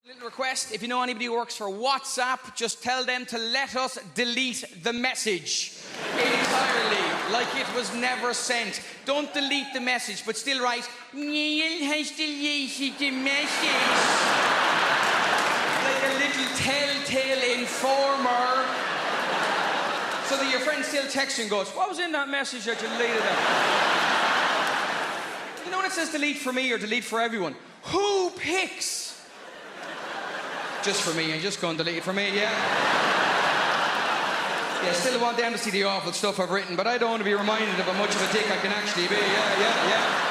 Little request, if you know anybody who works for WhatsApp, just tell them to let us delete the message entirely, like it was never sent. Don't delete the message, but still write, Neil has deleted the message. Like a little telltale informer. So that your friend still texts you and goes, what was in that message that you deleted it? You know when it says delete for me or delete for everyone? Who picks? Just for me, and just go and delete it for me, yeah? Yeah, still want them to see the awful stuff I've written, but I don't want to be reminded of how much of a dick I can actually be, yeah.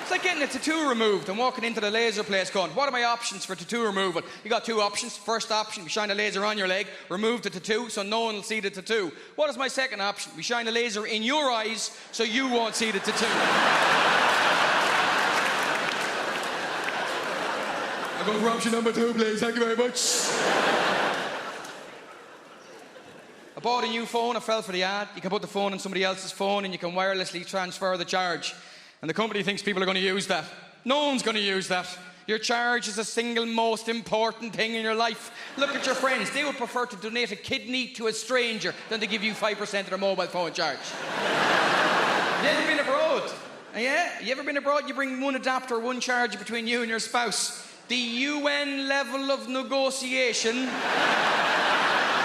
It's like getting a tattoo removed and walking into the laser place going, what are my options for tattoo removal? You got two options. First option, we shine a laser on your leg, remove the tattoo so no one will see the tattoo. What is my second option? We shine a laser in your eyes so you won't see the tattoo. I'll go for option number 2, please. Thank you very much. I bought a new phone. I fell for the ad. You can put the phone on somebody else's phone and you can wirelessly transfer the charge. And the company thinks people are going to use that. No one's going to use that. Your charge is the single most important thing in your life. Look at your friends. They would prefer to donate a kidney to a stranger than to give you 5% of their mobile phone charge. Have you ever been abroad? Yeah? You ever been abroad? You bring one adapter, one charger between you and your spouse. The UN level of negotiation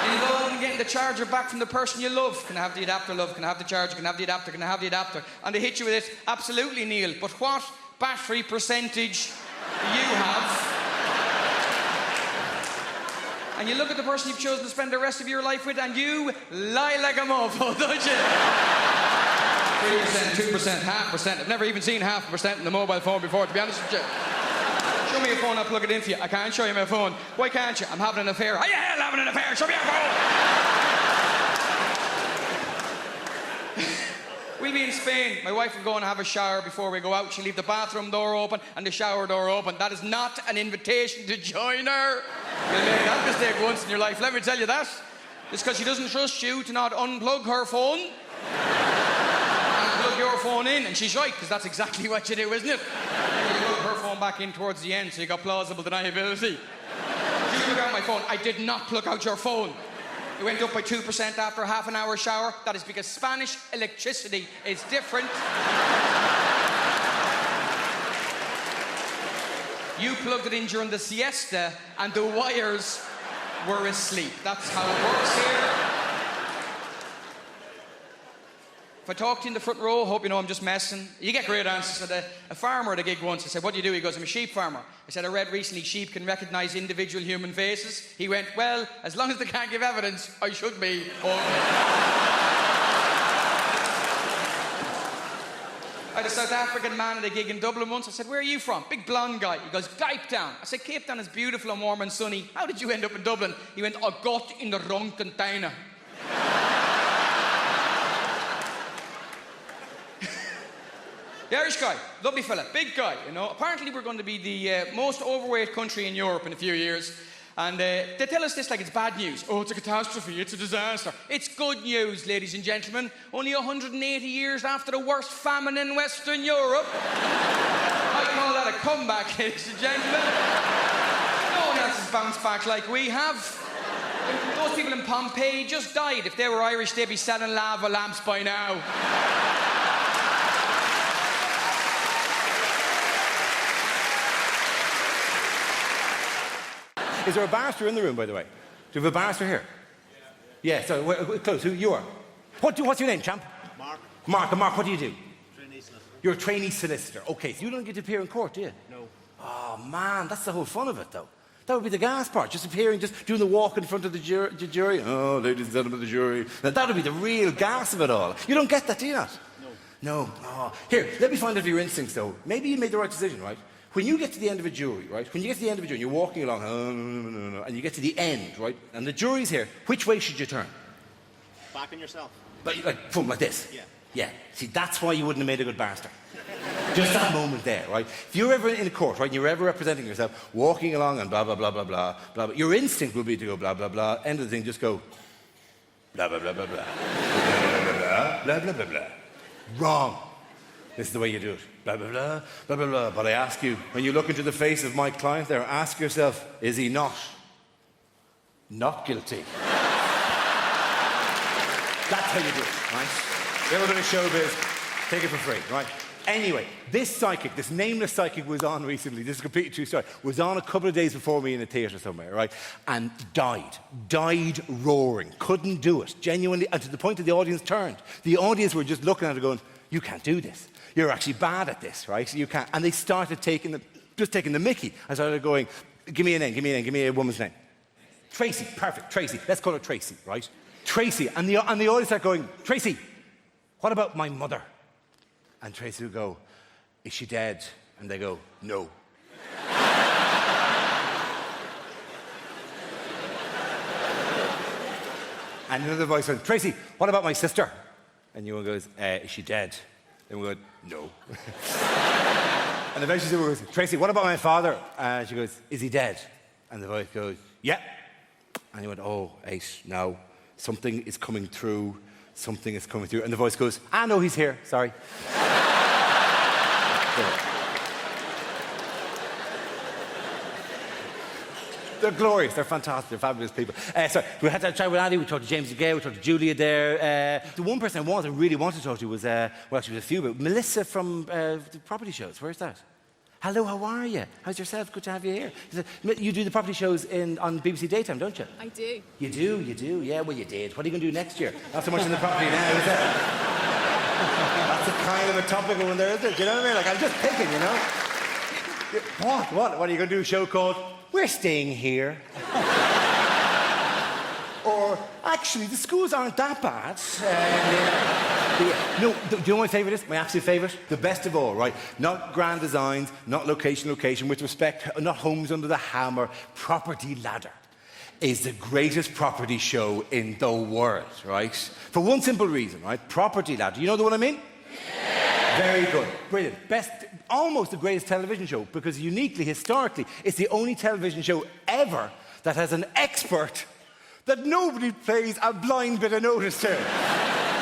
involving getting the charger back from the person you love. Can I have the adapter, love? Can I have the charger? Can I have the adapter? Can I have the adapter? And they hit you with it. Absolutely, Neil. But what battery percentage do you have? And you look at the person you've chosen to spend the rest of your life with and you lie like a mofo, don't you? 3%, 2%, 0.5%. I've never even seen 0.5% in the mobile phone before, to be honest with you. Show me your phone, I'll plug it in for you. I can't show you my phone. Why can't you? I'm having an affair. How you hell having an affair? Show me your phone! We'll be in Spain. My wife will go and have a shower before we go out. She'll leave the bathroom door open and the shower door open. That is not an invitation to join her. You'll make that mistake once in your life, let me tell you that. It's because she doesn't trust you to not unplug her phone and plug your phone in. And she's right, because that's exactly what you do, isn't it? You plug her phone back in towards the end, so you got plausible deniability. You plug out my phone. I did not plug out your phone. It went up by 2% after a half an hour shower. That is because Spanish electricity is different. You plugged it in during the siesta and the wires were asleep. That's how it works here. If I talk to you in the front row, hope you know I'm just messing. You get great answers. I had a farmer at a gig once. I said, what do you do? He goes, I'm a sheep farmer. I said, I read recently sheep can recognise individual human faces. He went, well, as long as they can't give evidence, I should be. I had a South African man at a gig in Dublin once. I said, where are you from? Big blonde guy. He goes, Cape Town. I said, Cape Town is beautiful and warm and sunny. How did you end up in Dublin? He went, I got in the wrong container. The Irish guy, lovely fella, big guy, you know. Apparently we're going to be the most overweight country in Europe in a few years. And they tell us this like it's bad news. Oh, it's a catastrophe, it's a disaster. It's good news, ladies and gentlemen. Only 180 years after the worst famine in Western Europe. I call that a comeback, ladies and gentlemen. No one else has bounced back like we have. Those people in Pompeii just died. If they were Irish, they'd be selling lava lamps by now. Is there a barrister in the room, by the way? Do you have a barrister here? Yeah, so close. Who you are? What's your name, champ? Mark. Mark, what do you do? Trainee solicitor. You're a trainee solicitor. Okay, so you don't get to appear in court, do you? No. Oh, man, that's the whole fun of it, though. That would be the gas part, just appearing, just doing the walk in front of the jury. Oh, ladies and gentlemen of the jury. Now, that would be the real gas of it all. You don't get that, do you not? No. Oh. Here, let me find out your instincts, though. Maybe you made the right decision, right? When you get to the end of a jury, right? When you get to the end of a jury, you're walking along, no, and you get to the end, right? And the jury's here. Which way should you turn? Back on yourself. Like this? Yeah. Yeah. See, that's why you wouldn't have made a good barrister. Just that moment there, right? If you're ever in a court, right, and you're ever representing yourself, walking along and blah, blah, blah, blah, blah, blah, blah, your instinct will be to go blah, blah, blah, end of the thing, just go blah, blah, blah, blah, blah, blah, blah, blah, blah, blah. Wrong. This is the way you do it. Blah, blah, blah, blah, blah, blah. But I ask you, when you look into the face of my client there, ask yourself, is he not guilty? That's how you do it, right? You ever been to Showbiz? Take it for free, right? Anyway, this psychic, this nameless psychic was on recently, this is a completely true story, was on a couple of days before me in a theatre somewhere, right? And died roaring, couldn't do it, genuinely, and to the point that the audience turned. The audience were just looking at her going, you can't do this. You're actually bad at this, right? You can't. And they started taking the mickey. I started going, give me a name, give me a woman's name. Tracy, perfect, Tracy. Let's call her Tracy, right? Tracy. And the audience started going, Tracy, what about my mother? And Tracy would go, is she dead? And they go, no. And another voice went, Tracy, what about my sister? And you one goes, is she dead? And we go, no. And eventually someone goes, Tracy, what about my father? And she goes, is he dead? And the voice goes, yeah. And he went, oh, Ace, no. Something is coming through. Something is coming through. And the voice goes, no, he's here, sorry. They're glorious, they're fantastic, they're fabulous people. So we had to chat with Andy, we talked to James and Gay, we talked to Julia there. The one person I really wanted to talk to was, well, actually, was a few, but Melissa from the property shows. Where's that? Hello, how are you? How's yourself? Good to have you here. You do the property shows on BBC Daytime, don't you? I do. You do? Yeah, well, you did. What are you going to do next year? Not so much in the property now, is it? That's a kind of a topical one there, isn't it? Do you know what I mean? Like, I'm just picking, you know? What are you going to do? A show called We're Staying Here? Or, actually, the schools aren't that bad. No, do you know what my favourite is? My absolute favourite? The best of all, right? Not grand designs, not location, with respect, not homes under the hammer. Property Ladder is the greatest property show in the world, right? For one simple reason, right? Property Ladder. You know the one I mean? Yeah. Very good. Brilliant. Best, almost the greatest television show, because uniquely, historically, it's the only television show ever that has an expert that nobody pays a blind bit of notice to.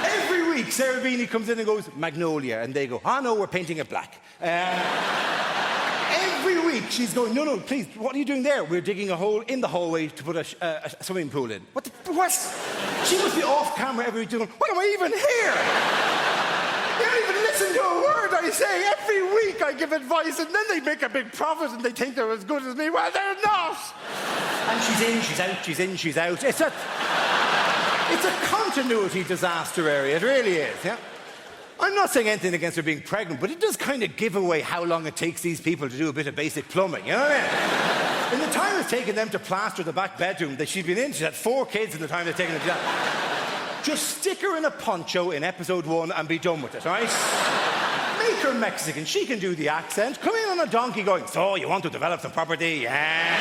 Every week, Sarah Beanie comes in and goes, Magnolia, and they go, no, we're painting it black. Every week, she's going, no, please, what are you doing there? We're digging a hole in the hallway to put a swimming pool in. What? She must be off camera every week doing, why am I even here? They don't even listen to a word I say. Every week I give advice, and then they make a big profit, and they think they're as good as me. Well, they're not. And she's in, she's out, she's in, she's out. It's a continuity disaster area, it really is, yeah? I'm not saying anything against her being pregnant, but it does kind of give away how long it takes these people to do a bit of basic plumbing, you know what I mean? In the time it's taken them to plaster the back bedroom that she's been in, she's had 4 kids in the time they've taken them to that. Just stick her in a poncho in episode 1 and be done with it, right? Make her Mexican, she can do the accent. Come in on a donkey going, so you want to develop some property? Yeah.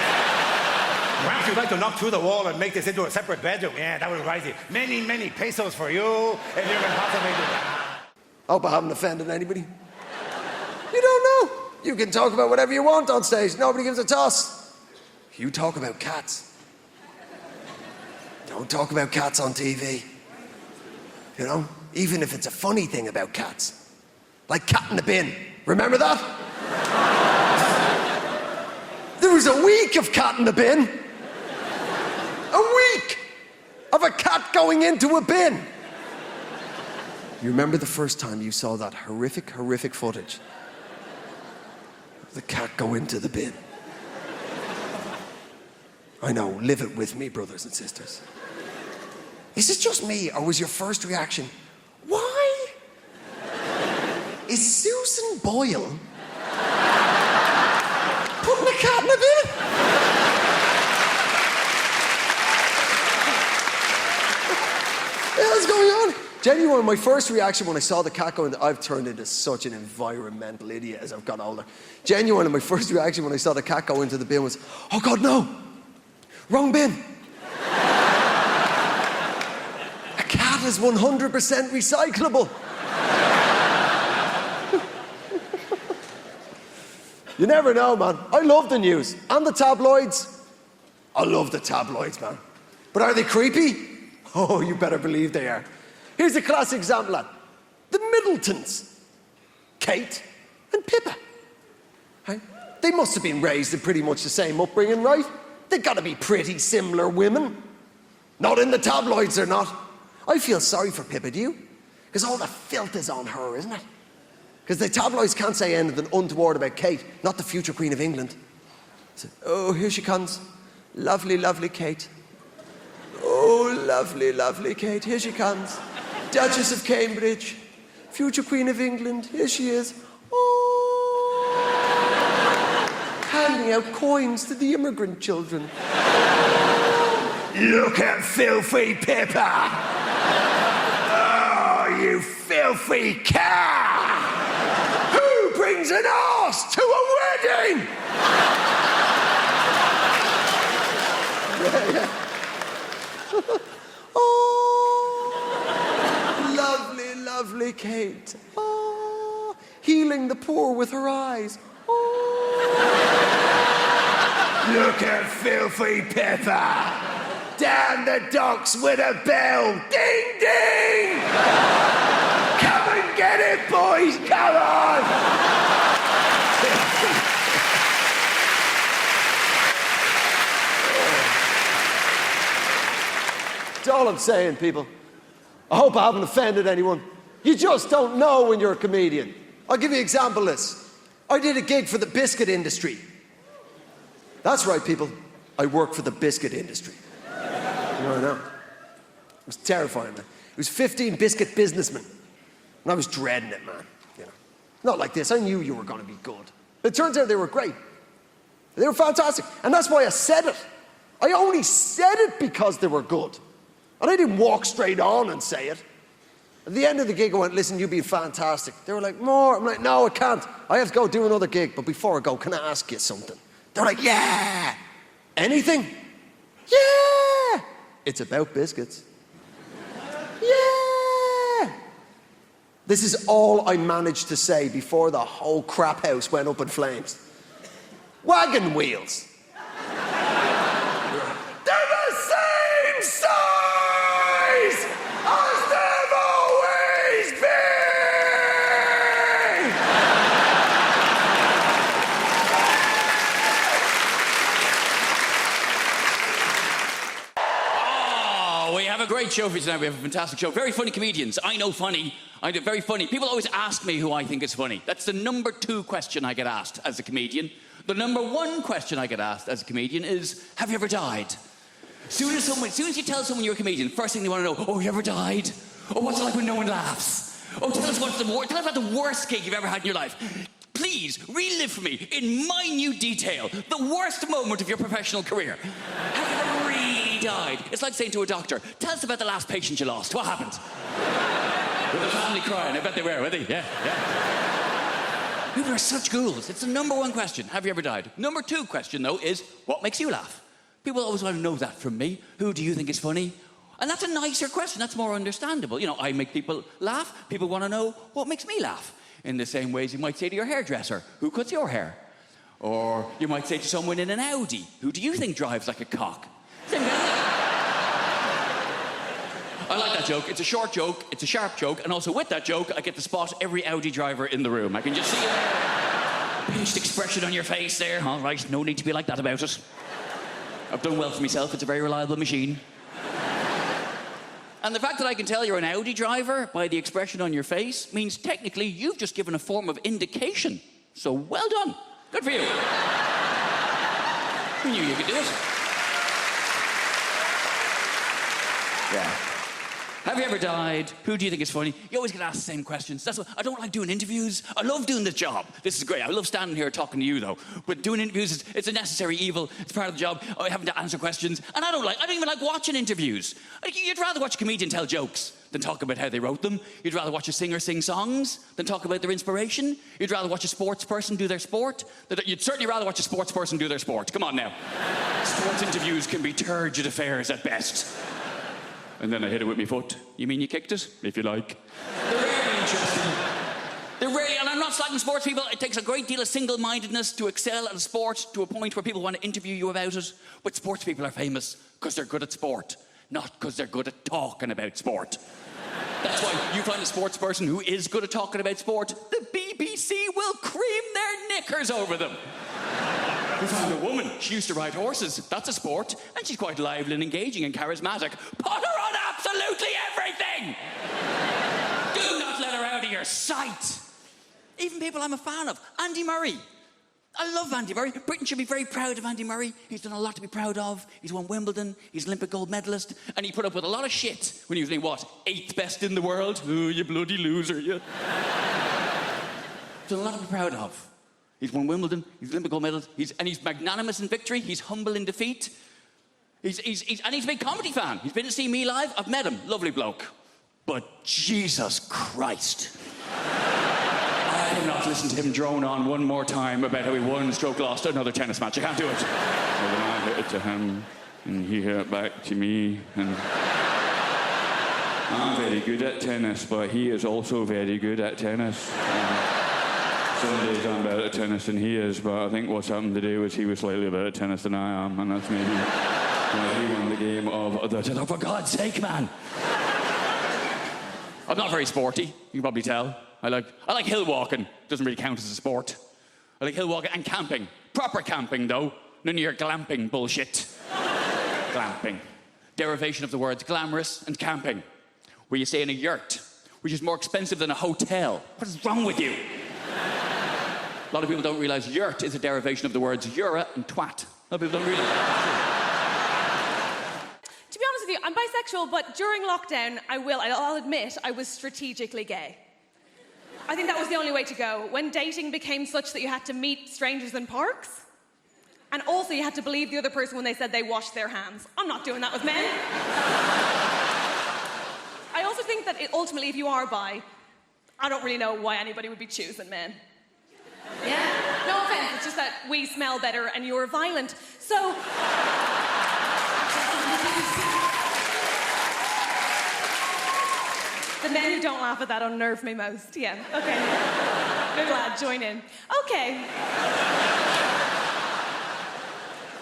Perhaps you'd like to knock through the wall and make this into a separate bedroom. Yeah, that would rise you many, many pesos for you if you can possibly do that. Hope I haven't offended anybody. You don't know. You can talk about whatever you want on stage. Nobody gives a toss. You talk about cats. Don't talk about cats on TV. You know? Even if it's a funny thing about cats. Like Cat in the Bin. Remember that? There was a week of Cat in the Bin. A week of a cat going into a bin. You remember the first time you saw that horrific footage? The cat go into the bin. I know, live it with me, brothers and sisters. Is it just me, or was your first reaction, why is Susan Boyle putting a cat in a bin? What's going on? Genuine, my first reaction when I saw the cat go in, I've turned into such an environmental idiot as I've got older. Genuinely, my first reaction when I saw the cat go into the bin was, oh God, no, wrong bin. A cat is 100% recyclable. You never know, man. I love the news. And the tabloids. I love the tabloids, man. But are they creepy? Oh, you better believe they are. Here's a classic example, lad. The Middletons. Kate and Pippa. Right? They must have been raised in pretty much the same upbringing, right? They've got to be pretty similar women. Not in the tabloids, they're not. I feel sorry for Pippa, do you? Because all the filth is on her, isn't it? Because the tabloids can't say anything untoward about Kate, not the future Queen of England. So, oh, here she comes. Lovely, lovely Kate. Oh, lovely, lovely Kate. Here she comes. Duchess of Cambridge. Future Queen of England. Here she is. Oh. Handing out coins to the immigrant children. Look at filthy Pippa. Oh, you filthy cow. Who brings an arse to a wedding? Yeah. Oh, lovely, lovely Kate. Oh, healing the poor with her eyes. Oh. Look at filthy Pippa. Down the docks with a bell. Ding, ding. Come and get it, boys. Come on. That's all I'm saying, people. I hope I haven't offended anyone. You just don't know when you're a comedian. I'll give you an example of this. I did a gig for the biscuit industry. That's right, people. I work for the biscuit industry. I know. It was terrifying, man. It was 15 biscuit businessmen. And I was dreading it, man. You know, not like this. I knew you were going to be good. But it turns out they were great. They were fantastic. And that's why I said it. I only said it because they were good. And I didn't walk straight on and say it. At the end of the gig, I went, listen, you've been fantastic. They were like, more. I'm like, no, I can't. I have to go do another gig. But before I go, can I ask you something? They're like, yeah. Anything? Yeah. It's about biscuits. Yeah. This is all I managed to say before the whole crap house went up in flames. Wagon wheels. They're the same size as they've always been. Oh, we have a great show for you tonight. We have a fantastic show. Very funny comedians. I know funny. I do very funny. People always ask me who I think is funny. That's the number 2 question I get asked as a comedian. The number 1 question I get asked as a comedian is, have you ever died? As soon as you tell someone you're a comedian, first thing they want to know, oh, you ever died? Oh, what's it like when no one laughs? Oh, tell us about the worst gig you've ever had in your life. Please, relive for me, in minute detail, the worst moment of your professional career. Have you ever really died? It's like saying to a doctor, tell us about the last patient you lost. What happened? With the family crying. I bet they were they? Yeah. People are such ghouls. It's the number 1 question. Have you ever died? Number 2 question, though, is what makes you laugh? People always want to know that from me. Who do you think is funny? And that's a nicer question. That's more understandable. You know, I make people laugh. People want to know what makes me laugh. In the same ways you might say to your hairdresser, who cuts your hair? Or you might say to someone in an Audi, who do you think drives like a cock? Same kind of thing. I like that joke. It's a short joke, it's a sharp joke, and also with that joke, I get to spot every Audi driver in the room. I can just see it there. Pinched expression on your face there. All right, no need to be like that about it. I've done well for myself. It's a very reliable machine. And the fact that I can tell you're an Audi driver by the expression on your face means technically you've just given a form of indication. So well done. Good for you. Who knew you could do it? Yeah. Have you ever died? Who do you think is funny? You always get asked the same questions. That's why I don't like doing interviews. I love doing this job. This is great. I love standing here talking to you, though. But doing interviews, it's a necessary evil. It's part of the job. Having to answer questions. And I don't even like watching interviews. You'd rather watch a comedian tell jokes than talk about how they wrote them. You'd rather watch a singer sing songs than talk about their inspiration. You'd rather watch a sports person do their sport. You'd certainly rather watch a sports person do their sport. Come on now. Sports interviews can be turgid affairs at best. And then I hit it with my foot. You mean you kicked it? If you like. They're rarely interesting. They're rarely, and I'm not slagging sports people. It takes a great deal of single-mindedness to excel at a sport to a point where people want to interview you about it. But sports people are famous because they're good at sport, not because they're good at talking about sport. That's why you find a sports person who is good at talking about sport, the BBC will cream their knickers over them. We found a woman. She used to ride horses. That's a sport. And she's quite lively and engaging and charismatic. Put her on absolutely everything! Do not let her out of your sight. Even people I'm a fan of. Andy Murray. I love Andy Murray. Britain should be very proud of Andy Murray. He's done a lot to be proud of. He's won Wimbledon. He's an Olympic gold medalist. And he put up with a lot of shit when he was named, what, 8th best in the world? Oh, you bloody loser, you. Done a lot to be proud of. He's won Wimbledon. He's an Olympic gold medalist. He's magnanimous in victory. He's humble in defeat. And he's a big comedy fan. He's been to see me live. I've met him. Lovely bloke. But Jesus Christ. I cannot listen to him drone on one more time about how he won stroke lost another tennis match. I can't do it. Well, then I hit it to him, and he hit it back to me, and I'm very good at tennis, but he is also very good at tennis. Some days I'm better at tennis than he is, but I think what's happened today was he was slightly better at tennis than I am, and that's maybe why he won the game of the tennis. For God's sake, man! I'm not very sporty, you can probably tell. I like hill walking. Doesn't really count as a sport. I like hill walking and camping. Proper camping, though. None of your glamping bullshit. Glamping. Derivation of the words glamorous and camping. Where you stay in a yurt, which is more expensive than a hotel. What is wrong with you? A lot of people don't realise yurt is a derivation of the words yura and twat. A lot of people don't realise that. To be honest with you, I'm bisexual, but during lockdown, I'll admit, I was strategically gay. I think that was the only way to go. When dating became such that you had to meet strangers in parks, and also you had to believe the other person when they said they washed their hands. I'm not doing that with men. I also think that ultimately, if you are bi, I don't really know why anybody would be choosing men. Yeah, no offense, it's just that we smell better and you're violent. So... The men who don't laugh at that unnerve me most. Yeah, okay. Good lad, join in. Okay.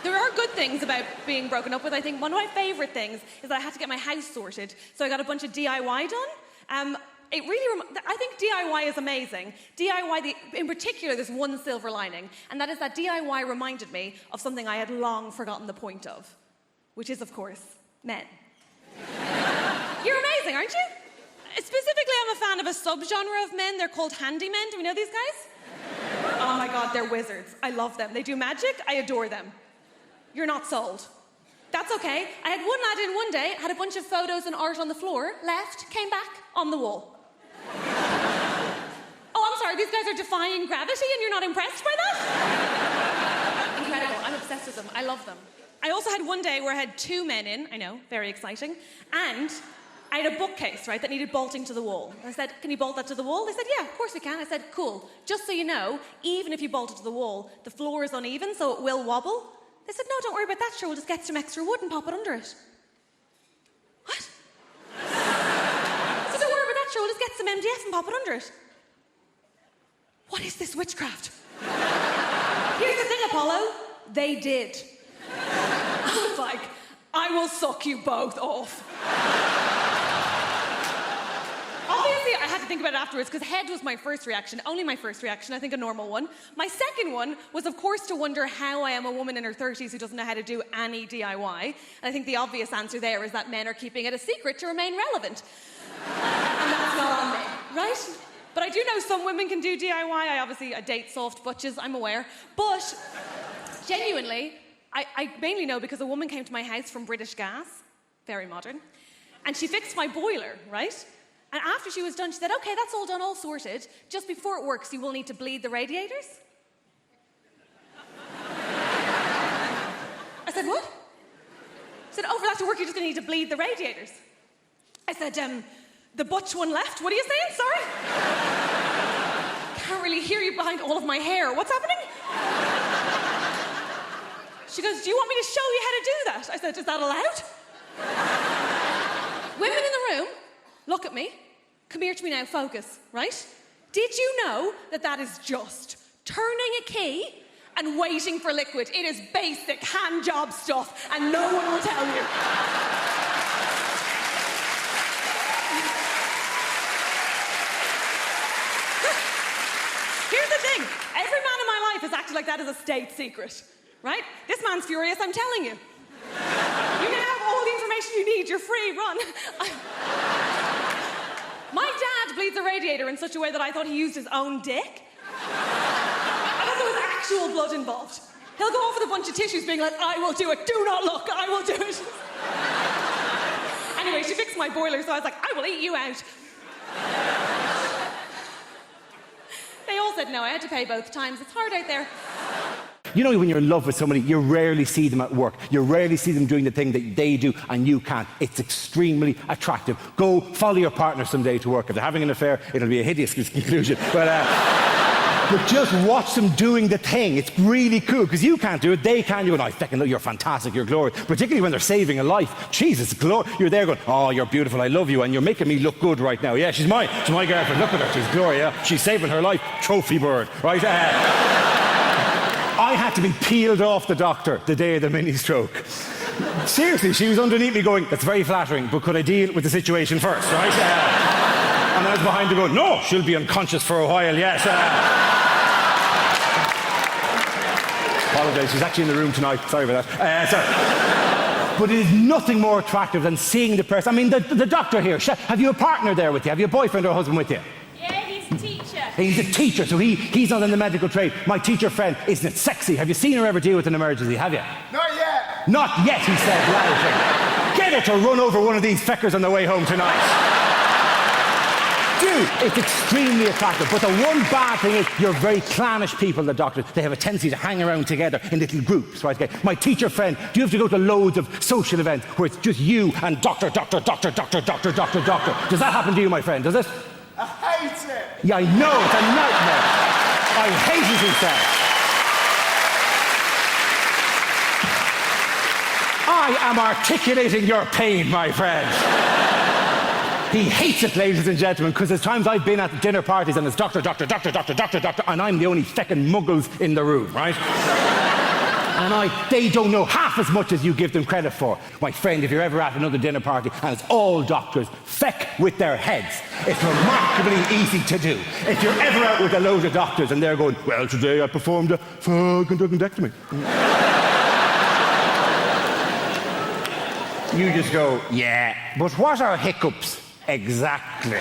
There are good things about being broken up with. I think one of my favourite things is that I had to get my house sorted, so I got a bunch of DIY done. I think DIY is amazing. DIY, in particular, there's one silver lining, and that is that DIY reminded me of something I had long forgotten the point of, which is, of course, men. You're amazing, aren't you? Specifically, I'm a fan of a subgenre of men. They're called handymen. Do we know these guys? Oh my God, they're wizards. I love them. They do magic. I adore them. You're not sold. That's okay. I had one lad in one day, had a bunch of photos and art on the floor, left, came back, on the wall. Oh, I'm sorry, these guys are defying gravity and you're not impressed by that? Incredible. I'm obsessed with them. I love them. I also had one day where I had 2 men in, I know, very exciting, and I had a bookcase, right, that needed bolting to the wall. I said, can you bolt that to the wall? They said, yeah, of course we can. I said, cool. Just so you know, even if you bolt it to the wall, the floor is uneven, so it will wobble. They said, no, don't worry about that, sure, we'll just get some extra wood and pop it under it. What? I said, don't worry about that, sure, we'll just get some MDF and pop it under it. What is this witchcraft? Here's the thing, Apollo. They did. I was like, I will suck you both off. Obviously, I had to think about it afterwards because head was my first reaction, only my first reaction, I think a normal one. My second one was, of course, to wonder how I am a woman in her 30s who doesn't know how to do any DIY. And I think the obvious answer there is that men are keeping it a secret to remain relevant. And that's not on me, right? But I do know some women can do DIY. I date soft butches, I'm aware. But genuinely, I mainly know because a woman came to my house from British Gas, very modern, and she fixed my boiler, right? And after she was done, she said, okay, that's all done, all sorted. Just before it works, you will need to bleed the radiators. I said, what? She said, oh, for that to work, you're just going to need to bleed the radiators. I said, the butch one left. What are you saying? Sorry? Can't really hear you behind all of my hair. What's happening? She goes, do you want me to show you how to do that? I said, is that allowed? Women in the room, look at me. Come here to me now, focus, right? Did you know that that is just turning a key and waiting for liquid? It is basic hand job stuff, and no one will tell you. the thing. Every man in my life has acted like that as a state secret, right? This man's furious, I'm telling you. You now have all the information you need. You're free, run. My dad bleeds a radiator in such a way that I thought he used his own dick. I thought there was actual blood involved. He'll go off with a bunch of tissues being like, I will do it, do not look, I will do it. Anyway, she fixed my boiler, so I was like, I will eat you out. They all said no, I had to pay both times. It's hard out there. You know, when you're in love with somebody, you rarely see them at work. You rarely see them doing the thing that they do and you can't. It's extremely attractive. Go follow your partner someday to work. If they're having an affair, it'll be a hideous conclusion. But just watch them doing the thing. It's really cool, because you can't do it, they can. You go, I fucking look, you're fantastic, you're glorious. Particularly when they're saving a life. Jesus, you're there going, oh, you're beautiful, I love you, and you're making me look good right now. Yeah, she's my girlfriend, look at her, she's Gloria. She's saving her life, trophy bird, right? I had to be peeled off the doctor the day of the mini-stroke. Seriously, she was underneath me going, that's very flattering, but could I deal with the situation first, right? And I was behind her going, no, she'll be unconscious for a while, yes. Apologise, she's actually in the room tonight, sorry about that. But it is nothing more attractive than seeing the person. I mean, the doctor here, have you a partner there with you? Have you a boyfriend or a husband with you? Yeah, he's a teacher. He's a teacher, so he's not in the medical trade. My teacher friend, isn't it sexy? Have you seen her ever deal with an emergency, have you? Not yet. Not yet, he said loudly. Get her to run over one of these feckers on the way home tonight. Dude, it's extremely attractive, but the one bad thing is you're very clannish people, the doctors. They have a tendency to hang around together in little groups, right? Okay. My teacher friend, do you have to go to loads of social events where it's just you and doctor? Does that happen to you, my friend, does it? I hate it. Yeah, I know, it's a nightmare. I hate it, he said. I am articulating your pain, my friend. He hates it, ladies and gentlemen, because there's times I've been at dinner parties and it's doctor, and I'm the only feckin' muggles in the room, right? And they don't know half as much as you give them credit for. My friend, if you're ever at another dinner party and it's all doctors, feck with their heads. It's remarkably easy to do. If you're ever out with a load of doctors and they're going, well, today I performed a conductectomy. You just go, yeah, but what are hiccups exactly?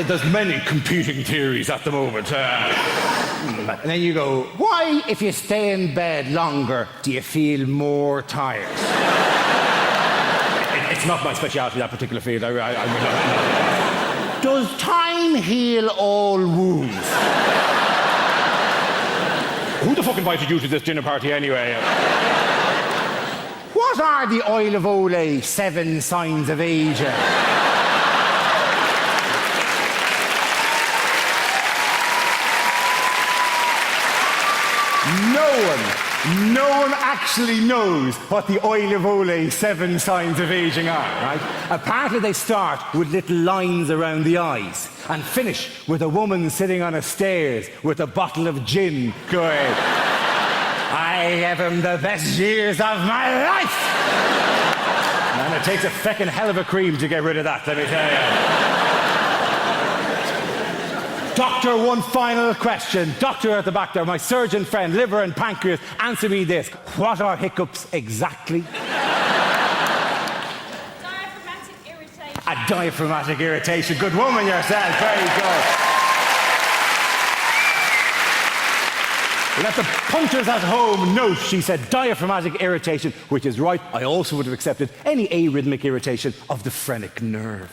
There's many competing theories at the moment. And then you go, why, if you stay in bed longer, do you feel more tired? It's not my speciality, that particular field. Does time heal all wounds? Who the fuck invited you to this dinner party anyway? What are the oil of Olay 7 signs of aging? No one actually knows what the oil of Olay 7 signs of aging are, right? Apparently they start with little lines around the eyes and finish with a woman sitting on a stairs with a bottle of gin going, I gave him the best years of my life! And it takes a feckin' hell of a cream to get rid of that, let me tell you. Doctor, one final question. Doctor at the back there, my surgeon friend, liver and pancreas, answer me this. What are hiccups exactly? Diaphragmatic irritation. A diaphragmatic irritation. Good woman yourself. Very good. Let the punters at home note, she said, diaphragmatic irritation, which is right. I also would have accepted any arrhythmic irritation of the phrenic nerve.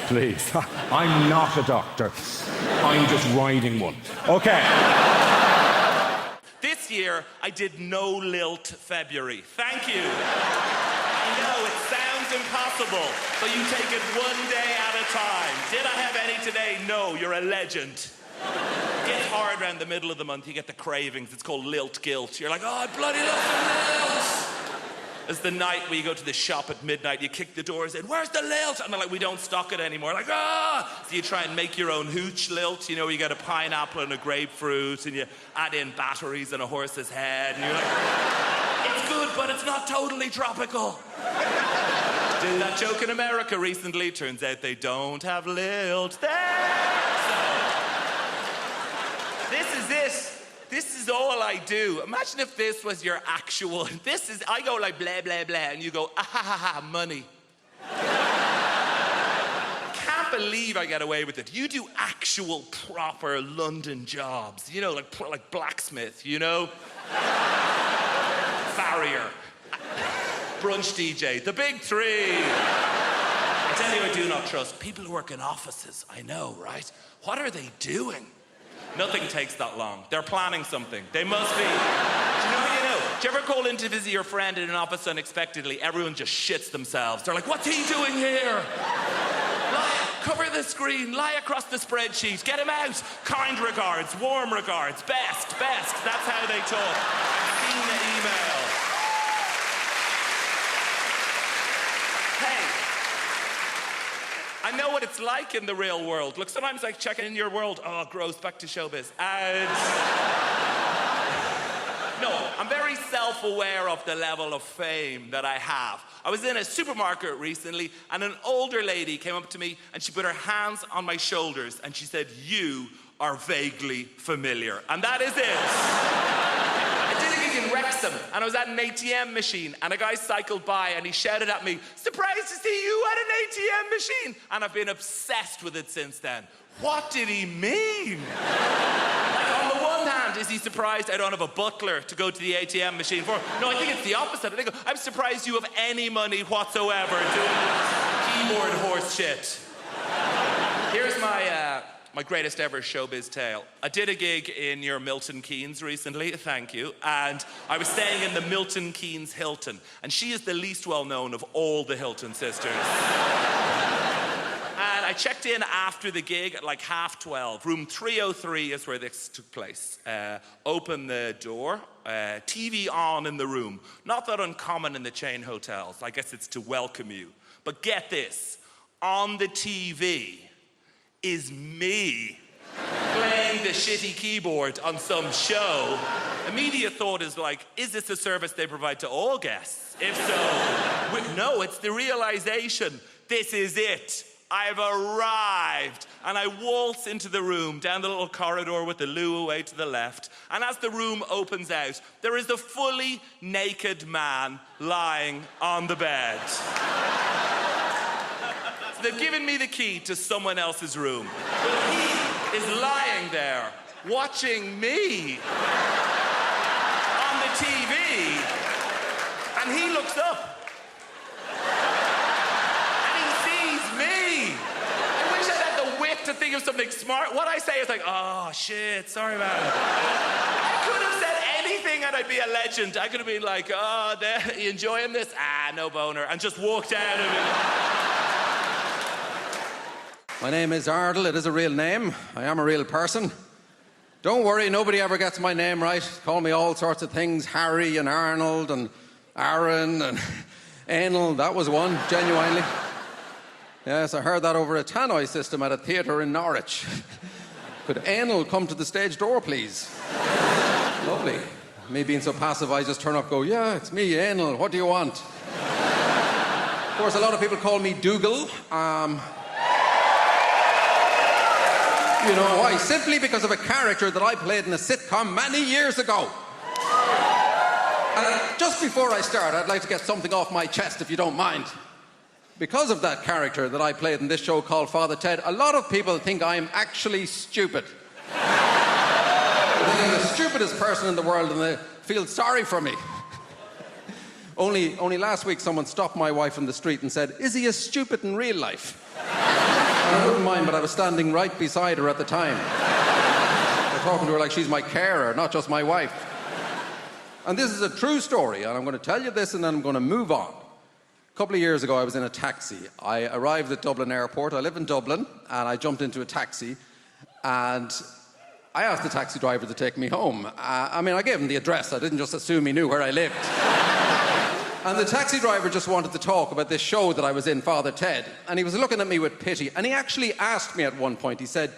Please. I'm not a doctor. I'm just riding one. Okay. This year, I did no Lilt February. Thank you. I know, it sounds impossible, but you take it one day at a time. Did I have any today? No, you're a legend. It gets hard around the middle of the month. You get the cravings. It's called Lilt guilt. You're like, oh, I bloody love some Lilt. It's the night where you go to the shop at midnight, you kick the doors in, where's the Lilt? And they're like, we don't stock it anymore. Like, ah! So you try and make your own hooch Lilt, you know, you get a pineapple and a grapefruit, and you add in batteries and a horse's head, and you're like, it's good, but it's not totally tropical. Did that joke in America recently. Turns out they don't have Lilt there. So, this is it. This is all I do. Imagine if this was your actual... I go like blah, blah, blah, and you go, ah, ha, ha, ha, money. Can't believe I get away with it. You do actual proper London jobs. You know, like blacksmith, you know? Farrier. Brunch DJ. The big three. I tell you, I do not trust people who work in offices. I know, right? What are they doing? Nothing takes that long. They're planning something. They must be. Do you know? Do you ever call in to visit your friend in an office unexpectedly? Everyone just shits themselves. They're like, what's he doing here? Cover the screen, lie across the spreadsheet, get him out. Kind regards, warm regards, best. That's how they talk. I've seen the email. Hey, I know what it's like in the real world. Look, sometimes I check in your world. Oh, gross, back to showbiz. No, I'm very self-aware of the level of fame that I have. I was in a supermarket recently, and an older lady came up to me, and she put her hands on my shoulders, and she said, "You are vaguely familiar." And that is it. I did a gig in Wrexham, and I was at an ATM machine, and a guy cycled by, and he shouted at me, "Surprised to see you at an ATM machine." And I've been obsessed with it since then. What did he mean? On the one hand, is he surprised I don't have a butler to go to the ATM machine for? No, I think it's the opposite. I think I'm surprised you have any money whatsoever doing keyboard horse shit. Here's my greatest ever showbiz tale. I did a gig in your Milton Keynes recently, thank you, and I was staying in the Milton Keynes Hilton, and she is the least well-known of all the Hilton sisters. And I checked in after the gig at like 12:30. Room 303 is where this took place. Open the door, TV on in the room. Not that uncommon in the chain hotels. I guess it's to welcome you. But get this, on the TV is me playing the shitty keyboard on some show. Immediate thought is like, is this a service they provide to all guests? If so, no, it's the realization, this is it. I've arrived, and I waltz into the room, down the little corridor with the loo away to the left, and as the room opens out, there is a fully naked man lying on the bed. So they've given me the key to someone else's room, but he is lying there, watching me on the TV, and he looks up. To think of something smart. What I say is like, oh shit, sorry man. I could have said anything and I'd be a legend. I could have been like, oh, you enjoying this? Ah, no boner. And just walked out of it. My name is Ardle. It is a real name. I am a real person. Don't worry, nobody ever gets my name right. Call me all sorts of things. Harry and Arnold and Aaron and Anal. That was one, genuinely. Yes, I heard that over a tannoy system at a theatre in Norwich. Could Anal come to the stage door, please? Lovely. Me being so passive, I just turn up and go, yeah, it's me, Anal, what do you want? Of course, a lot of people call me Dougal. You know why? Simply because of a character that I played in a sitcom many years ago. And just before I start, I'd like to get something off my chest, if you don't mind. Because of that character that I played in this show called Father Ted, a lot of people think I'm actually stupid. They think I'm the stupidest person in the world and they feel sorry for me. Only last week someone stopped my wife in the street and said, "Is he as stupid in real life?" And I wouldn't mind, but I was standing right beside her at the time. I'm talking to her like she's my carer, not just my wife. And this is a true story, and I'm going to tell you this and then I'm going to move on. A couple of years ago, I was in a taxi. I arrived at Dublin Airport. I live in Dublin, and I jumped into a taxi, and I asked the taxi driver to take me home. I gave him the address. I didn't just assume he knew where I lived. And the taxi driver just wanted to talk about this show that I was in, Father Ted, and he was looking at me with pity, and he actually asked me at one point, he said,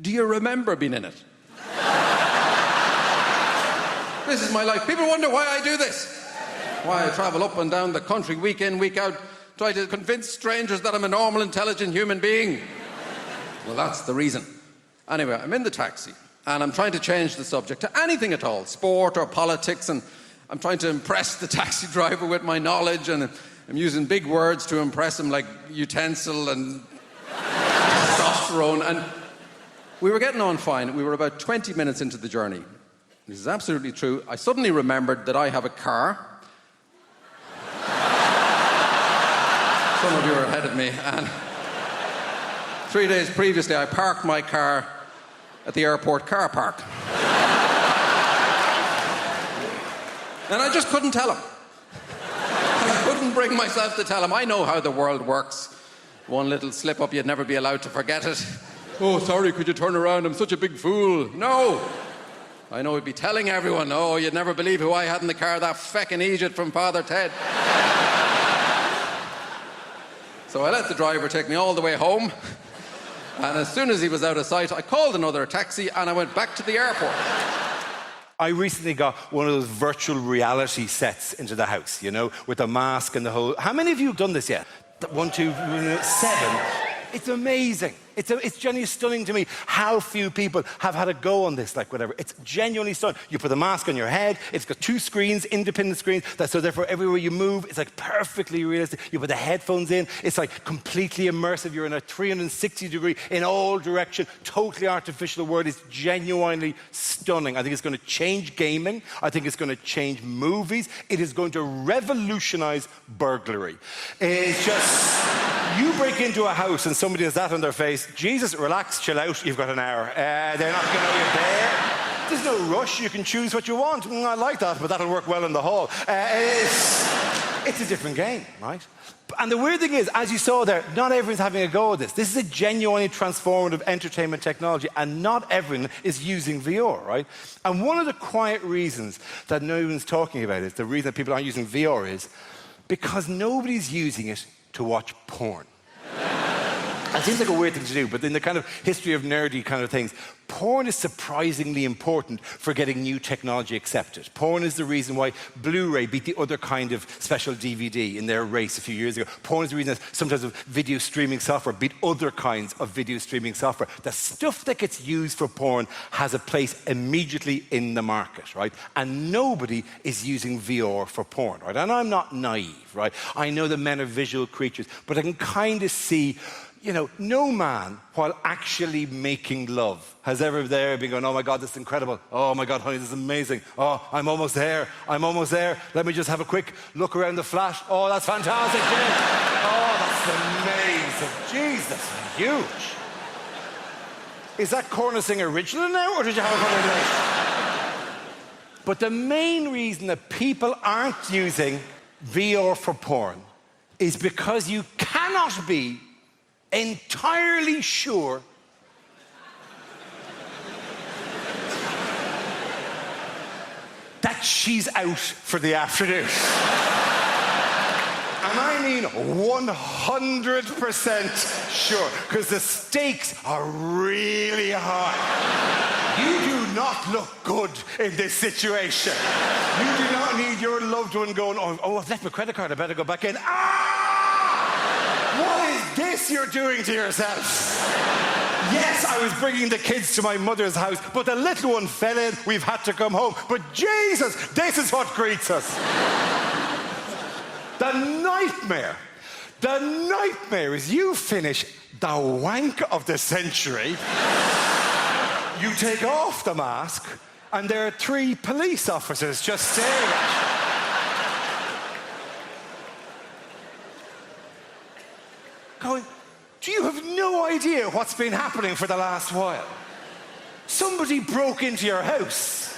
"Do you remember being in it?" This is my life. People wonder why I do this. Why I travel up and down the country week in, week out, try to convince strangers that I'm a normal, intelligent human being. Well, that's the reason. Anyway, I'm in the taxi, and I'm trying to change the subject to anything at all, sport or politics, and I'm trying to impress the taxi driver with my knowledge, and I'm using big words to impress him, like utensil and testosterone, and we were getting on fine. We were about 20 minutes into the journey. This is absolutely true. I suddenly remembered that I have a car. Some of you are ahead of me, and 3 days previously, I parked my car at the airport car park. And I just couldn't tell him. I couldn't bring myself to tell him. I know how the world works. One little slip up, you'd never be allowed to forget it. Oh, sorry, could you turn around? I'm such a big fool. No. I know he'd be telling everyone, oh, you'd never believe who I had in the car, that feckin' Egypt from Father Ted. So I let the driver take me all the way home. And as soon as he was out of sight, I called another taxi and I went back to the airport. I recently got one of those virtual reality sets into the house, you know, with the mask and the whole... How many of you have done this yet? 1, 2, 7. It's amazing. It's genuinely stunning to me how few people have had a go on this, like whatever. It's genuinely stunning. You put the mask on your head, it's got 2 screens, independent screens, so therefore everywhere you move, it's like perfectly realistic. You put the headphones in, it's like completely immersive. You're in a 360 degree in all direction, totally artificial. The word is genuinely stunning. I think it's going to change gaming. I think it's going to change movies. It is going to revolutionize burglary. It's just... You break into a house and somebody has that on their face, Jesus, relax, chill out, you've got an hour. They're not going to know you're there. There's no rush, you can choose what you want. I like that, but that'll work well in the hall. It's a different game, right? And the weird thing is, as you saw there, not everyone's having a go at this. This is a genuinely transformative entertainment technology, and not everyone is using VR, right? And one of the quiet reasons that no one's talking about it, the reason that people aren't using VR is because nobody's using it to watch porn. It seems like a weird thing to do, but in the kind of history of nerdy kind of things, porn is surprisingly important for getting new technology accepted. Porn is the reason why Blu-ray beat the other kind of special DVD in their race a few years ago. Porn is the reason that sometimes video streaming software beat other kinds of video streaming software. The stuff that gets used for porn has a place immediately in the market, right? And nobody is using VR for porn, right? And I'm not naive, right? I know that men are visual creatures, but I can kind of see... You know, no man, while actually making love, has ever there been going, oh my God, this is incredible. Oh my God, honey, this is amazing. Oh, I'm almost there. I'm almost there. Let me just have a quick look around the flat. Oh, that's fantastic. Oh, that's amazing. Jesus, huge. Is that Cornissing original now, or did you have a conversation? But the main reason that people aren't using VR for porn is because you cannot be entirely sure that she's out for the afternoon. And I mean 100% sure, because the stakes are really high. You do not look good in this situation. You do not need your loved one going, oh, I've left my credit card, I better go back in. What is this you're doing to yourself? Yes, I was bringing the kids to my mother's house, but the little one fell in. We've had to come home. But Jesus, this is what greets us. The nightmare is you finish the wank of the century, you take off the mask, and there are 3 police officers just staring at you. Going, do you have no idea what's been happening for the last while? Somebody broke into your house.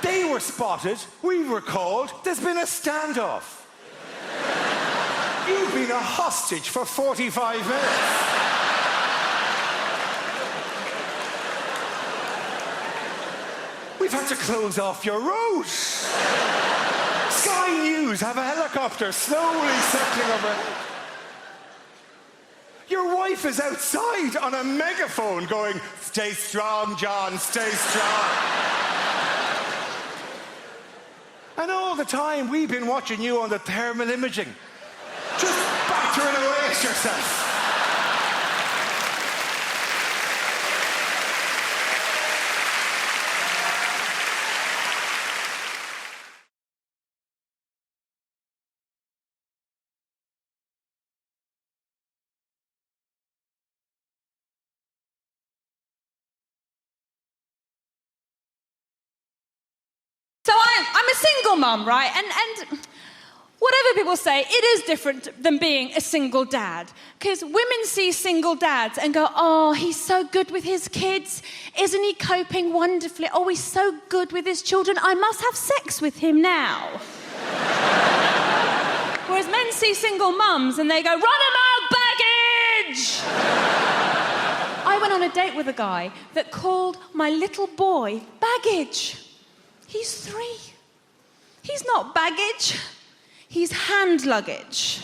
They were spotted, we were called, there's been a standoff. You've been a hostage for 45 minutes. We've had to close off your road. Sky News have a helicopter slowly circling overhead. Your wife is outside on a megaphone going, stay strong, John, stay strong. And all the time we've been watching you on the thermal imaging. Just battering away at yourself. So I'm a single mum, right? And whatever people say, it is different than being a single dad. Because women see single dads and go, oh, he's so good with his kids. Isn't he coping wonderfully? Oh, he's so good with his children. I must have sex with him now. Whereas men see single mums and they go, run him out, baggage! I went on a date with a guy that called my little boy baggage. He's 3. He's not baggage. He's hand luggage.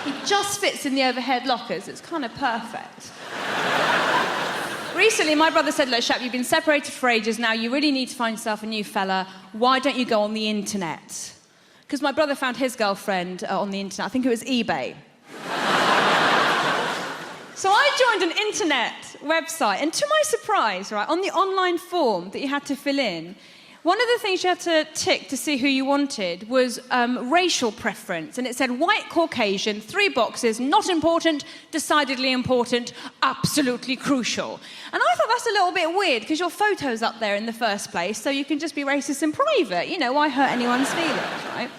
He just fits in the overhead lockers. It's kind of perfect. Recently, my brother said, look, Shap, you've been separated for ages now. You really need to find yourself a new fella. Why don't you go on the internet? Because my brother found his girlfriend on the internet. I think it was eBay. So I joined an internet website, and to my surprise, right, on the online form that you had to fill in, one of the things you had to tick to see who you wanted was racial preference. And it said white, Caucasian, 3 boxes, not important, decidedly important, absolutely crucial. And I thought that's a little bit weird, because your photo's up there in the first place, so you can just be racist in private. You know, why hurt anyone's feelings, right?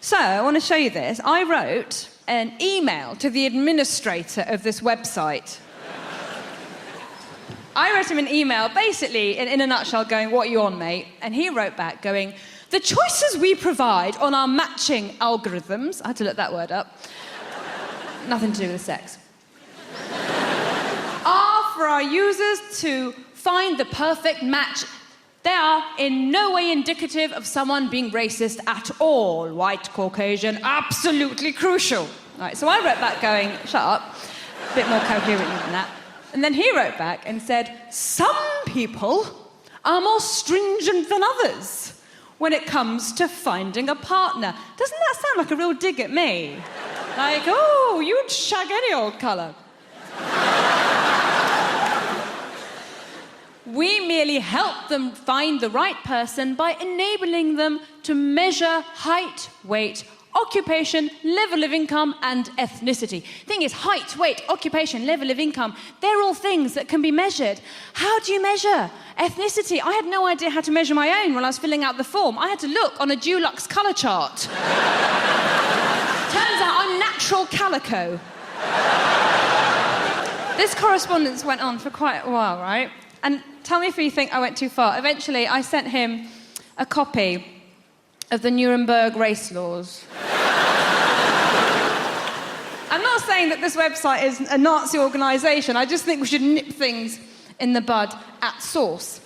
So I want to show you this. I wrote an email to the administrator of this website. I wrote him an email, basically, in a nutshell, going, what are you on, mate? And he wrote back, going, the choices we provide on our matching algorithms, I had to look that word up, nothing to do with sex, are for our users to find the perfect match. They are in no way indicative of someone being racist at all. White, Caucasian, absolutely crucial. Right, so I wrote back going, shut up, a bit more coherently than that. And then he wrote back and said, some people are more stringent than others when it comes to finding a partner. Doesn't that sound like a real dig at me? Like, oh, you'd shag any old colour. We merely help them find the right person by enabling them to measure height, weight, occupation, level of income, and ethnicity. Thing is, height, weight, occupation, level of income, they're all things that can be measured. How do you measure ethnicity? I had no idea how to measure my own when I was filling out the form. I had to look on a Dulux colour chart. Turns out I'm natural calico. This correspondence went on for quite a while, right? And tell me if you think I went too far. Eventually, I sent him a copy of the Nuremberg race laws. I'm not saying that this website is a Nazi organisation. I just think we should nip things in the bud at source.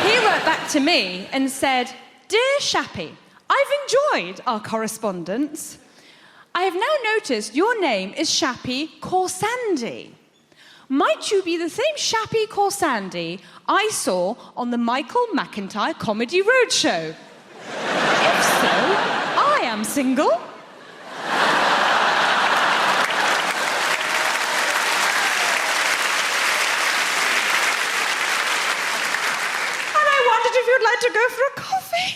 He wrote back to me and said, Dear Shappy, I've enjoyed our correspondence. I have now noticed your name is Shappy Corsandi. Might you be the same Shappy Corsandi I saw on the Michael McIntyre Comedy Roadshow? If so, I am single. And I wondered if you'd like to go for a coffee.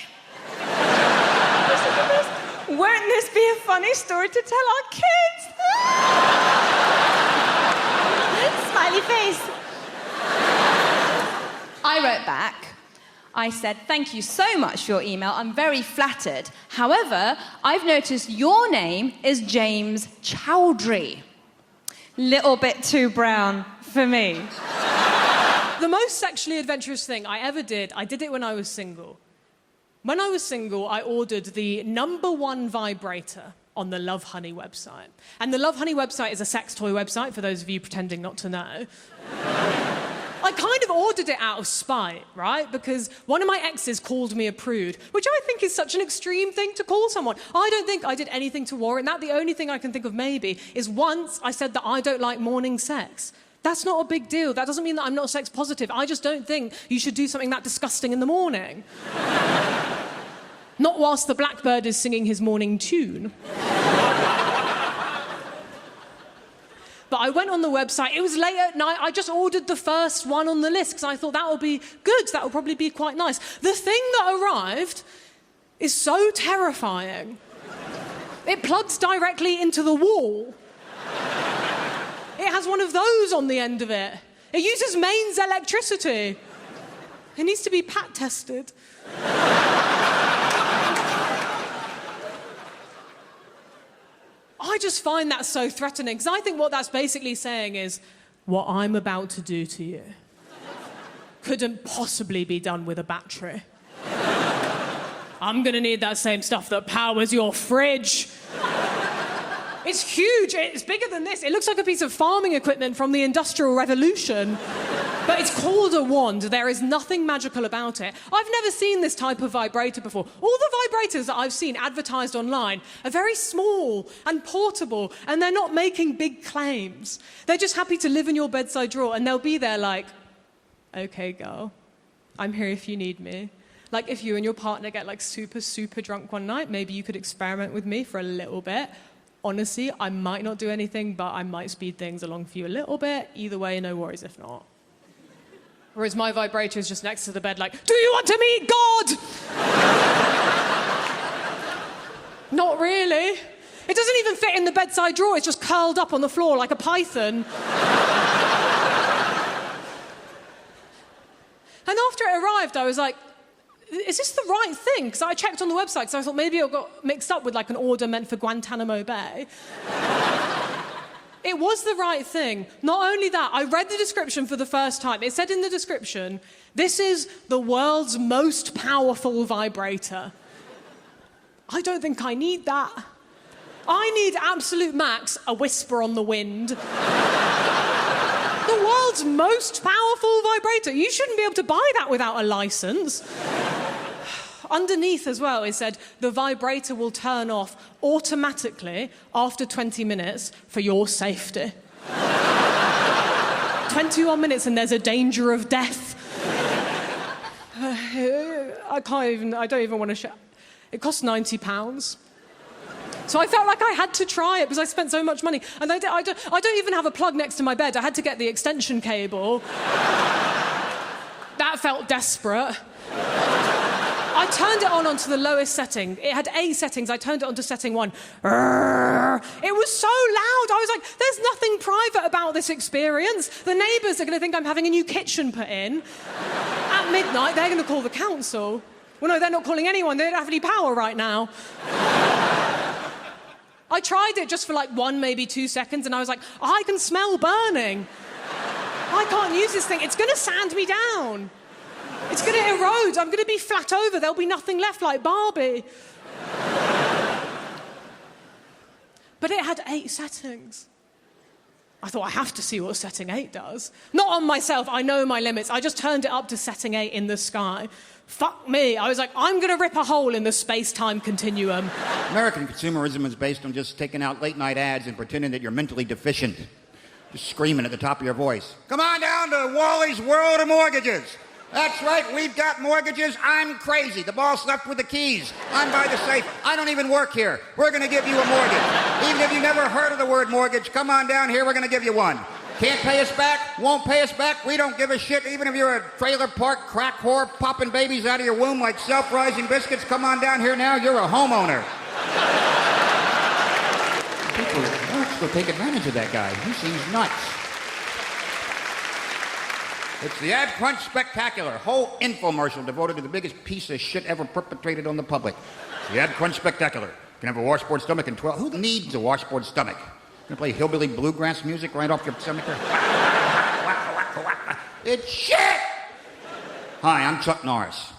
Won't this be a funny story to tell our kids? Smiley face. I wrote back. I said, thank you so much for your email. I'm very flattered. However, I've noticed your name is James Chowdhury. Little bit too brown for me. The most sexually adventurous thing I ever did, I did it when I was single. When I was single, I ordered the #1 vibrator on the Love Honey website. And the Love Honey website is a sex toy website, for those of you pretending not to know. I kind of ordered it out of spite, right? Because one of my exes called me a prude, which I think is such an extreme thing to call someone. I don't think I did anything to warrant that. The only thing I can think of maybe is once I said that I don't like morning sex. That's not a big deal. That doesn't mean that I'm not sex positive. I just don't think you should do something that disgusting in the morning. Not whilst the blackbird is singing his morning tune. But I went on the website. It was late at night. I just ordered the first one on the list because I thought that will be good. That will probably be quite nice. The thing that arrived is so terrifying. It plugs directly into the wall. It has one of those on the end of it. It uses mains electricity. It needs to be pat tested. I just find that so threatening, because I think what that's basically saying is, what I'm about to do to you couldn't possibly be done with a battery. I'm gonna need that same stuff that powers your fridge. It's huge, it's bigger than this. It looks like a piece of farming equipment from the Industrial Revolution. But it's called a wand. There is nothing magical about it. I've never seen this type of vibrator before. All the vibrators that I've seen advertised online are very small and portable, and they're not making big claims. They're just happy to live in your bedside drawer, and they'll be there like, okay, girl, I'm here if you need me. Like, if you and your partner get like super, super drunk one night, maybe you could experiment with me for a little bit. Honestly, I might not do anything, but I might speed things along for you a little bit. Either way, no worries if not. Whereas my vibrator is just next to the bed like, do you want to meet God? Not really. It doesn't even fit in the bedside drawer. It's just curled up on the floor like a python. And after it arrived, I was like, is this the right thing? Because I checked on the website, because I thought maybe it got mixed up with like an order meant for Guantanamo Bay. It was the right thing. Not only that, I read the description for the first time. It said in the description, this is the world's most powerful vibrator. I don't think I need that. I need absolute max, a whisper on the wind. The world's most powerful vibrator. You shouldn't be able to buy that without a license. Underneath as well, it said, the vibrator will turn off automatically after 20 minutes for your safety. 21 minutes and there's a danger of death. I don't even want to share. It costs £90. So I felt like I had to try it because I spent so much money. And I don't even have a plug next to my bed. I had to get the extension cable. That felt desperate. I turned it onto the lowest setting. It had 8 settings. I turned it onto setting 1. It was so loud. I was like, there's nothing private about this experience. The neighbours are going to think I'm having a new kitchen put in. At midnight, they're going to call the council. Well, no, they're not calling anyone. They don't have any power right now. I tried it just for like 1, maybe 2 seconds, and I was like, I can smell burning. I can't use this thing. It's going to sand me down. It's going to erode. I'm going to be flat over. There'll be nothing left like Barbie. But it had 8 settings. I thought, I have to see what setting 8 does. Not on myself. I know my limits. I just turned it up to setting 8 in the sky. Fuck me. I was like, I'm going to rip a hole in the space-time continuum. American consumerism is based on just taking out late-night ads and pretending that you're mentally deficient. Just screaming at the top of your voice. Come on down to Wally's World of Mortgages. That's right, we've got mortgages. I'm crazy. The boss left with the keys. I'm by the safe. I don't even work here. We're going to give you a mortgage. Even if you never heard of the word mortgage, come on down here, we're going to give you one. Can't pay us back, won't pay us back, we don't give a shit. Even if you're a trailer park crack whore popping babies out of your womb like self-rising biscuits, come on down here now, you're a homeowner. People will take advantage of that guy. He seems nuts. It's the Ad Crunch Spectacular, whole infomercial devoted to the biggest piece of shit ever perpetrated on the public. It's the Ad Crunch Spectacular. You can have a washboard stomach in 12. Who needs a washboard stomach? Gonna play hillbilly bluegrass music right off your stomach there? It's shit! Hi, I'm Chuck Norris.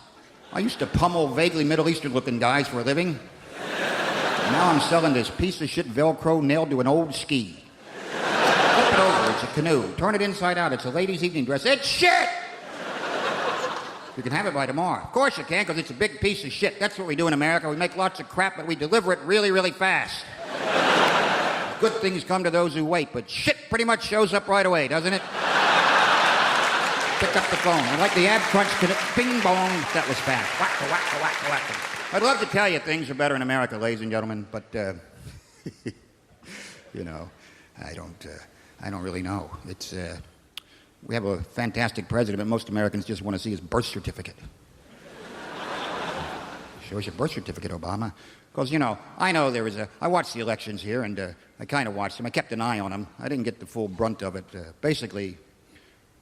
I used to pummel vaguely Middle Eastern-looking guys for a living. Now I'm selling this piece of shit Velcro nailed to an old ski. Flip it over, it's a canoe. Turn it inside out, it's a lady's evening dress. It's shit! You can have it by tomorrow. Of course you can, because it's a big piece of shit. That's what we do in America. We make lots of crap, but we deliver it really, really fast. Good things come to those who wait, but shit pretty much shows up right away, doesn't it? Pick up the phone. I like the Ad Crunch. Bing bong. That was fast. Whack, whack, whack, whack. I'd love to tell you things are better in America, ladies and gentlemen, but, you know, I don't really know. It's, we have a fantastic president, but most Americans just want to see his birth certificate. Show us your birth certificate, Obama. Because, you know, I know I watched the elections here, and I kind of watched them. I kept an eye on them. I didn't get the full brunt of it. Basically,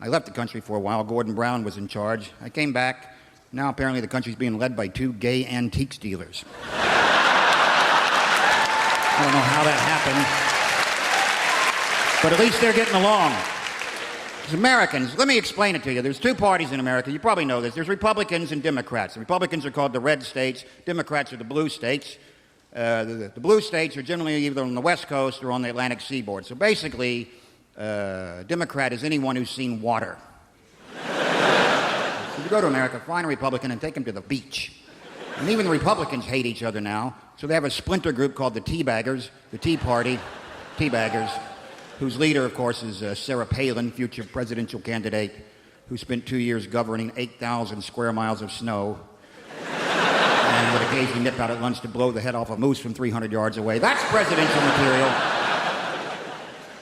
I left the country for a while. Gordon Brown was in charge. I came back. Now, apparently, the country's being led by 2 gay antiques dealers. I don't know how that happened. But at least they're getting along. As Americans, let me explain it to you. There's 2 parties in America. You probably know this. There's Republicans and Democrats. The Republicans are called the red states. Democrats are the blue states. The blue states are generally either on the West Coast or on the Atlantic seaboard. So basically, Democrat is anyone who's seen water. If you go to America, find a Republican and take him to the beach. And even the Republicans hate each other now. So they have a splinter group called the Teabaggers, the Tea Party, Teabaggers, whose leader, of course, is Sarah Palin, future presidential candidate, who spent 2 years governing 8,000 square miles of snow and would occasionally nip out at lunch to blow the head off a moose from 300 yards away. That's presidential material.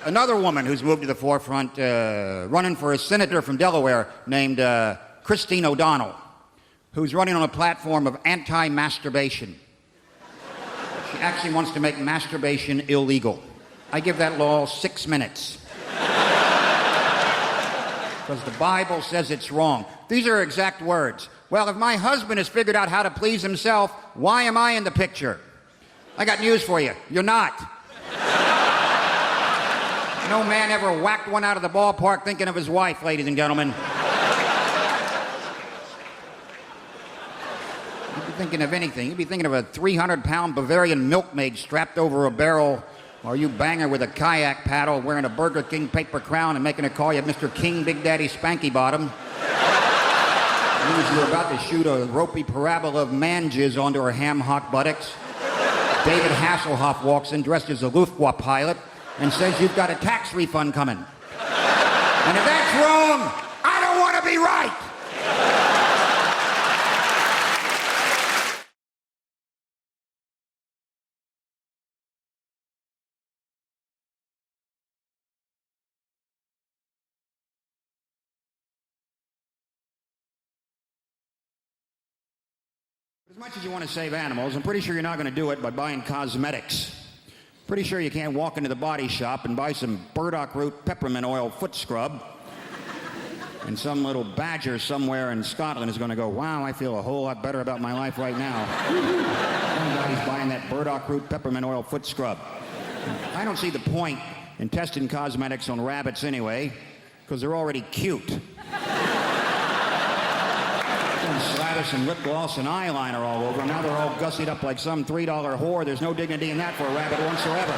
Another woman who's moved to the forefront, running for a senator from Delaware named Christine O'Donnell, who's running on a platform of anti-masturbation. She actually wants to make masturbation illegal. I give that law 6 minutes. Because the Bible says it's wrong. These are exact words. Well, if my husband has figured out how to please himself, why am I in the picture? I got news for you. You're not. No man ever whacked one out of the ballpark thinking of his wife, ladies and gentlemen. You'd be thinking of anything. You'd be thinking of a 300-pound Bavarian milkmaid strapped over a barrel, or you bang her with a kayak paddle wearing a Burger King paper crown and making her call you Mr. King Big Daddy Spanky Bottom. As you're about to shoot a ropey parabola of man jizz onto her ham hock buttocks, David Hasselhoff walks in dressed as a Luftwaffe pilot and says you've got a tax refund coming. And if that's wrong, I don't want to be right. As much as you want to save animals, I'm pretty sure you're not going to do it by buying cosmetics. Pretty sure you can't walk into the body shop and buy some burdock root peppermint oil foot scrub. And some little badger somewhere in Scotland is going to go, wow, I feel a whole lot better about my life right now. Somebody's buying that burdock root peppermint oil foot scrub. I don't see the point in testing cosmetics on rabbits anyway, because they're already cute. Slather some lip gloss and eyeliner all over. Now they're all gussied up like some $3 whore. There's no dignity in that for a rabbit whatsoever.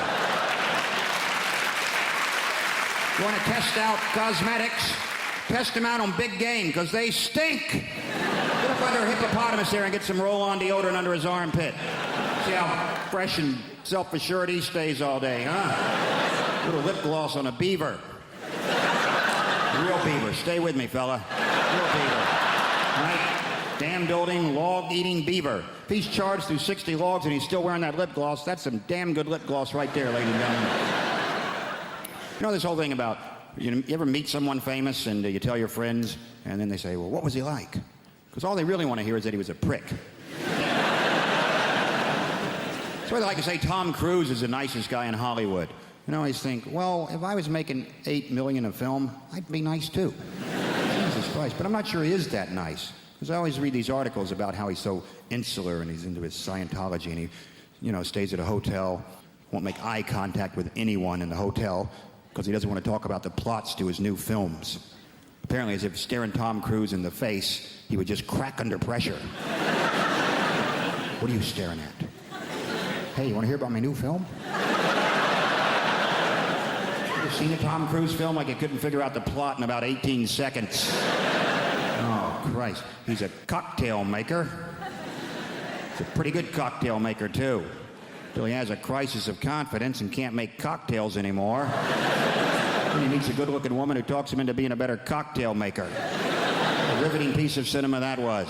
You want to test out cosmetics? Test them out on big game, because they stink. Get up under a hippopotamus there and get some roll-on deodorant under his armpit. See how fresh and self-assured he stays all day, huh? Little lip gloss on a beaver. A real beaver. Stay with me, fella. Real beaver. Right? Dam building, log-eating beaver. If he's charged through 60 logs and he's still wearing that lip gloss, that's some damn good lip gloss right there, ladies and gentlemen. You know this whole thing about, you ever meet someone famous and you tell your friends, and then they say, well, what was he like? Because all they really want to hear is that he was a prick. That's why they like to say Tom Cruise is the nicest guy in Hollywood. And I always think, well, if I was making $8 million a film, I'd be nice too. Jesus Christ. But I'm not sure he is that nice. Because I always read these articles about how he's so insular and he's into his Scientology and he, stays at a hotel, won't make eye contact with anyone in the hotel because he doesn't want to talk about the plots to his new films. Apparently, as if staring Tom Cruise in the face, he would just crack under pressure. What are you staring at? Hey, you want to hear about my new film? You ever seen a Tom Cruise film like he couldn't figure out the plot in about 18 seconds? Oh, Christ. He's a cocktail maker. He's a pretty good cocktail maker, too. Till he has a crisis of confidence and can't make cocktails anymore. And he meets a good-looking woman who talks him into being a better cocktail maker. A riveting piece of cinema that was.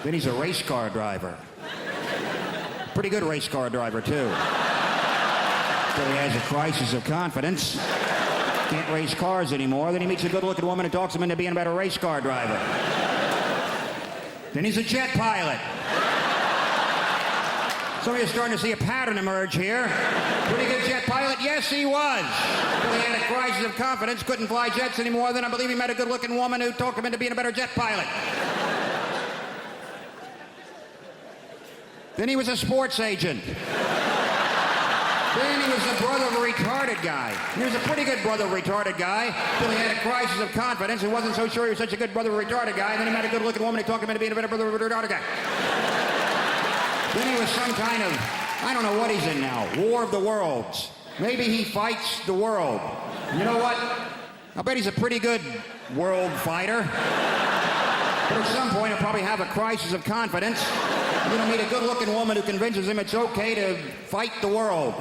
Then he's a race car driver. Pretty good race car driver, too. So he has a crisis of confidence. Can't race cars anymore. Then he meets a good-looking woman and talks him into being a better race car driver. Then he's a jet pilot. So you're starting to see a pattern emerge here. Pretty good jet pilot? Yes, he was. But he had a crisis of confidence, couldn't fly jets anymore. Then I believe he met a good-looking woman who talked him into being a better jet pilot. Then he was a sports agent. Then he was the brother of a retarded guy. He was a pretty good brother of a retarded guy. Then he had a crisis of confidence and wasn't so sure he was such a good brother of a retarded guy. Then he met a good-looking woman who talked him into being a better brother of a retarded guy. Then he was some kind of, I don't know what he's in now, War of the Worlds. Maybe he fights the world. You know what? I bet he's a pretty good world fighter. But at some point he'll probably have a crisis of confidence. You're gonna meet a good-looking woman who convinces him it's okay to fight the world.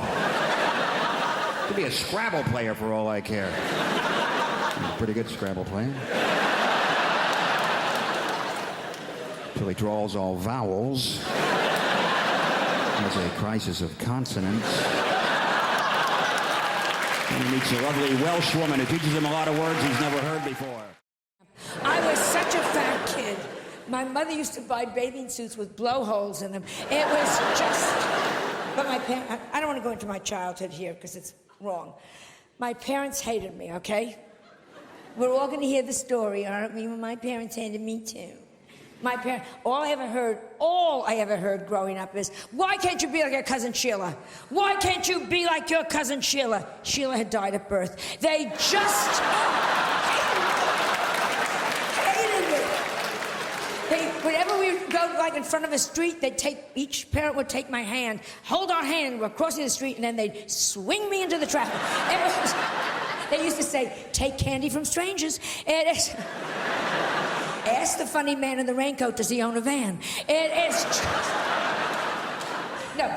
Could be a Scrabble player for all I care. He's a pretty good Scrabble player. Till he draws all vowels. Has a crisis of consonants. And he meets a lovely Welsh woman who teaches him a lot of words he's never heard before. I was such a fat kid. My mother used to buy bathing suits with blowholes in them. It was just... But my parents... I don't want to go into my childhood here because it's wrong. My parents hated me, okay? We're all going to hear the story, aren't we? My parents hated me too. My parents, all I ever heard growing up is, why can't you be like your cousin Sheila? Why can't you be like your cousin Sheila? Sheila had died at birth. They just hated me. Whenever we would go like in front of a street, each parent would take my hand, hold our hand, we're crossing the street, and then they'd swing me into the traffic. They used to say, take candy from strangers. Ask the funny man in the raincoat, does he own a van? It is just... No,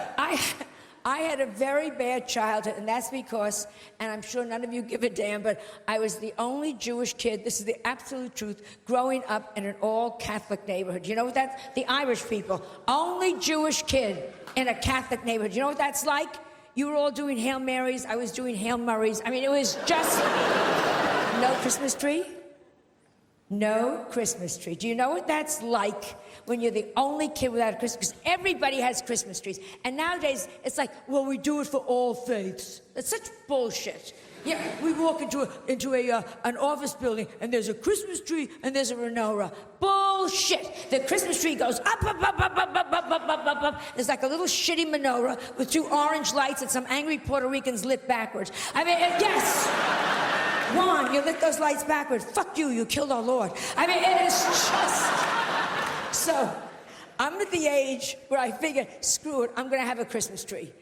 I had a very bad childhood, and that's because, and I'm sure none of you give a damn, but I was the only Jewish kid, this is the absolute truth, growing up in an all-Catholic neighborhood. You know what that's... The Irish people, only Jewish kid in a Catholic neighborhood. You know what that's like? You were all doing Hail Marys, I was doing Hail Murrays. I mean, it was just... No Christmas tree? No Christmas tree. Do you know what that's like when you're the only kid without a Christmas? Because everybody has Christmas trees. And nowadays, it's like, well, we do it for all faiths. That's such bullshit. Yeah, we walk into an office building, and there's a Christmas tree, and there's a menorah. Bullshit. The Christmas tree goes up, up, up, up, up, up, up, up, up, up, up. There's like a little shitty menorah with 2 orange lights that some angry Puerto Ricans lit backwards. I mean, yes. Juan, you lit those lights backwards. Fuck you, you killed our Lord. I mean, it is just... So, I'm at the age where I figure, screw it, I'm gonna have a Christmas tree.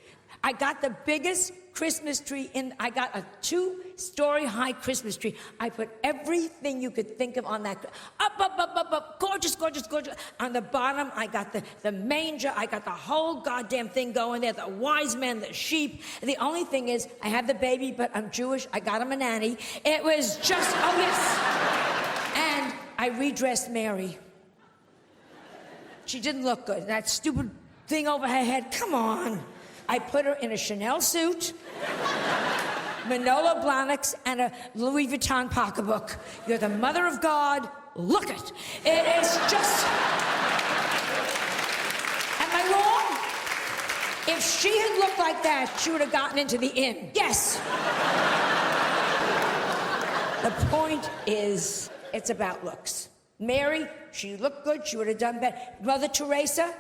I got the biggest Christmas tree I got a 2-story high Christmas tree. I put everything you could think of on that. Up, up, up, up, up, gorgeous, gorgeous, gorgeous. On the bottom, I got the manger. I got the whole goddamn thing going there. The wise men, the sheep. The only thing is, I have the baby, but I'm Jewish. I got him a nanny. It was just, oh yes. And I redressed Mary. She didn't look good. That stupid thing over her head, come on. I put her in a Chanel suit, Manolo Blahniks, and a Louis Vuitton pocketbook. You're the mother of God. Look it. It is just... Am I wrong? If she had looked like that, she would have gotten into the inn. Yes. The point is, it's about looks. Mary, she looked good. She would have done better. Mother Teresa...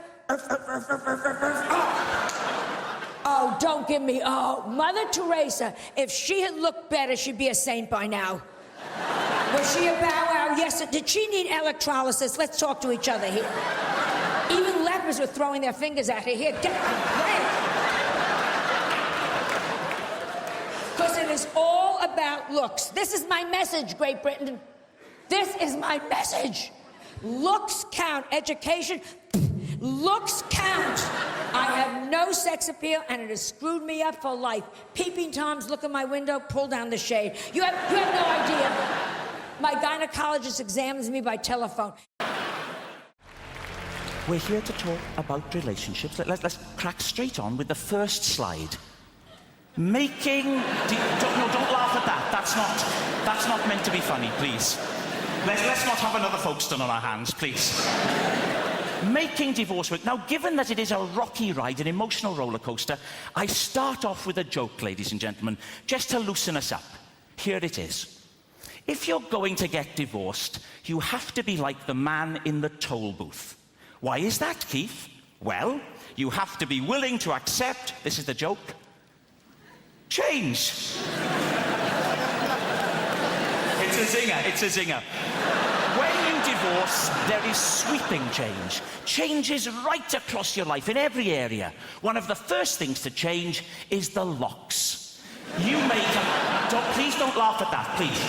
Oh, don't give me, oh, Mother Teresa, if she had looked better, she'd be a saint by now. Was she a bow wow? Yes. Did she need electrolysis? Let's talk to each other here. Even lepers were throwing their fingers at her. Here, get away. Because it is all about looks. This is my message, Great Britain. This is my message. Looks count. Education, looks count. I have no sex appeal, and it has screwed me up for life. Peeping Toms look in my window, pull down the shade. You have no idea. My gynecologist examines me by telephone. We're here to talk about relationships. Let's crack straight on with the first slide. Making... Don't laugh at that. That's not meant to be funny, please. Let's not have another Folkestone on our hands, please. Making divorce work. Now, given that it is a rocky ride, an emotional roller coaster, I start off with a joke, ladies and gentlemen, just to loosen us up. Here it is. If you're going to get divorced, you have to be like the man in the toll booth. Why is that, Keith? Well, you have to be willing to accept, this is the joke, change. It's a zinger. When you divorce, there is sweeping change. Changes right across your life, in every area. One of the first things to change is the locks. You may please don't laugh at that, please.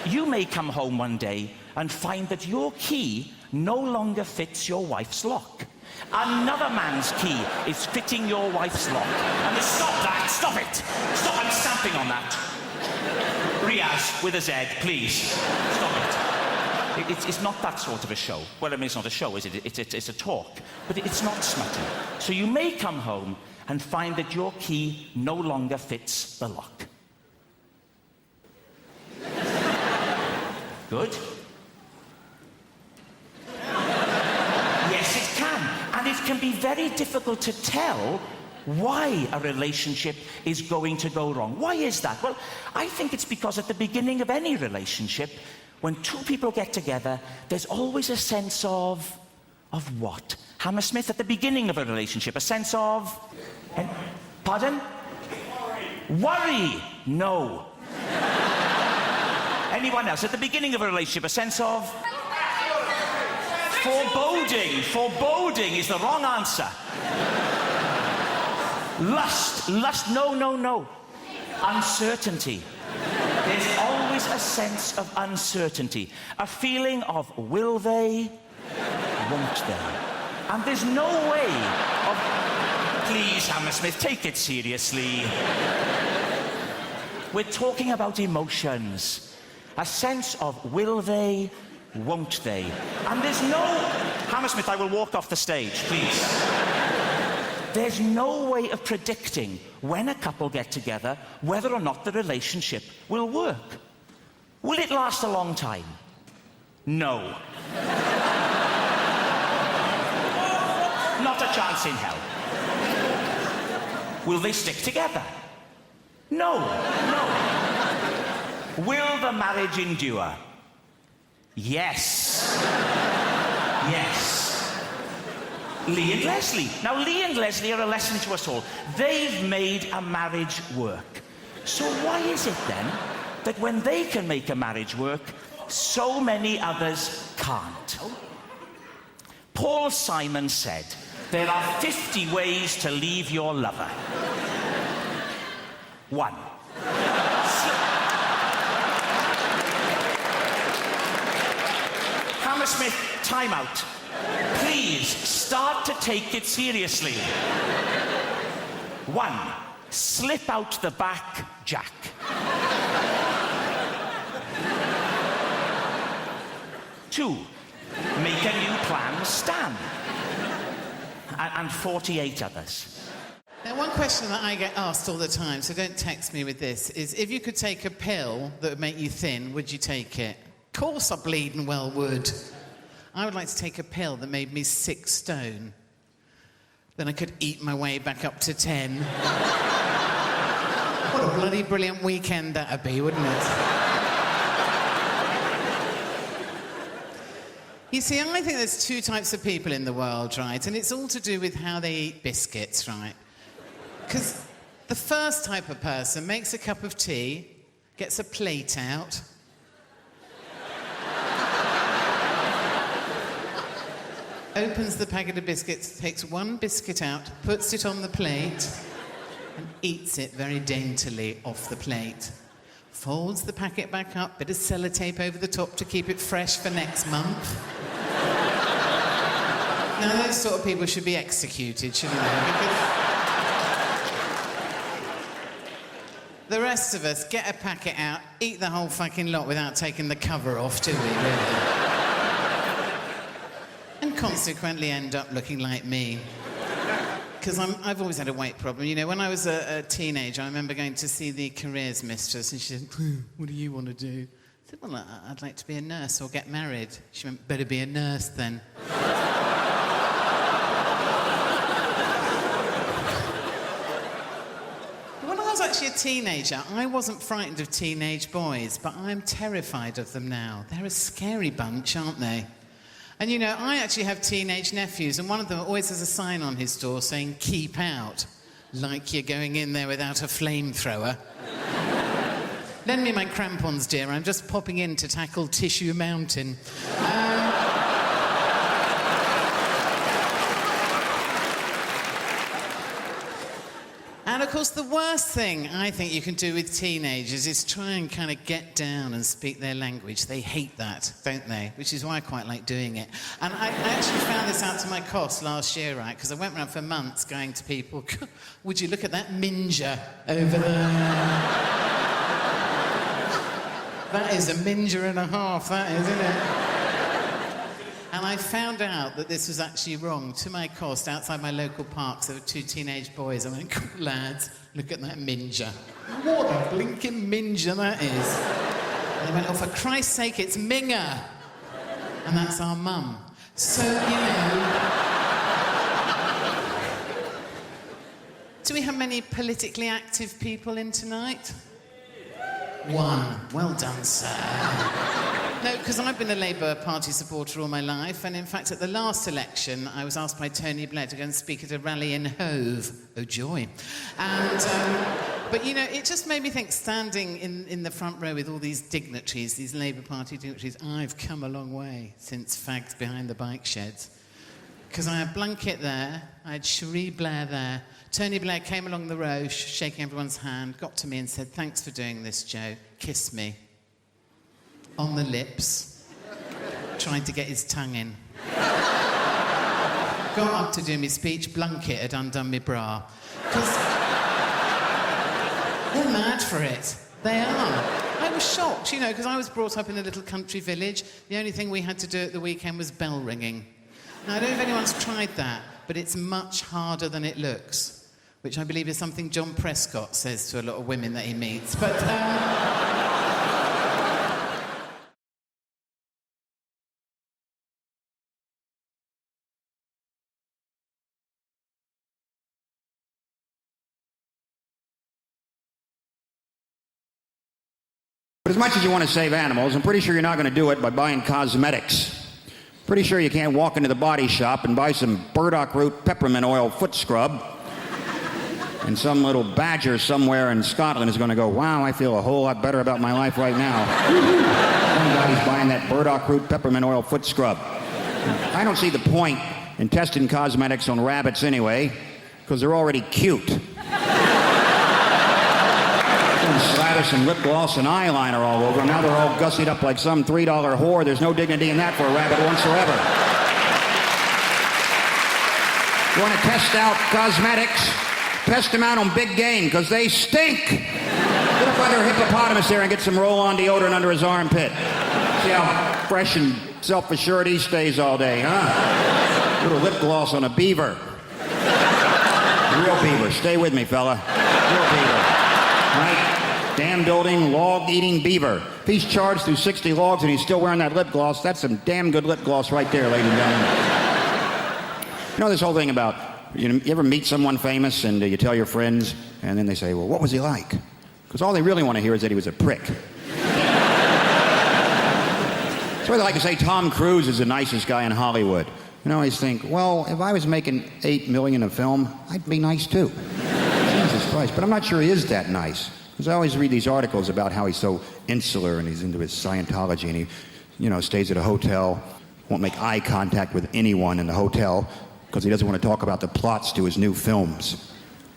You may come home one day and find that your key no longer fits your wife's lock. Another man's key is fitting your wife's lock. And stop it! Stop, I'm stamping on that. Riaz, with a Z, please. Stop it. It's not that sort of a show. Well, I mean, it's not a show, is it? It's a talk. But it's not smutty. So you may come home and find that your key no longer fits the lock. Good. Yes, it can. And it can be very difficult to tell why a relationship is going to go wrong. Why is that? Well, I think it's because at the beginning of any relationship, when two people get together, there's always a sense of what? Hammersmith, at the beginning of a relationship, a sense of... Pardon? Worry. No. Anyone else? At the beginning of a relationship, a sense of... Foreboding. Foreboding is the wrong answer. Lust, no. Uncertainty. There's always a sense of uncertainty. A feeling of will they, won't they? And there's no way of... Please, Hammersmith, take it seriously. We're talking about emotions. A sense of will they, won't they? And there's no... Hammersmith, I will walk off the stage, please. There's no way of predicting when a couple get together whether or not the relationship will work. Will it last a long time? No. Not a chance in hell. Will they stick together? No. Will the marriage endure? Yes. Lee and Leslie. Now, Lee and Leslie are a lesson to us all. They've made a marriage work. So why is it then that when they can make a marriage work, so many others can't? Paul Simon said, there are 50 ways to leave your lover. 1. Hammersmith, time out. Please, start to take it seriously. 1. Slip out the back, Jack. 2. Make a new plan, Stan. And 48 others. Now, one question that I get asked all the time, so don't text me with this, is if you could take a pill that would make you thin, would you take it? Of course I bleeding well would. I would like to take a pill that made me 6 stone. Then I could eat my way back up to 10. What a bloody brilliant weekend that'd be, wouldn't it? You see, I think there's 2 types of people in the world, right? And it's all to do with how they eat biscuits, right? Because the first type of person makes a cup of tea, gets a plate out, opens the packet of biscuits, takes 1 biscuit out, puts it on the plate, and eats it very daintily off the plate. Folds the packet back up, bit of sellotape over the top to keep it fresh for next month. Now, those sort of people should be executed, shouldn't they? Because the rest of us get a packet out, eat the whole fucking lot without taking the cover off, do we, really? and consequently end up looking like me. Because I've always had a weight problem. You know, when I was a teenager, I remember going to see the careers mistress, and she said, what do you want to do? I said, well, I'd like to be a nurse or get married. She went, better be a nurse then. When I was actually a teenager, I wasn't frightened of teenage boys, but I'm terrified of them now. They're a scary bunch, aren't they? And you know, I actually have teenage nephews, and one of them always has a sign on his door saying, keep out, like you're going in there without a flamethrower. Lend me my crampons, dear, I'm just popping in to tackle Tissue Mountain. And of course, the worst thing I think you can do with teenagers is try and kind of get down and speak their language. They hate that, don't they? Which is why I quite like doing it. And I actually found this out to my cost last year, right? Because I went around for months going to people, would you look at that minger over there? That is a minger and a half, that is, isn't it? And I found out that this was actually wrong. To my cost, outside my local parks, there were two teenage boys. I went, lads, look at that minger. What a blinking minger that is. And they went, oh, for Christ's sake, it's Minger. And that's our mum. So, you know... Do we have many politically active people in tonight? One. Well done, sir. No, because I've been a Labour Party supporter all my life, and in fact, at the last election, I was asked by Tony Blair to go and speak at a rally in Hove. Oh, joy. And, but, you know, it just made me think, standing in the front row with all these dignitaries, these Labour Party dignitaries, I've come a long way since fags behind the bike sheds. Because I had Blunkett there, I had Cherie Blair there, Tony Blair came along the row, shaking everyone's hand, got to me and said, thanks for doing this, Joe. Kiss me. On the lips, trying to get his tongue in. Got up to do my speech, Blunkett had undone my bra. Because they're mad for it. They are. I was shocked, you know, because I was brought up in a little country village. The only thing we had to do at the weekend was bell ringing. Now, I don't know if anyone's tried that, but it's much harder than it looks, which I believe is something John Prescott says to a lot of women that he meets. But, But as much as you want to save animals, I'm pretty sure you're not going to do it by buying cosmetics. Pretty sure you can't walk into the body shop and buy some burdock root peppermint oil foot scrub, and some little badger somewhere in Scotland is going to go, wow, I feel a whole lot better about my life right now. Somebody's buying that burdock root peppermint oil foot scrub. I don't see the point in testing cosmetics on rabbits anyway, because they're already cute. Slather some lip gloss and eyeliner all over them. Now they're all gussied up like some $3 whore. There's no dignity in that for a rabbit whatsoever. You want to test out cosmetics? Test them out on big game, because they stink. Get up under a hippopotamus there and get some roll-on deodorant under his armpit. See how fresh and self-assured he stays all day, huh? Little lip gloss on a beaver. Real beaver. Stay with me, fella. Real beaver. Right? Dam-building, log-eating beaver. If he's charged through 60 logs and he's still wearing that lip gloss, that's some damn good lip gloss right there, ladies and gentlemen. You know this whole thing about, you ever meet someone famous and you tell your friends, and then they say, well, what was he like? Because all they really want to hear is that he was a prick. So they like to say Tom Cruise is the nicest guy in Hollywood. You know, I always think, well, if I was making $8 million a film, I'd be nice too. Jesus Christ, but I'm not sure he is that nice. Because I always read these articles about how he's so insular and he's into his Scientology and he, you know, stays at a hotel, won't make eye contact with anyone in the hotel because he doesn't want to talk about the plots to his new films.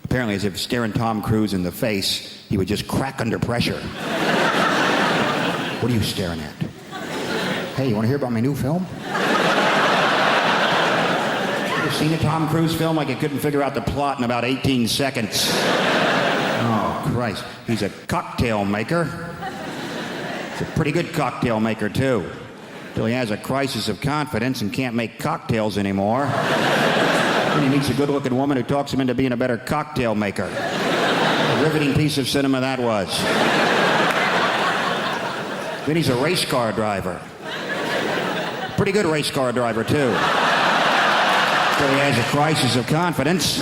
Apparently, as if staring Tom Cruise in the face, he would just crack under pressure. What are you staring at? Hey, you want to hear about my new film? You ever seen a Tom Cruise film like he couldn't figure out the plot in about 18 seconds? Oh, Christ. He's a cocktail maker. He's a pretty good cocktail maker, too. Till he has a crisis of confidence and can't make cocktails anymore. Then he meets a good-looking woman who talks him into being a better cocktail maker. A riveting piece of cinema that was. Then he's a race car driver. Pretty good race car driver, too. Till he has a crisis of confidence.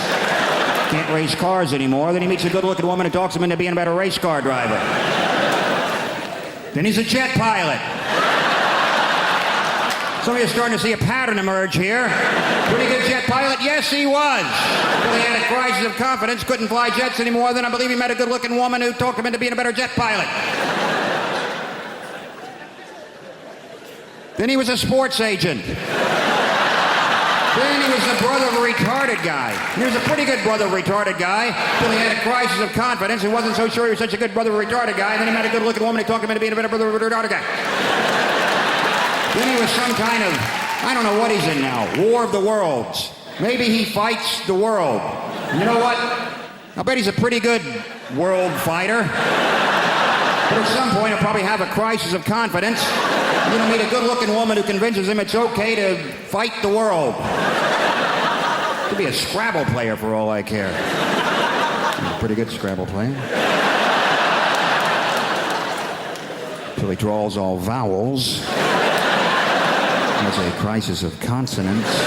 Can't race cars anymore. Then he meets a good-looking woman who talks him into being a better race car driver. Then he's a jet pilot. Some of you are starting to see a pattern emerge here. Pretty good jet pilot? Yes, he was. Till he had a crisis of confidence, couldn't fly jets anymore. Then I believe he met a good-looking woman who talked him into being a better jet pilot. Then he was a sports agent. Then he was the brother of a retarded guy. He was a pretty good brother of a retarded guy till he had a crisis of confidence. He wasn't so sure he was such a good brother of a retarded guy. And then he met a good-looking woman who talked him into being a better brother of a retarded guy. Then he was some kind of, I don't know what he's in now, War of the Worlds. Maybe he fights the world. And you know what? I bet he's a pretty good world fighter. But at some point he'll probably have a crisis of confidence. You know, meet a good-looking woman who convinces him it's okay to fight the world. Could be a Scrabble player for all I care. He's a pretty good Scrabble player. Till he draws all vowels. Has a crisis of consonants.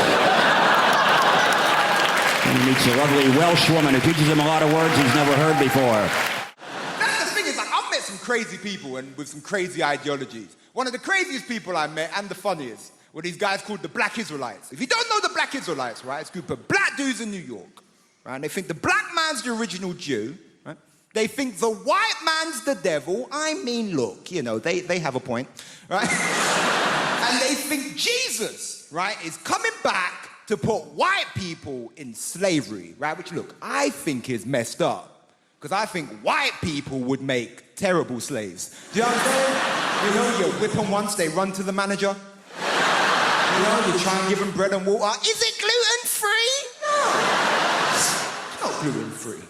And he meets a lovely Welsh woman who teaches him a lot of words he's never heard before. That's the thing is, like, I've met some crazy people and with some crazy ideologies. One of the craziest people I met, and the funniest, were these guys called the Black Israelites. If you don't know the Black Israelites, right, it's a group of black dudes in New York, right, and they think the black man's the original Jew, right? They think the white man's the devil. I mean, look, you know, they have a point, right? And they think Jesus, right, is coming back to put white people in slavery, right? Which, look, I think is messed up. Because I think white people would make terrible slaves. Do you understand? You know, you whip them once, they run to the manager. You know, you try and give them bread and water. Is it gluten-free? No. It's not gluten-free.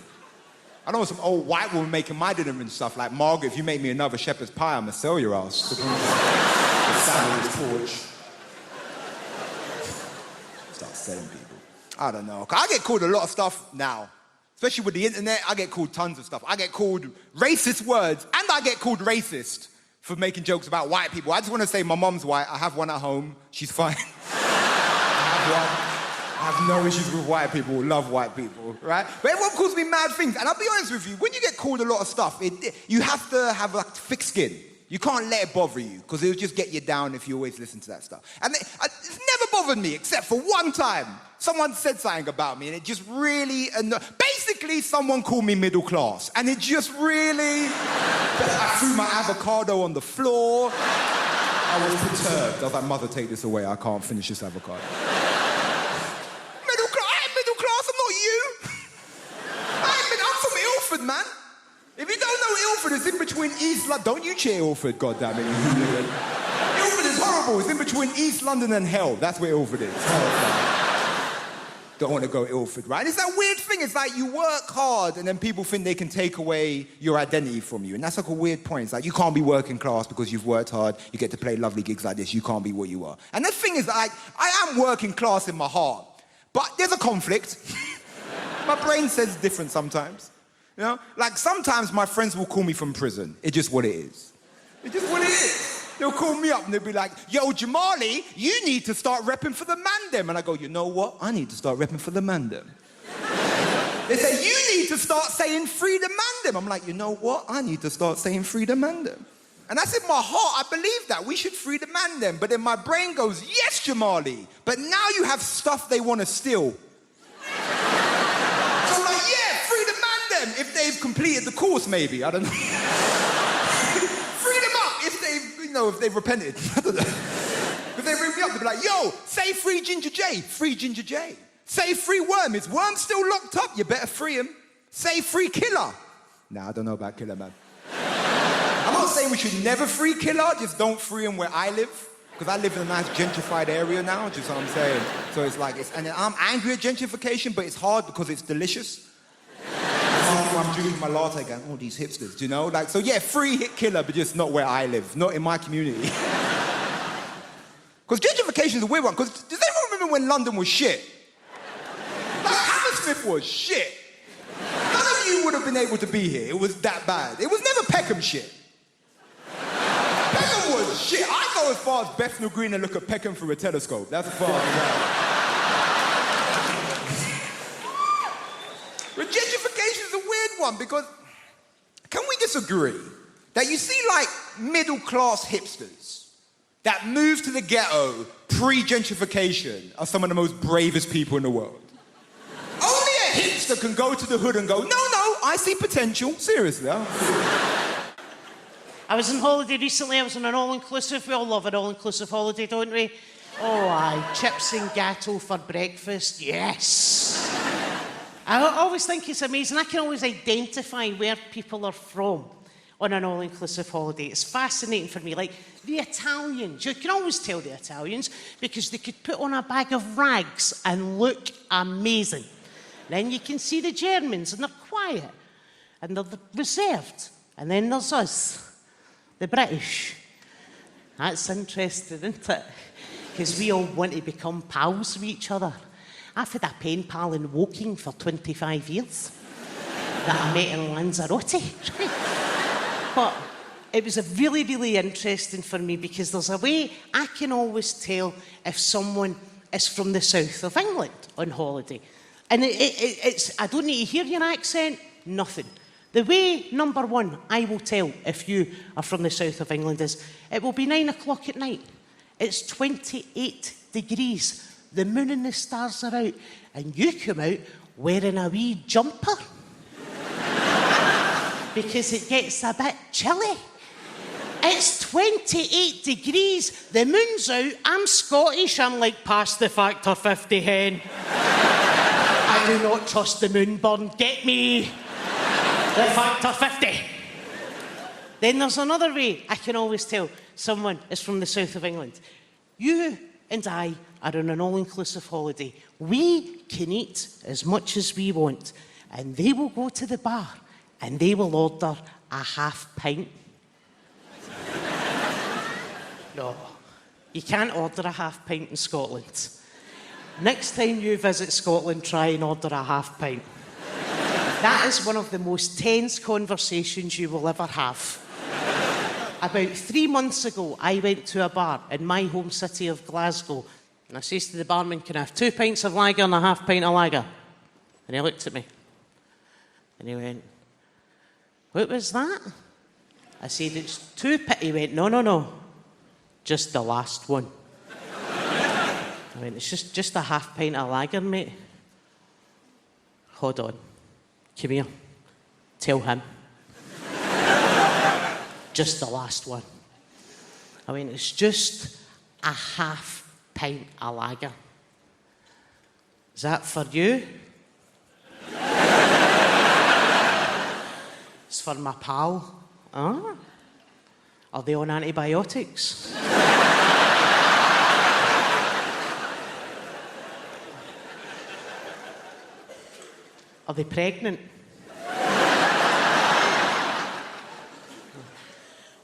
I know some old white woman making my dinner and stuff like, Margaret, if you make me another shepherd's pie, I'm gonna sell your ass. The sandwich porch. Start selling people. I don't know. I get called a lot of stuff now. Especially with the internet, I get called tons of stuff. I get called racist words, and I get called racist for making jokes about white people. I just want to say my mom's white. I have one at home. She's fine. I have no issues with white people. Love white people, right? But everyone calls me mad things. And I'll be honest with you, when you get called a lot of stuff, you have to have a thick skin. You can't let it bother you, because it'll just get you down if you always listen to that stuff. And it's never bothered me, except for one time. Someone said something about me, and it just really basically, someone called me middle class, and it just really... I threw my avocado on the floor. I was perturbed. I was like, Mother, take this away. I can't finish this avocado. Middle class? I ain't middle class. I'm not you. I'm from Ilford, man. If you don't know Ilford, it's in between East London. Don't you cheer Ilford, goddammit. Ilford is horrible. It's in between East London and hell. That's where Ilford is. Don't want to go Ilford, right? And it's that weird thing. It's like you work hard and then people think they can take away your identity from you. And that's like a weird point. It's like you can't be working class because you've worked hard. You get to play lovely gigs like this. You can't be what you are. And the thing is, like, I am working class in my heart. But there's a conflict. My brain says different sometimes. You know? Like, sometimes my friends will call me from prison. It's just what it is. It's just what it is. They'll call me up and they'll be like, yo, Jamali, you need to start repping for the mandem. And I go, you know what? I need to start repping for the mandem. They say, you need to start saying free the mandem. I'm like, you know what? I need to start saying free the mandem. And that's in my heart. I believe that. We should free the mandem. But then my brain goes, yes, Jamali. But now you have stuff they want to steal. So I'm like, yeah, free the mandem. If they've completed the course, maybe. I don't know. Free them up if they've repented. I don't know. If they ring me up, they'll be like, yo, say free Ginger J. Free Ginger J. Say free Worm. Is Worm still locked up? You better free him. Say free Killer. Nah, I don't know about Killer, man. I'm not saying we should never free Killer, just don't free him where I live. Because I live in a nice gentrified area now, just what I'm saying. So it's like, and I'm angry at gentrification, but it's hard because it's delicious. I'm drinking my latte going, oh, these hipsters, do you know? Like, so yeah, free hit Killer, but just not where I live, not in my community. gentrification is a weird one, because does anyone remember when London was shit? Like, Hammersmith was shit. None of you would have been able to be here. It was that bad. It was never Peckham shit. Peckham was shit. I go as far as Bethnal Green and look at Peckham through a telescope. That's as far as I go. But gentrification is a weird one, because can we disagree that you see, like, middle-class hipsters that moved to the ghetto pre-gentrification are some of the most bravest people in the world? Only a hipster can go to the hood and go, no, I see potential. Seriously. I was on holiday recently. I was on an all-inclusive. We all love an all-inclusive holiday, don't we? Oh, aye. Chips and gateau for breakfast. Yes. I always think it's amazing. I can always identify where people are from on an all-inclusive holiday. It's fascinating for me. Like, the Italians. You can always tell the Italians because they could put on a bag of rags and look amazing. Then you can see the Germans, and they're quiet, and they're reserved. And then there's us, the British. That's interesting, isn't it? Because we all want to become pals with each other. I've had a pen pal in Woking for 25 years that I met in Lanzarote. But it was a really, really interesting for me because there's a way I can always tell if someone is from the south of England on holiday. And it's I don't need to hear your accent, nothing. The way, number one, I will tell if you are from the south of England is it will be 9 o'clock at night. It's 28 degrees. The moon and the stars are out. And you come out wearing a wee jumper. Because it gets a bit chilly. It's 28 degrees. The moon's out. I'm Scottish. I'm like, past the factor 50 hen. I do not trust the moon burn. Get me the factor 50. Then there's another way I can always tell someone is from the south of England. You and I are on an all-inclusive holiday. We can eat as much as we want. And they will go to the bar and they will order a half pint. No, you can't order a half pint in Scotland. Next time you visit Scotland, try and order a half pint. That is one of the most tense conversations you will ever have. About 3 months ago, I went to a bar in my home city of Glasgow, and I says to the barman, can I have 2 pints of lager and a half pint of lager? And he looked at me, and he went, what was that? I said, it's 2 pints. He went, no, just the last one. I went, it's just a half pint of lager, mate. Hold on. Come here. Tell him. Just the last one. I went, it's just a half pint of lager. Is that for you? It's for my pal. Huh? Are they on antibiotics? Are they pregnant?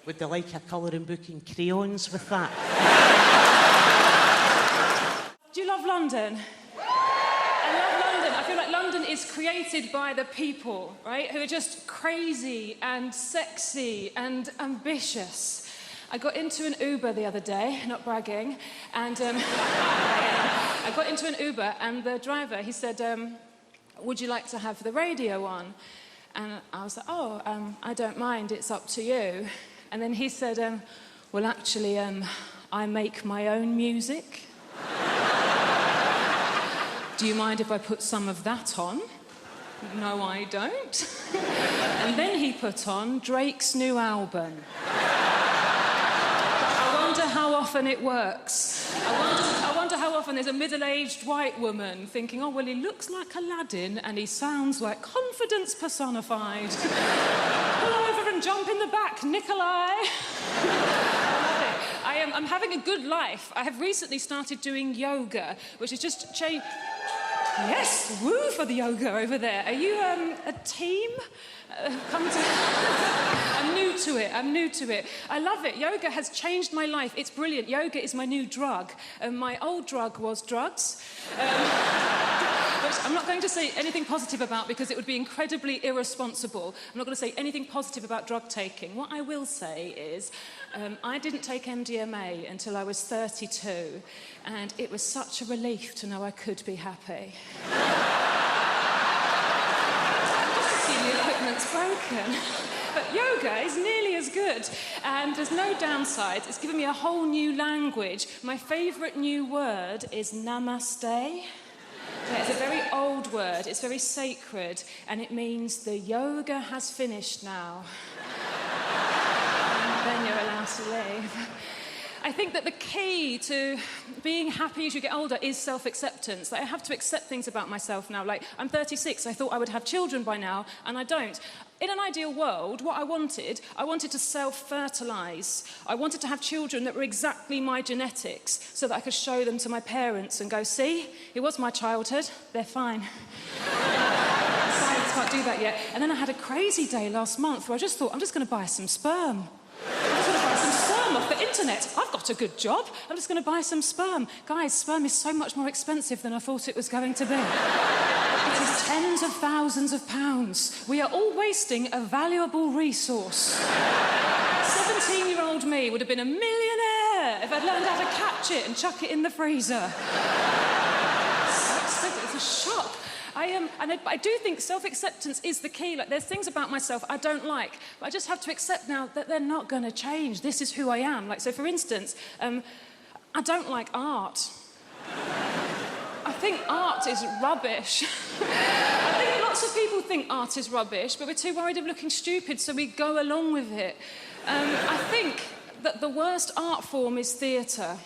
Would they like a colouring book and crayons with that? Do you love London? I love London. I feel like London is created by the people, right? Who are just crazy and sexy and ambitious. I got into an Uber the other day, not bragging, and I got into an Uber and the driver, he said, would you like to have the radio on? And I was like, I don't mind, it's up to you. And then he said, well, actually, I make my own music. Do you mind if I put some of that on? No, I don't. And then he put on Drake's new album. I wonder how often it works. I wonder how often there's a middle-aged white woman thinking, oh, well, he looks like Aladdin and he sounds like confidence personified. Pull over and jump in the back, Nikolai. I'm having a good life. I have recently started doing yoga, which is just change. Yes, woo for the yoga over there. Are you a team? Come to a new to it. I'm new to it. I love it. Yoga has changed my life. It's brilliant. Yoga is my new drug. My old drug was drugs. Which I'm not going to say anything positive about because it would be incredibly irresponsible. I'm not going to say anything positive about drug taking. What I will say is I didn't take MDMA until I was 32, and it was such a relief to know I could be happy. Just to see the equipment's broken. But yoga is nearly as good, and there's no downsides. It's given me a whole new language. My favourite new word is namaste. Yeah, it's a very old word, it's very sacred, and it means the yoga has finished now. And then you're allowed to leave. I think that the key to being happy as you get older is self-acceptance. Like, I have to accept things about myself now. Like, I'm 36, I thought I would have children by now, and I don't. In an ideal world, what I wanted to self-fertilise. I wanted to have children that were exactly my genetics so that I could show them to my parents and go, see, it was my childhood, they're fine. Science can't do that yet. And then I had a crazy day last month where I just thought, I'm just going to buy some sperm. I'm just going to buy some sperm off the internet. I've got a good job. I'm just going to buy some sperm. Guys, sperm is so much more expensive than I thought it was going to be. It is tens of thousands of pounds. We are all wasting a valuable resource. 17-year-old me would have been a millionaire if I'd learned how to catch it and chuck it in the freezer. So expensive. It's a shock. I do think self-acceptance is the key. Like, there's things about myself I don't like, but I just have to accept now that they're not going to change. This is who I am. Like, so for instance, I don't like art. I think art is rubbish. I think lots of people think art is rubbish, but we're too worried of looking stupid, so we go along with it. I think that the worst art form is theatre.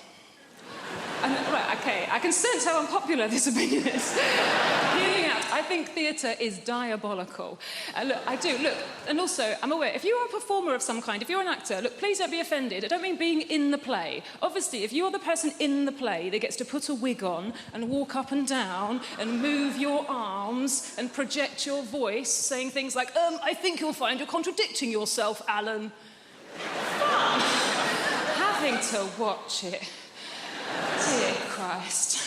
Right, okay, I can sense how unpopular this opinion is. Hear me out. I think theatre is diabolical. Look, I do, look, and also, I'm aware, if you are a performer of some kind, if you're an actor, look, please don't be offended. I don't mean being in the play. Obviously, if you're the person in the play that gets to put a wig on and walk up and down and move your arms and project your voice, saying things like, I think you'll find you're contradicting yourself, Alan. Fun. Having to watch it. Dear Christ.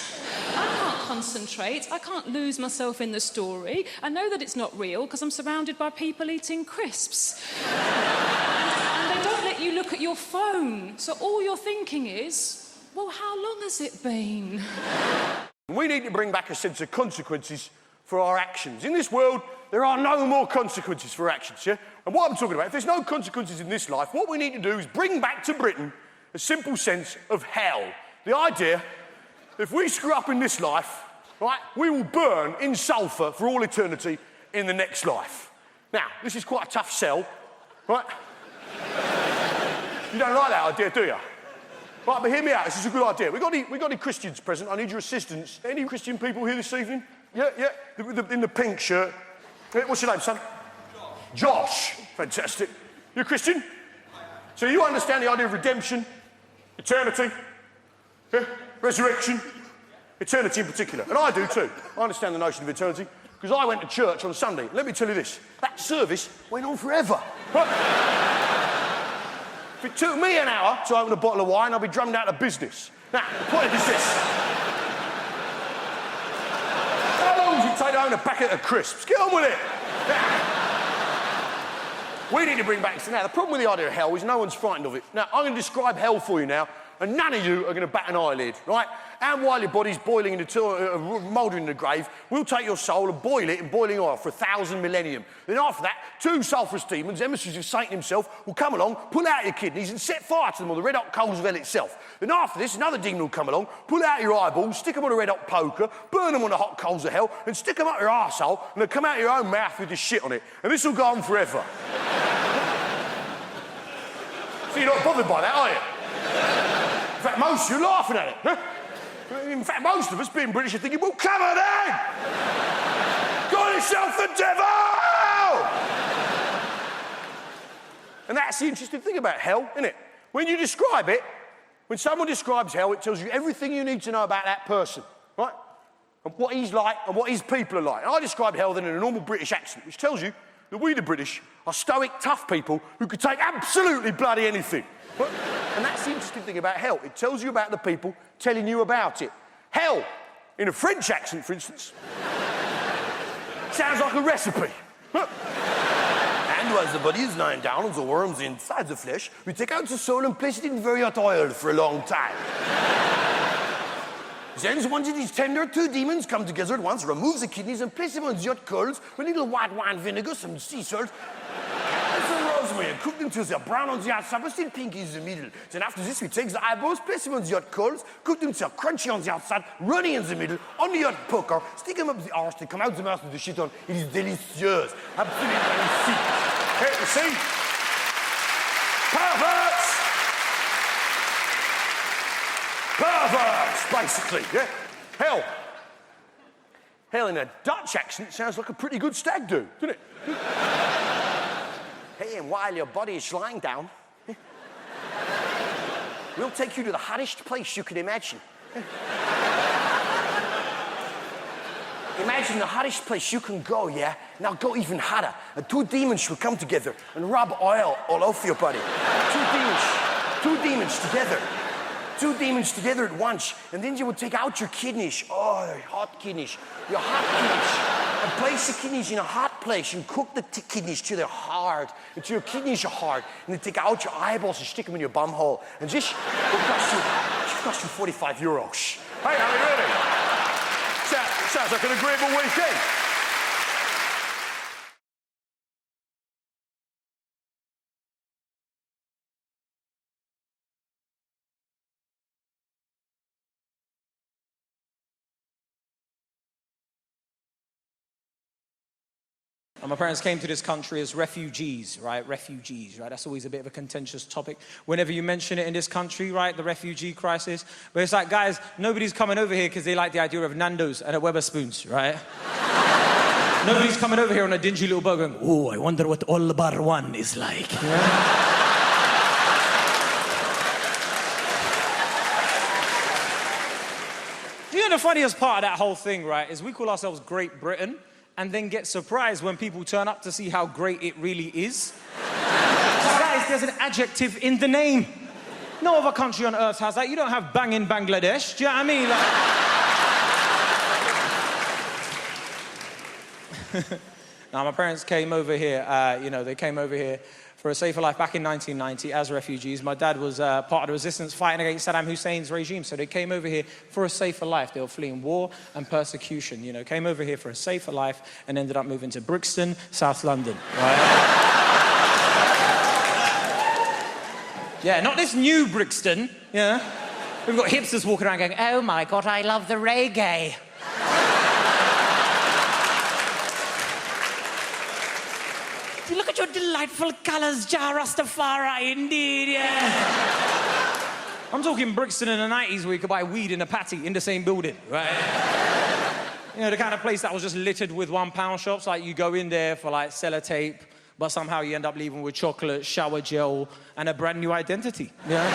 I can't concentrate. I can't lose myself in the story. I know that it's not real because I'm surrounded by people eating crisps. And they don't let you look at your phone. So all you're thinking is, well, how long has it been? We need to bring back a sense of consequences for our actions. In this world, there are no more consequences for actions, yeah? And what I'm talking about, if there's no consequences in this life, what we need to do is bring back to Britain a simple sense of hell. The idea, if we screw up in this life, right, we will burn in sulphur for all eternity in the next life. Now, this is quite a tough sell, right? You don't like that idea, do you? Right, but hear me out, this is a good idea. We got any Christians present? I need your assistance. Any Christian people here this evening? Yeah, in the pink shirt. What's your name, son? Josh. Fantastic. You're a Christian? So you understand the idea of redemption, eternity, yeah? Resurrection, eternity in particular. And I do too. I understand the notion of eternity because I went to church on Sunday. Let me tell you this, that service went on forever. If it took me an hour to open a bottle of wine, I'd be drummed out of business. Now, the point is this. How long does it take to own a packet of crisps? Get on with it. We need to bring back... Now, the problem with the idea of hell is no one's frightened of it. Now, I'm going to describe hell for you now, and none of you are going to bat an eyelid, right? And while your body's boiling in mouldering in the grave, we'll take your soul and boil it in boiling oil for 1,000 millennium. Then after that, 2 sulphurous demons, emissaries of Satan himself, will come along, pull out your kidneys and set fire to them on the red-hot coals of hell itself. Then after this, another demon will come along, pull out your eyeballs, stick them on a red-hot poker, burn them on the hot coals of hell, and stick them up your arsehole, and they'll come out your own mouth with the shit on it. And this will go on forever. So you're not bothered by that, are you? In fact, most of you are laughing at it. Huh? In fact, most of us, being British, are thinking, well, come on then! Call yourself the devil! And that's the interesting thing about hell, isn't it? When you describe it, when someone describes hell, it tells you everything you need to know about that person, right? And what he's like and what his people are like. And I describe hell then in a normal British accent, which tells you that we, the British, are stoic, tough people who could take absolutely bloody anything. And that's the interesting thing about hell. It tells you about the people telling you about it. Hell, in a French accent, for instance, sounds like a recipe. And while the body is lying down and the worms inside the flesh, we take out the soul and place it in very hot oil for a long time. Then, once it is tender, two demons come together at once, remove the kidneys and place them on the hot coals with a little white wine vinegar, some sea salt, and some rosemary, and cook them till they're brown on the outside, but still pink in the middle. Then after this, we take the eyeballs, place them on the hot coals, cook them till they're crunchy on the outside, runny in the middle, on the hot poker, stick them up the arse, they come out the mouth with the shit on. It is delicious. Absolutely delicious. Hey, you see? Perverts! Perverts, basically, yeah? Hell. Hell, in a Dutch accent, sounds like a pretty good stag do, doesn't it? Hey, and while your body is lying down, we'll take you to the hottest place you can imagine. Imagine the hottest place you can go, yeah? Now go even hotter. And two demons will come together and rub oil all over your body. Two demons together. Two demons together at once, and then you would take out your kidneys. Oh, your hot kidneys. Your hot kidneys. And place the kidneys in a hot place and cook the kidneys till they're hard, until your kidneys are hard. And then take out your eyeballs and stick them in your bum hole. And this will cost you 45 euros. Hey, are we ready? Sounds like an agreeable weekend. And my parents came to this country as refugees, right? Refugees, right? That's always a bit of a contentious topic. Whenever you mention it in this country, right? The refugee crisis. But it's like, guys, nobody's coming over here because they like the idea of Nando's and a Wetherspoons, right? Nobody's coming over here on a dingy little boat going, oh, I wonder what All Bar One is like. Yeah? You know, the funniest part of that whole thing, right, is we call ourselves Great Britain, and then get surprised when people turn up to see how great it really is. Guys, there's an adjective in the name. No other country on earth has that. You don't have bang in Bangladesh. Do you know what I mean? Now, my parents came over here, they came over here for a safer life back in 1990 as refugees. My dad was part of the resistance fighting against Saddam Hussein's regime, so they came over here for a safer life. They were fleeing war and persecution, came over here for a safer life and ended up moving to Brixton, South London, right? Yeah, not this new Brixton, yeah? We've got hipsters walking around going, oh my God, I love the reggae. Look at your delightful colours, Ja Rastafari, indeed, yeah. I'm talking Brixton in the 90s where you could buy weed in a patty in the same building, right? The kind of place that was just littered with £1 shops, like you go in there for like sellotape, but somehow you end up leaving with chocolate, shower gel, and a brand new identity, yeah?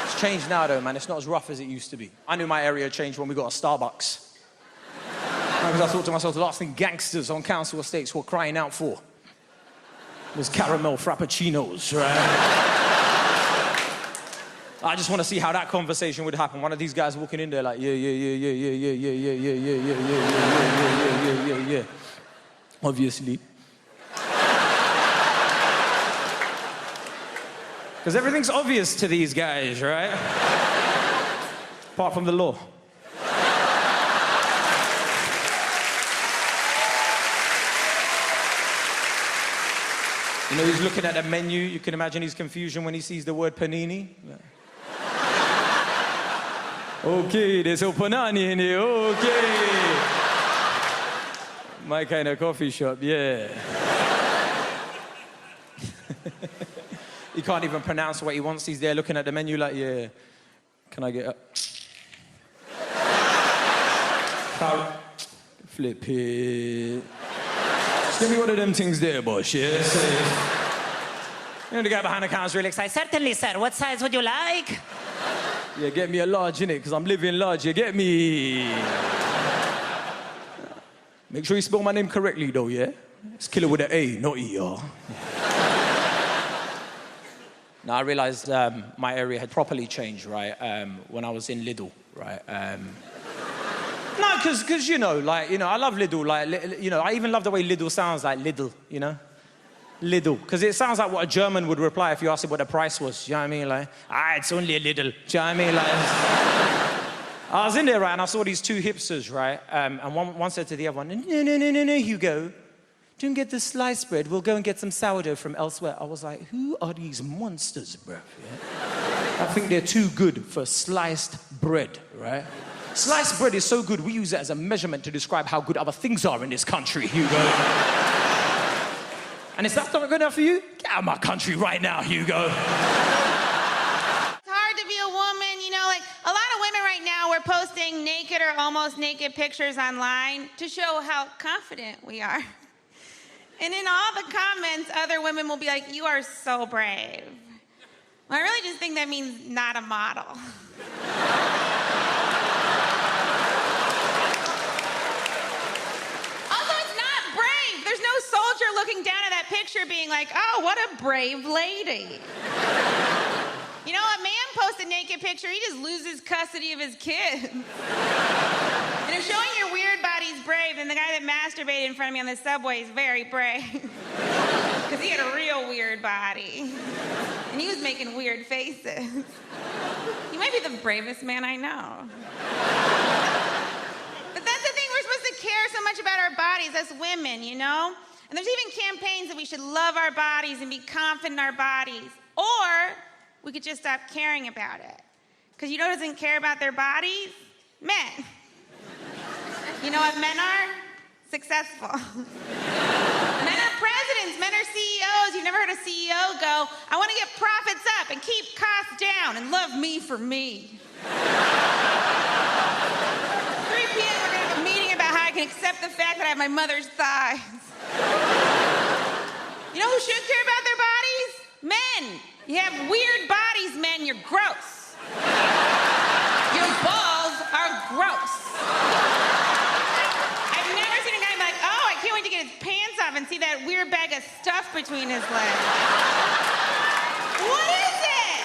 It's changed now though, man. It's not as rough as it used to be. I knew my area changed when we got a Starbucks. Because I thought to myself, the last thing gangsters on council estates were crying out for was caramel frappuccinos, right? I just want to see how that conversation would happen. One of these guys walking in there like, yeah. Obviously. Because everything's obvious to these guys, right? Apart from the law. He's looking at the menu. You can imagine his confusion when he sees the word panini. Okay, there's a panani in here, okay. My kind of coffee shop, yeah. He can't even pronounce what he wants. He's there looking at the menu like, yeah. Can I get a... Flip it. Give me one of them things there, boss, yeah? The guy behind the counter's really excited. Certainly, sir. What size would you like? Yeah, get me a large, innit? Because I'm living large, you get me? Make sure you spell my name correctly, though, yeah? It's killer with an A, not E-R. Now, I realized my area had properly changed, right, when I was in Lidl, right? No, because, you know, I love Lidl, I even love the way Lidl sounds, like Lidl, you know? Lidl, because it sounds like what a German would reply if you asked him what the price was, you know what I mean? Like, it's only a little, do you know what I mean? Like, I was in there, right, and I saw these two hipsters, right, and one said to the other one, no, Hugo, don't get the sliced bread, we'll go and get some sourdough from elsewhere. I was like, who are these monsters, bro? Yeah? I think they're too good for sliced bread, right? Sliced bread is so good, we use it as a measurement to describe how good other things are in this country, Hugo. And if that's not good enough for you, get out of my country right now, Hugo. It's hard to be a woman, you know, like a lot of women right now, we're posting naked or almost naked pictures online to show how confident we are. And in all the comments, other women will be like, you are so brave. Well, I really just think that means not a model. Soldier looking down at that picture being like, oh, what a brave lady. You know, a man posts a naked picture, he just loses custody of his kids. And if showing your weird body's brave, then the guy that masturbated in front of me on the subway is very brave. Because he had a real weird body. And he was making weird faces. He might be the bravest man I know. But that's the thing, we're supposed to care so much about our bodies as women, you know? And there's even campaigns that we should love our bodies and be confident in our bodies. Or we could just stop caring about it. Because you know who doesn't care about their bodies? Men. You know what men are? Successful. Men are presidents, men are CEOs. You've never heard a CEO go, I want to get profits up and keep costs down and love me for me. 3 p.m. we're going to have a meeting about how I can accept the fact that I have my mother's thighs. You know who should care about their bodies? Men. You have weird bodies, men. You're gross. Your balls are gross. I've never seen a guy be like, oh, I can't wait to get his pants off and see that weird bag of stuff between his legs. What is it?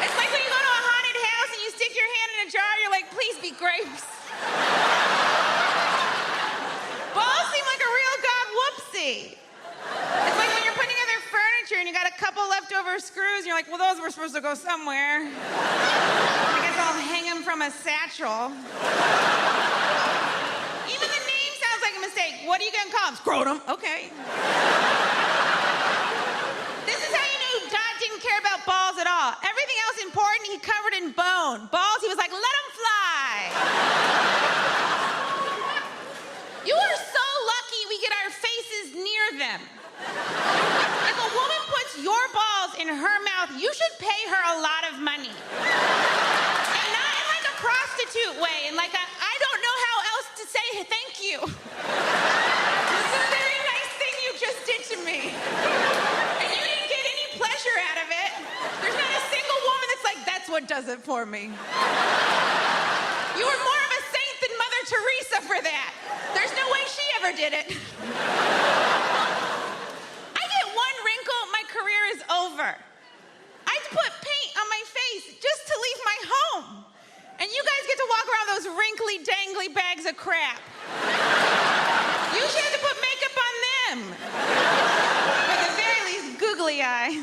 It's like when you go to a haunted house and you stick your hand in a jar, you're like, please be grapes. Balls seem like a real god whoopsie. It's like when you're putting together furniture and you got a couple leftover screws and you're like, well, those were supposed to go somewhere. I guess I'll hang them from a satchel. Even the name sounds like a mistake. What are you gonna call them? Scrotum. Okay. This is how you knew God didn't care about balls at all. Everything else important, he covered in bone. Balls, he was like, let them fly. You are so lucky we get our faces near them. If a woman puts your balls in her mouth, you should pay her a lot of money. And not in like a prostitute way, in like a, I don't know how else to say thank you. This is a very nice thing you just did to me. And you didn't get any pleasure out of it. There's not a single woman that's like, that's what does it for me. You were more of a saint than Mother Teresa for that. There's no way she ever did it. I get one wrinkle, my career is over. I have to put paint on my face just to leave my home. And you guys get to walk around those wrinkly, dangly bags of crap. You should have to put makeup on them. Or at the very least, googly eyes.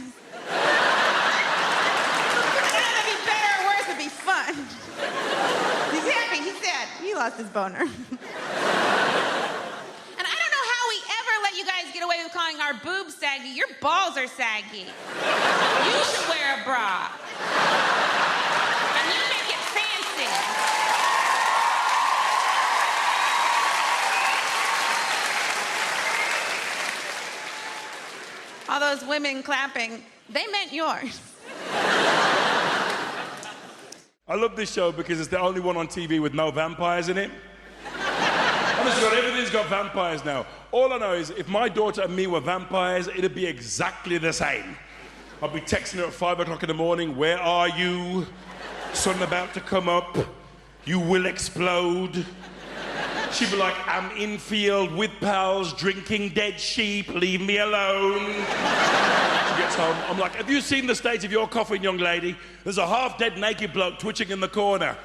I don't know if that'd be better or worse, it'd be fun. He's happy, he's sad. He lost his boner. And I don't know how we ever let you guys get away with calling our boobs saggy. Your balls are saggy. You should wear a bra. And you make it fancy. All those women clapping, they meant yours. I love this show because it's the only one on TV with no vampires in it. Honestly, everything's got vampires now. All I know is if my daughter and me were vampires, it'd be exactly the same. I'd be texting her at 5 o'clock in the morning, where are you? Sun about to come up. You will explode. She'd be like, I'm in field with pals, drinking dead sheep, leave me alone. She gets home, I'm like, have you seen the state of your coffin, young lady? There's a half-dead naked bloke twitching in the corner.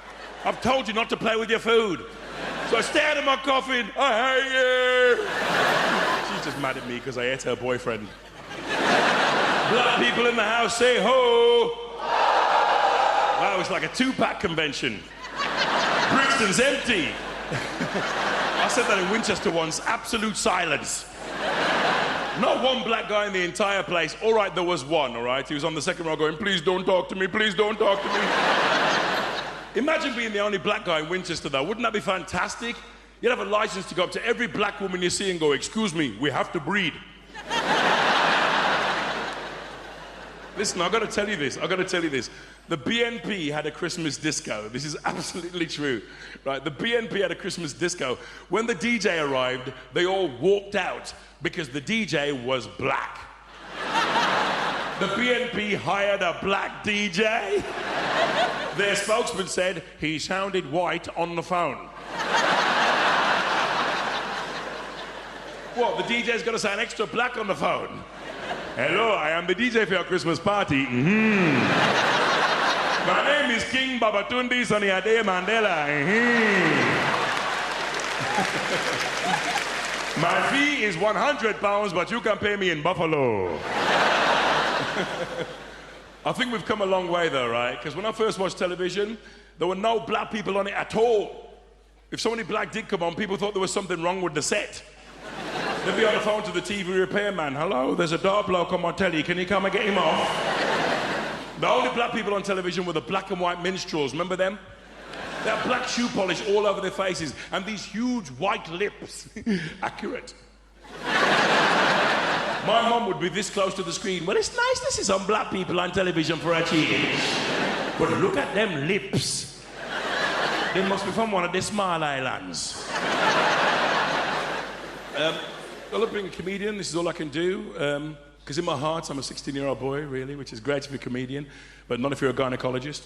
I've told you not to play with your food. So I stared at my coffin, I hate you. She's just mad at me because I ate her boyfriend. Black people in the house say ho. Wow, it's like a two-pack convention. Brixton's empty. I said that in Winchester once, absolute silence. Not one black guy in the entire place. All right, there was one, all right? He was on the second row going, please don't talk to me, please don't talk to me. Imagine being the only black guy in Winchester, though. Wouldn't that be fantastic? You'd have a license to go up to every black woman you see and go, excuse me, we have to breed. Listen, I've got to tell you this. The BNP had a Christmas disco. This is absolutely true. Right? The BNP had a Christmas disco. When the DJ arrived, they all walked out because the DJ was black. The BNP hired a black DJ. Their spokesman said he sounded white on the phone. What, the DJ's got to sound extra black on the phone? Hello, I am the DJ for your Christmas party. My name is King Babatunde Soniade Mandela. My fee is £100, but you can pay me in Buffalo. I think we've come a long way though, right? Because when I first watched television, there were no black people on it at all. If somebody black did come on, people thought there was something wrong with the set. They'd be on the phone to the TV repairman. Hello, there's a dark bloke on my telly. Can you come and get him off? The only black people on television were the black and white minstrels. Remember them? They had black shoe polish all over their faces and these huge white lips. Accurate. My mum would be this close to the screen. Well, it's nice to see some black people on television for a change. But look at them lips. They must be from one of the small islands. I love being a comedian. This is all I can do. Because in my heart, I'm a 16-year-old boy, really, which is great to be a comedian, but not if you're a gynecologist.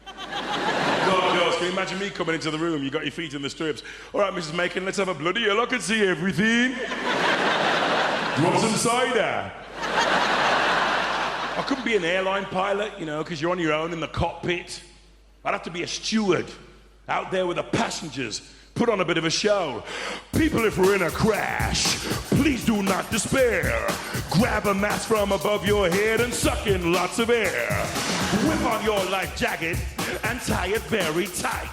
God, girls, can you imagine me coming into the room? You got your feet in the stirrups. All right, Mrs. Macon, let's have a bloody hell. I can see everything. Do you want some cider? I couldn't be an airline pilot, you know, because you're on your own in the cockpit. I'd have to be a steward out there with the passengers. Put on a bit of a show. People, if we're in a crash, please do not despair. Grab a mask from above your head and suck in lots of air. Whip on your life jacket and tie it very tight.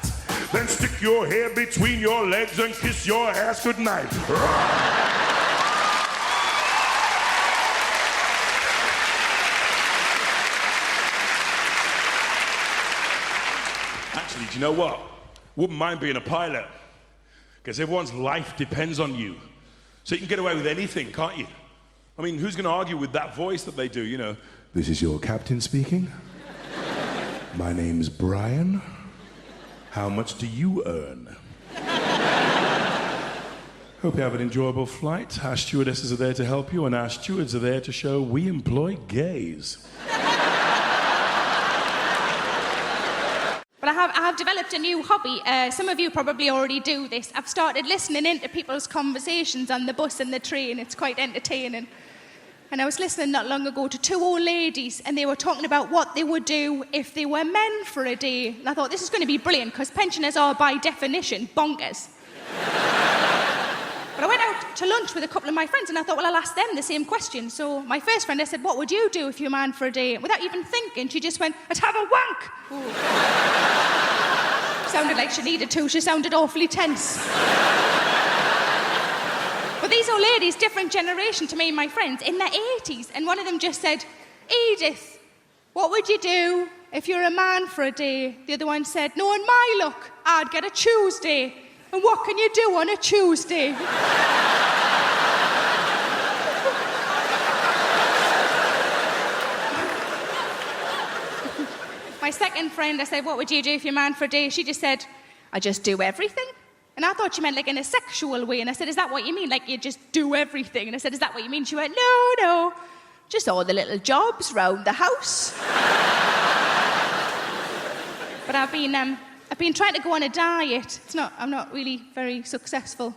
Then stick your hair between your legs and kiss your ass goodnight. Actually, do you know what? Wouldn't mind being a pilot. Because everyone's life depends on you. So you can get away with anything, can't you? I mean, who's going to argue with that voice that they do, you know? This is your captain speaking. My name's Brian. How much do you earn? Hope you have an enjoyable flight. Our stewardesses are there to help you, and our stewards are there to show we employ gays. But I have developed a new hobby. Some of you probably already do this. I've started listening into people's conversations on the bus and the train. It's quite entertaining. And I was listening not long ago to two old ladies, and they were talking about what they would do if they were men for a day. And I thought, this is going to be brilliant, because pensioners are, by definition, bonkers. But I went out to lunch with a couple of my friends, and I thought, well, I'll ask them the same question. So my first friend, I said, what would you do if you're a man for a day? And without even thinking, she just went, I'd have a wank. Sounded like she needed to. She sounded awfully tense. But these old ladies, different generation to me and my friends, in their 80s, and one of them just said, Edith, what would you do if you're a man for a day? The other one said, knowing my luck, I'd get a Tuesday. And what can you do on a Tuesday? My second friend, I said, what would you do if you're a man for a day? She just said, I just do everything. And I thought she meant like in a sexual way. And I said, is that what you mean? Like you just do everything? And I said, is that what you mean? She went, no, just all the little jobs round the house. But I've I've been trying to go on a diet. I'm not really very successful.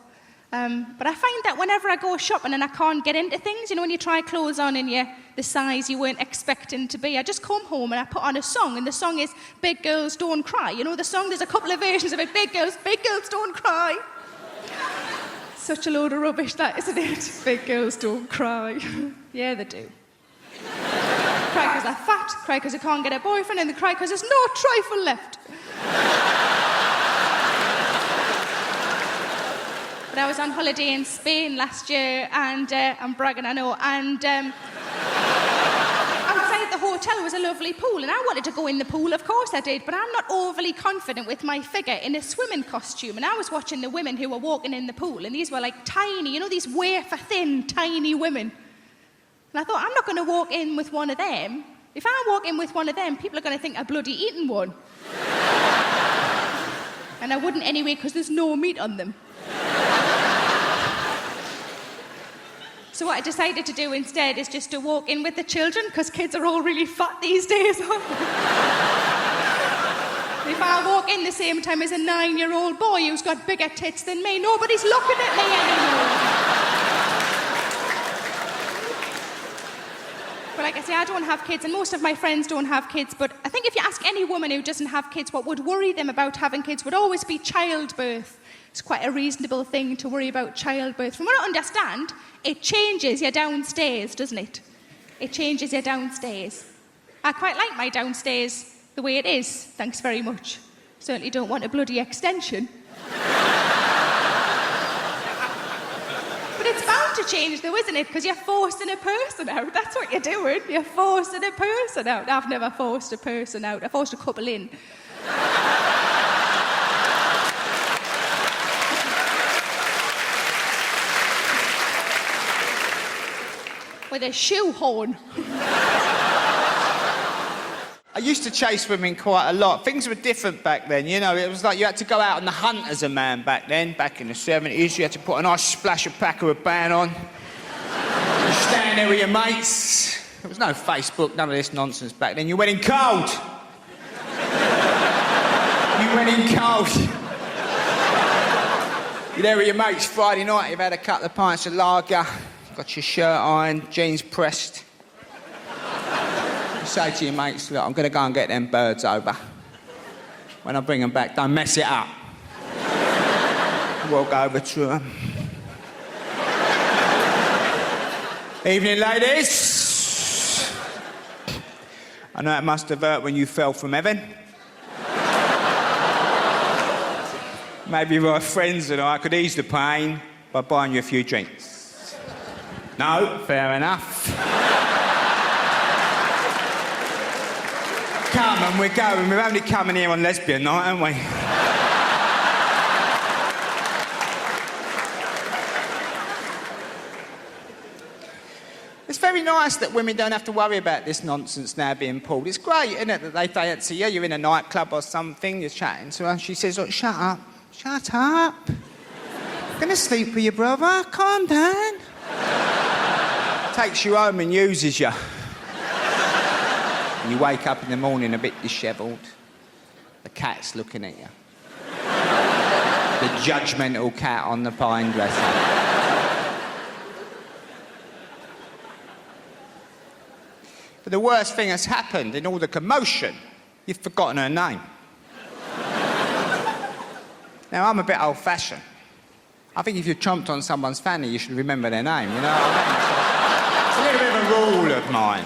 But I find that whenever I go shopping and I can't get into things, you know, when you try clothes on and you're the size you weren't expecting to be, I just come home and I put on a song, and the song is Big Girls Don't Cry. You know the song? There's a couple of versions of it. Big girls don't cry. Such a load of rubbish, that, isn't it? Big girls don't cry. Yeah, they do. Cry because they're fat, cry because they can't get a boyfriend, and they cry because there's no trifle left. But I was on holiday in Spain last year, and I'm bragging, I know, and outside the hotel was a lovely pool, and I wanted to go in the pool, of course I did, but I'm not overly confident with my figure in a swimming costume, and I was watching the women who were walking in the pool, and these were like tiny, you know, these wafer-thin, tiny women. And I thought, I'm not going to walk in with one of them. If I walk in with one of them, people are going to think I've bloody eaten one. And I wouldn't anyway, because there's no meat on them. So what I decided to do instead is just to walk in with the children, because kids are all really fat these days. If I walk in the same time as a 9-year-old boy who's got bigger tits than me, nobody's looking at me anymore. But like I say, I don't have kids, and most of my friends don't have kids, but I think if you ask any woman who doesn't have kids what would worry them about having kids would always be childbirth. It's quite a reasonable thing to worry about childbirth. From what I understand, it changes you downstairs, doesn't it? It changes you downstairs. I quite like my downstairs the way it is, thanks very much. Certainly don't want a bloody extension. But it's bound to change though, isn't it? Because you're forcing a person out. That's what you're doing. You're forcing a person out. I've never forced a person out. I forced a couple in. With a shoehorn. I used to chase women quite a lot. Things were different back then, you know. It was like you had to go out on the hunt as a man back then. Back in the 70s, you had to put a nice splash of Paco Rabanne on. You stand there with your mates. There was no Facebook, none of this nonsense back then. You went in cold. You went in cold. You're there with your mates Friday night, you've had a couple of pints of lager, got your shirt on, jeans pressed. You say to your mates, look, I'm going to go and get them birds over. When I bring them back, don't mess it up. Walk over to them. Evening, ladies. I know it must have hurt when you fell from heaven. Maybe my friends and I could ease the pain by buying you a few drinks. No, fair enough. Come on, we're going. We're only coming here on lesbian night, aren't we? It's very nice that women don't have to worry about this nonsense now being pulled. It's great, isn't it, that they fancy you. You're in a nightclub or something, you're chatting to her, and she says, look, shut up. Shut up. I'm going to sleep with your brother. Calm down. Takes you home and uses you. And you wake up in the morning a bit dishevelled. The cat's looking at you. The judgmental cat on the pine dresser. But the worst thing has happened. In all the commotion, you've forgotten her name. Now, I'm a bit old-fashioned. I think if you chomped on someone's fanny, you should remember their name, you know what I mean? It's a little bit of a rule of mine.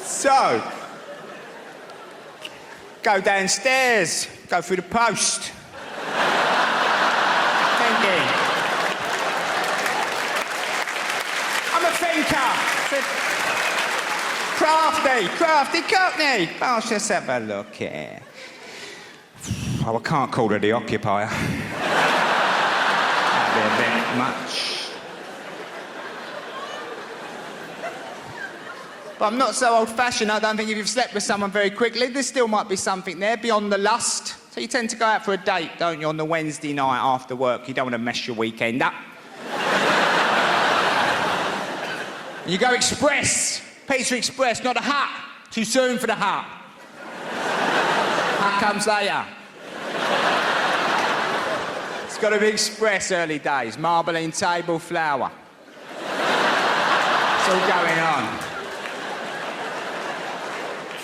So, go downstairs, go through the post. Thinking. I'm a thinker. Crafty cockney. Oh, let's have a look here. Oh, I can't call her the occupier. That'd be a bit much. But I'm not so old-fashioned. I don't think if you've slept with someone very quickly, there still might be something there beyond the lust. So you tend to go out for a date, don't you, on the Wednesday night after work. You don't want to mess your weekend up. You go express. Pizza Express, not a hut. Too soon for the heart. Heart comes later. It's got to be express early days. Marbling table flower. It's all going on.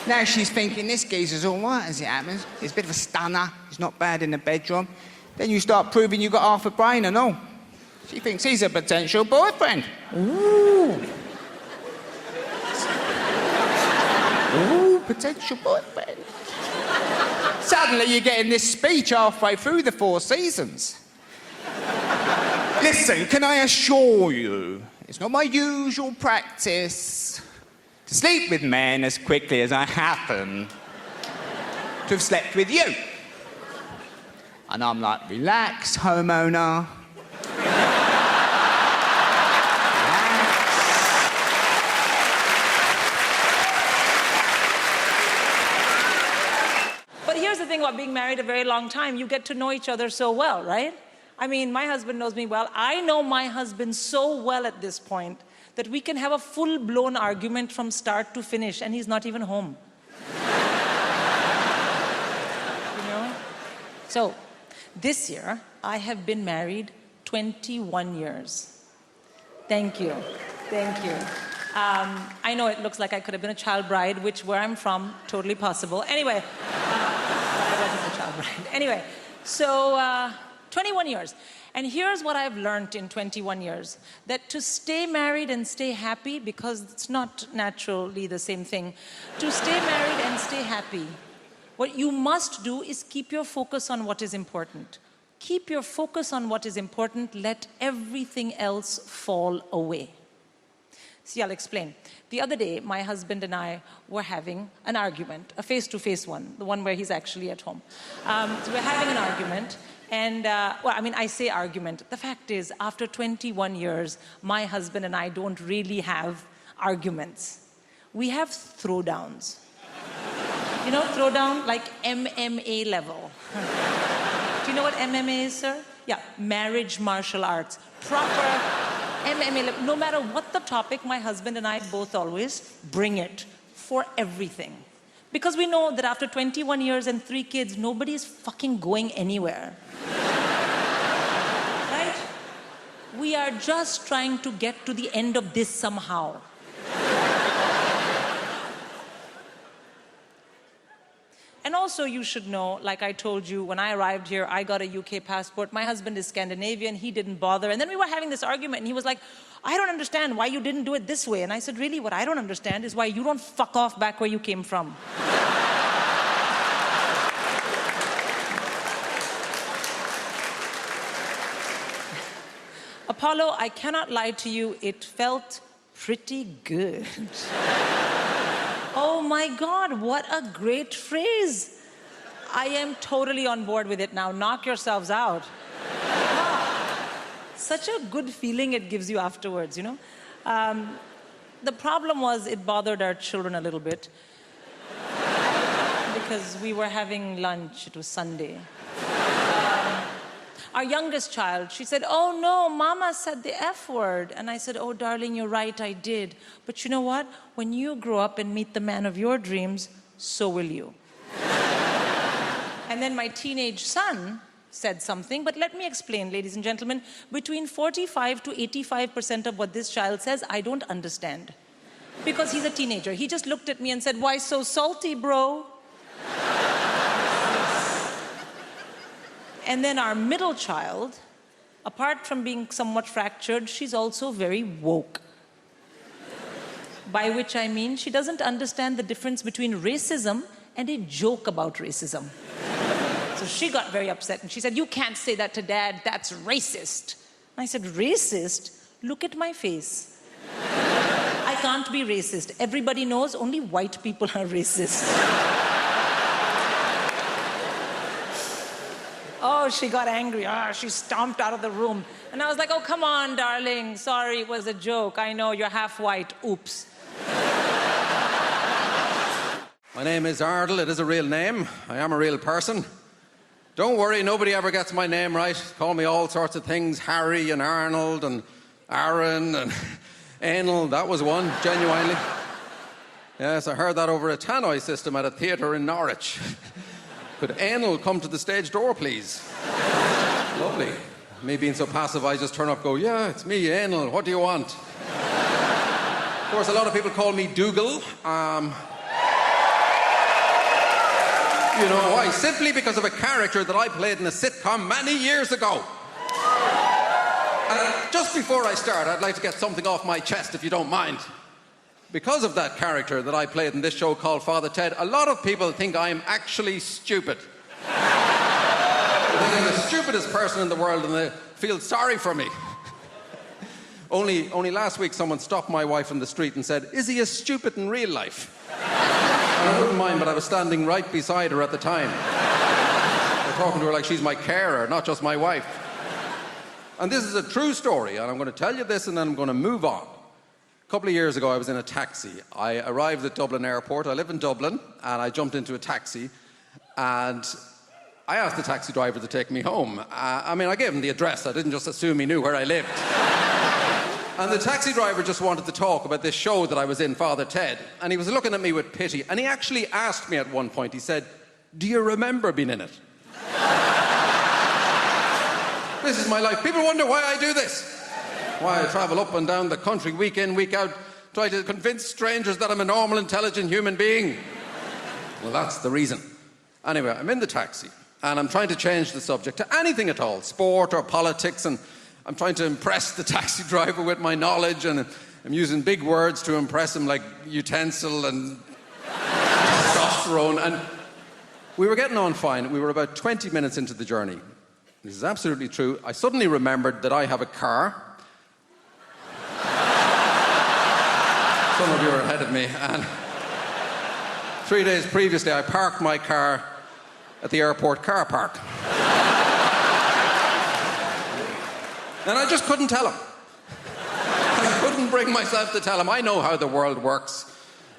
Now she's thinking this geezer's all right as it happens. He's a bit of a stunner. He's not bad in the bedroom. Then you start proving you got half a brain and all. She thinks he's a potential boyfriend. Ooh. Ooh, potential boyfriend. Suddenly you're getting this speech halfway through the 4 seasons. Listen, can I assure you, it's not my usual practice to sleep with men as quickly as I happen to have slept with you. And I'm like, relax, homeowner. But here's the thing about being married a very long time. You get to know each other so well, right? I mean, my husband knows me well. I know my husband so well at this point that we can have a full-blown argument from start to finish, and he's not even home. You know? So, this year, I have been married 21 years. Thank you. Thank you. I know it looks like I could have been a child bride, which, where I'm from, totally possible. Anyway, but I wasn't a child bride. Anyway, so 21 years. And here's what I've learned in 21 years. That to stay married and stay happy, because it's not naturally the same thing, to stay married and stay happy, what you must do is keep your focus on what is important. Keep your focus on what is important. Let everything else fall away. See, I'll explain. The other day, my husband and I were having an argument, a face-to-face one, the one where he's actually at home. So we're having an argument, and, I say argument. The fact is, after 21 years, my husband and I don't really have arguments. We have throwdowns. You know, throwdown, like MMA level. Do you know what MMA is, sir? Yeah, marriage martial arts. Proper MMA level. No matter what the topic, my husband and I both always bring it for everything. Because we know that after 21 years and 3 kids, nobody is fucking going anywhere. Right? We are just trying to get to the end of this somehow. And also, you should know, like I told you, when I arrived here, I got a UK passport. My husband is Scandinavian. He didn't bother. And then we were having this argument, and he was like, I don't understand why you didn't do it this way. And I said, really, what I don't understand is why you don't fuck off back where you came from. Apollo, I cannot lie to you, it felt pretty good. Oh my God, what a great phrase. I am totally on board with it now. Knock yourselves out. Such a good feeling it gives you afterwards, you know? The problem was it bothered our children a little bit because we were having lunch. It was Sunday. Our youngest child, she said, oh no, Mama said the F word. And I said, oh darling, you're right, I did. But you know what? When you grow up and meet the man of your dreams, so will you. And then my teenage son said something, but let me explain, ladies and gentlemen. Between 45 to 85% of what this child says, I don't understand. Because he's a teenager. He just looked at me and said, why so salty, bro? And then our middle child, apart from being somewhat fractured, she's also very woke. By which I mean she doesn't understand the difference between racism and a joke about racism. So she got very upset and she said, you can't say that to Dad, that's racist. And I said, racist? Look at my face. I can't be racist. Everybody knows only white people are racist. Oh, she got angry. She stomped out of the room. And I was like, oh, come on, darling. Sorry, it was a joke. I know, you're half white. Oops. My name is Ardle. It is a real name. I am a real person. Don't worry, nobody ever gets my name right. Call me all sorts of things. Harry and Arnold and Aaron and Anal. That was one, genuinely. Yes, I heard that over a tannoy system at a theatre in Norwich. Could anal come to the stage door, please? Lovely. Me being so passive, I just turn up and go, yeah, it's me, anal, what do you want? Of course, a lot of people call me Dougal. You know why? Simply because of a character that I played in a sitcom many years ago. And just before I start, I'd like to get something off my chest, if you don't mind. Because of that character that I played in this show called Father Ted, a lot of people think I'm actually stupid. They think I'm the stupidest person in the world and they feel sorry for me. Only last week someone stopped my wife in the street and said, is he as stupid in real life? And I wouldn't mind, but I was standing right beside her at the time. I'm talking to her like she's my carer, not just my wife. And this is a true story, and I'm going to tell you this and then I'm going to move on. A couple of years ago, I was in a taxi. I arrived at Dublin Airport. I live in Dublin, and I jumped into a taxi, and I asked the taxi driver to take me home. I gave him the address. I didn't just assume he knew where I lived. And the taxi driver just wanted to talk about this show that I was in, Father Ted, and he was looking at me with pity, and he actually asked me at one point, he said, do you remember being in it? This is my life. People wonder why I do this. Why I travel up and down the country week in, week out, try to convince strangers that I'm a normal, intelligent human being. Well, that's the reason. Anyway, I'm in the taxi, and I'm trying to change the subject to anything at all, sport or politics, and I'm trying to impress the taxi driver with my knowledge, and I'm using big words to impress him, like utensil and testosterone, and we were getting on fine. We were about 20 minutes into the journey. This is absolutely true. I suddenly remembered that I have a car. Some of you are ahead of me. And 3 days previously, I parked my car at the airport car park. And I just couldn't tell him. I couldn't bring myself to tell him. I know how the world works.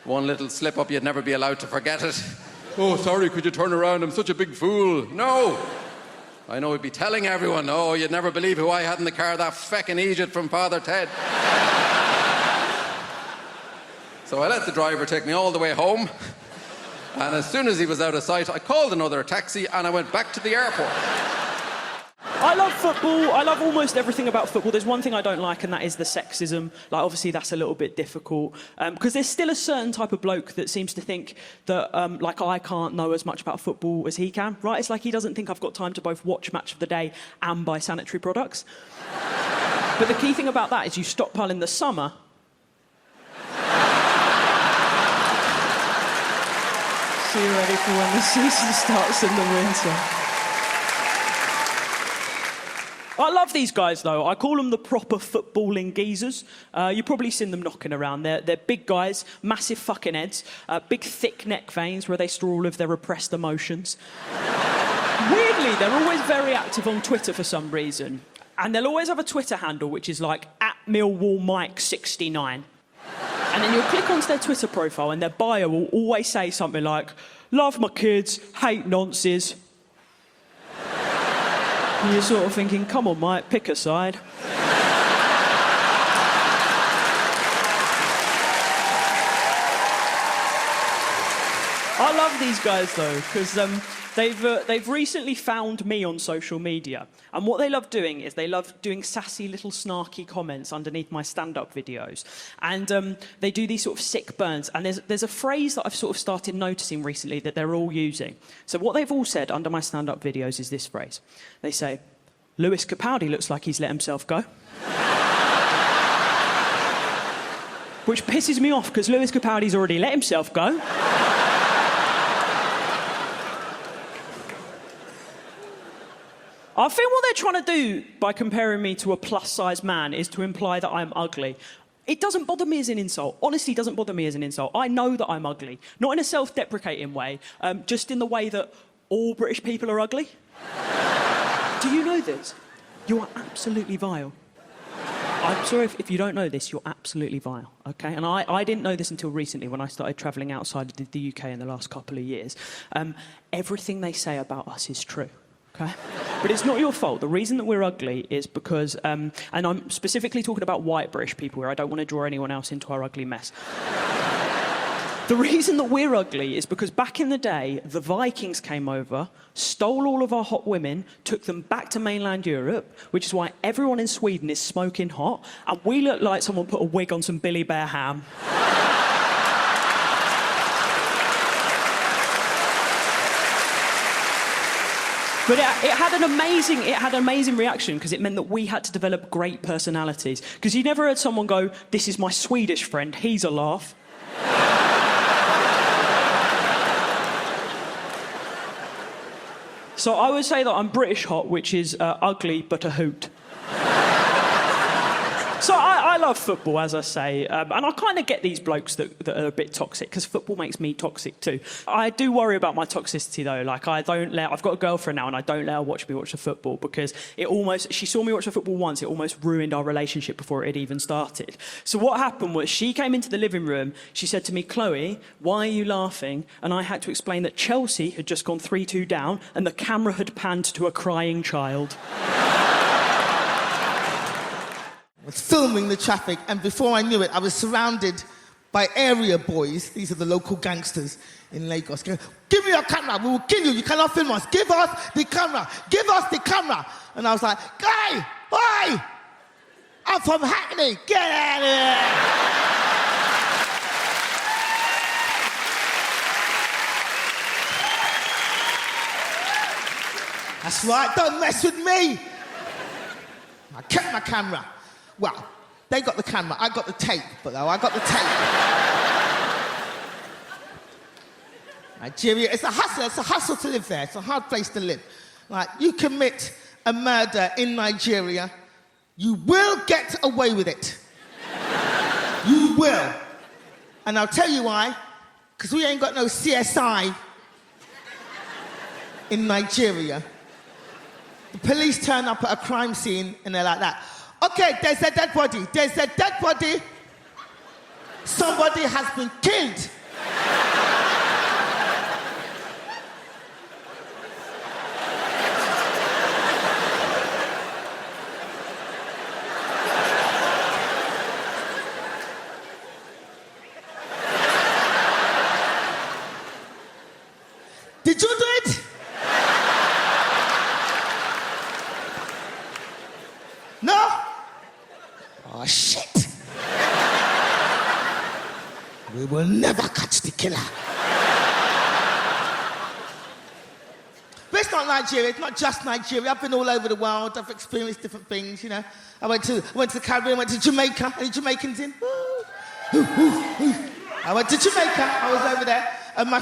One little slip up, you'd never be allowed to forget it. Oh, sorry, could you turn around? I'm such a big fool. No. I know he'd be telling everyone, oh, you'd never believe who I had in the car, that feckin' Egypt from Father Ted. So I let the driver take me all the way home, and as soon as he was out of sight, I called another taxi and I went back to the airport. I love football. I love almost everything about football. There's one thing I don't like, and that is the sexism. Like, obviously, that's a little bit difficult. Because there's still a certain type of bloke that seems to think that, I can't know as much about football as he can, right? It's like he doesn't think I've got time to both watch Match of the Day and buy sanitary products. But the key thing about that is you stockpile in the summer. So you're ready for when the season starts in the winter. I love these guys, though. I call them the proper footballing geezers. You've probably seen them knocking around. They're big guys, massive fucking heads, big thick neck veins where they store all of their repressed emotions. Weirdly, they're always very active on Twitter for some reason. And they'll always have a Twitter handle, which is like @MillwallMike69. And then you'll click onto their Twitter profile and their bio will always say something like, love my kids, hate nonces. And you're sort of thinking, come on, Mike, pick a side. I love these guys, though, because they've recently found me on social media. And what they love doing is they love doing sassy little snarky comments underneath my stand-up videos. And they do these sort of sick burns. And there's a phrase that I've sort of started noticing recently that they're all using. So what they've all said under my stand-up videos is this phrase. They say, Lewis Capaldi looks like he's let himself go. Which pisses me off, because Lewis Capaldi's already let himself go. I feel what they're trying to do by comparing me to a plus-size man is to imply that I'm ugly. It doesn't bother me as an insult. Honestly, it doesn't bother me as an insult. I know that I'm ugly. Not in a self-deprecating way, just in the way that all British people are ugly. Do you know this? You are absolutely vile. I'm sorry if you don't know this, you're absolutely vile, OK? And I didn't know this until recently when I started travelling outside of the UK in the last couple of years. Everything they say about us is true. Okay? But it's not your fault. The reason that we're ugly is because, and I'm specifically talking about white British people here, I don't want to draw anyone else into our ugly mess. The reason that we're ugly is because back in the day, the Vikings came over, stole all of our hot women, took them back to mainland Europe, which is why everyone in Sweden is smoking hot, and we look like someone put a wig on some Billy Bear ham. But it had an amazing reaction because it meant that we had to develop great personalities. Because you never heard someone go, "This is my Swedish friend, he's a laugh." So I would say that I'm British hot, which is ugly but a hoot. So I love football, as I say, and I kind of get these blokes that are a bit toxic, because football makes me toxic too. I do worry about my toxicity, though. Like, I've got a girlfriend now, and I don't let her watch me watch the football, because she saw me watch the football once, it almost ruined our relationship before it had even started. So what happened was, she came into the living room, she said to me, "Chloe, why are you laughing?" And I had to explain that Chelsea had just gone 3-2 down, and the camera had panned to a crying child. I was filming the traffic, and before I knew it, I was surrounded by area boys. These are the local gangsters in Lagos. Going, "Give me your camera, we will kill you, you cannot film us. Give us the camera, give us the camera." And I was like, "Guy, oi! I'm from Hackney, get out of here!" That's right, don't mess with me. I kept my camera. Well, they got the camera, I got the tape, but though I got the tape. Nigeria, it's a hustle to live there. It's a hard place to live. Like, you commit a murder in Nigeria, you will get away with it. You will. And I'll tell you why, because we ain't got no CSI in Nigeria. The police turn up at a crime scene and they're like that. "Okay, there's a dead body. There's a dead body. Somebody has been killed." Did you do it? No? Oh, shit. We will never catch the killer. But it's not Nigeria, it's not just Nigeria. I've been all over the world, I've experienced different things, you know. I went to the Caribbean, went to Jamaica. Any Jamaicans in? I went to Jamaica, I was over there. And I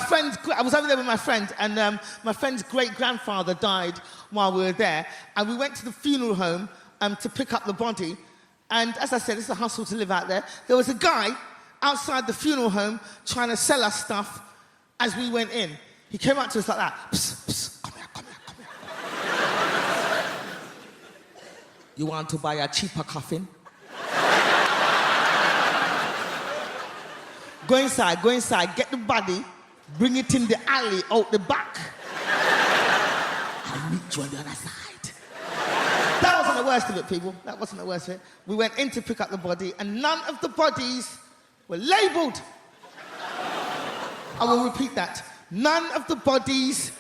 was over there with my friend, and my friend's great-grandfather died while we were there. And we went to the funeral home to pick up the body. And as I said, it's a hustle to live out there. There was a guy outside the funeral home trying to sell us stuff as we went in. He came up to us like that. "Psst, psst, come here, come here, come here. You want to buy a cheaper coffin? Go inside, get the body, bring it in the alley out the back. I'll meet you on the other side." That wasn't the worst of it, people. That wasn't the worst of it. We went in to pick up the body, and none of the bodies were labelled. I will repeat that. None of the bodies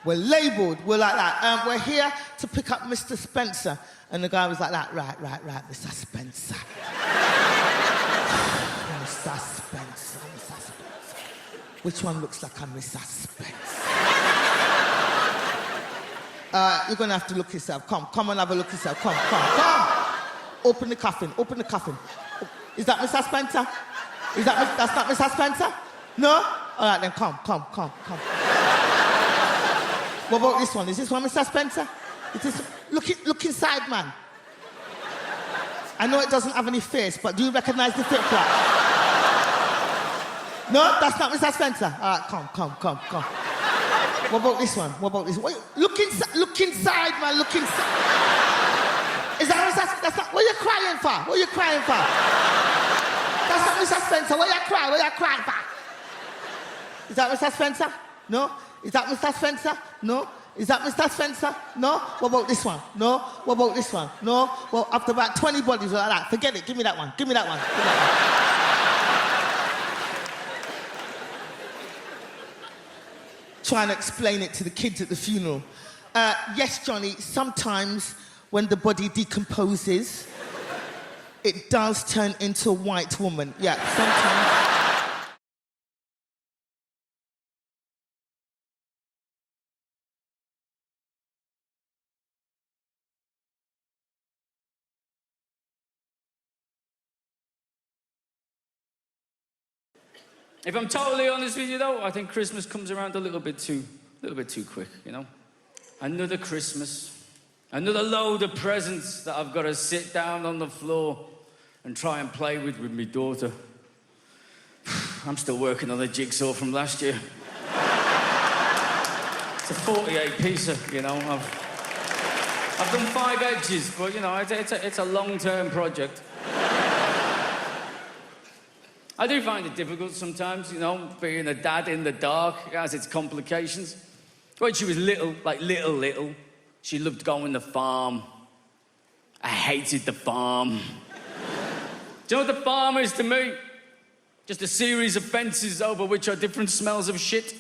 were labelled. We're like that. "We're here to pick up Mr. Spencer." And the guy was like that. Right, Mr. Spencer. Mr. Spencer. Which one looks like a Mr. Spencer? You're going to have to look yourself. Come and have a look yourself. Come. Open the coffin. Is that Mr. Spencer? That's not Mr. Spencer? No? All right, then come. What about this one? Is this one Mr. Spencer? Look inside, man. I know it doesn't have any face, but do you recognize the flip flap? No, that's not Mr. Spencer. All right, come. What about this one? Look inside, man. Look inside. Is that Mr. That's not. What are you crying for? That's not Mr. Spencer. What are you crying for? Is that Mr. Spencer? No. Is that Mr. Spencer? No. Is that Mr. Spencer? No. What about this one? No. What about this one? No. Well, after about 20 bodies like that, forget it. Give me that one. trying to explain it to the kids at the funeral. Yes, Johnny, sometimes when the body decomposes, it does turn into a white woman. Yeah, sometimes. If I'm totally honest with you, though, I think Christmas comes around a little bit too quick, you know? Another Christmas, another load of presents that I've got to sit down on the floor and try and play with my daughter. I'm still working on the jigsaw from last year. It's a 48-piecer, you know. I've done 5 edges, but, you know, it's a long-term project. I do find it difficult sometimes, you know, being a dad in the dark. It has its complications. When she was little, like little, she loved going to the farm. I hated the farm. Do you know what the farm is to me? Just a series of fences over which are different smells of shit. She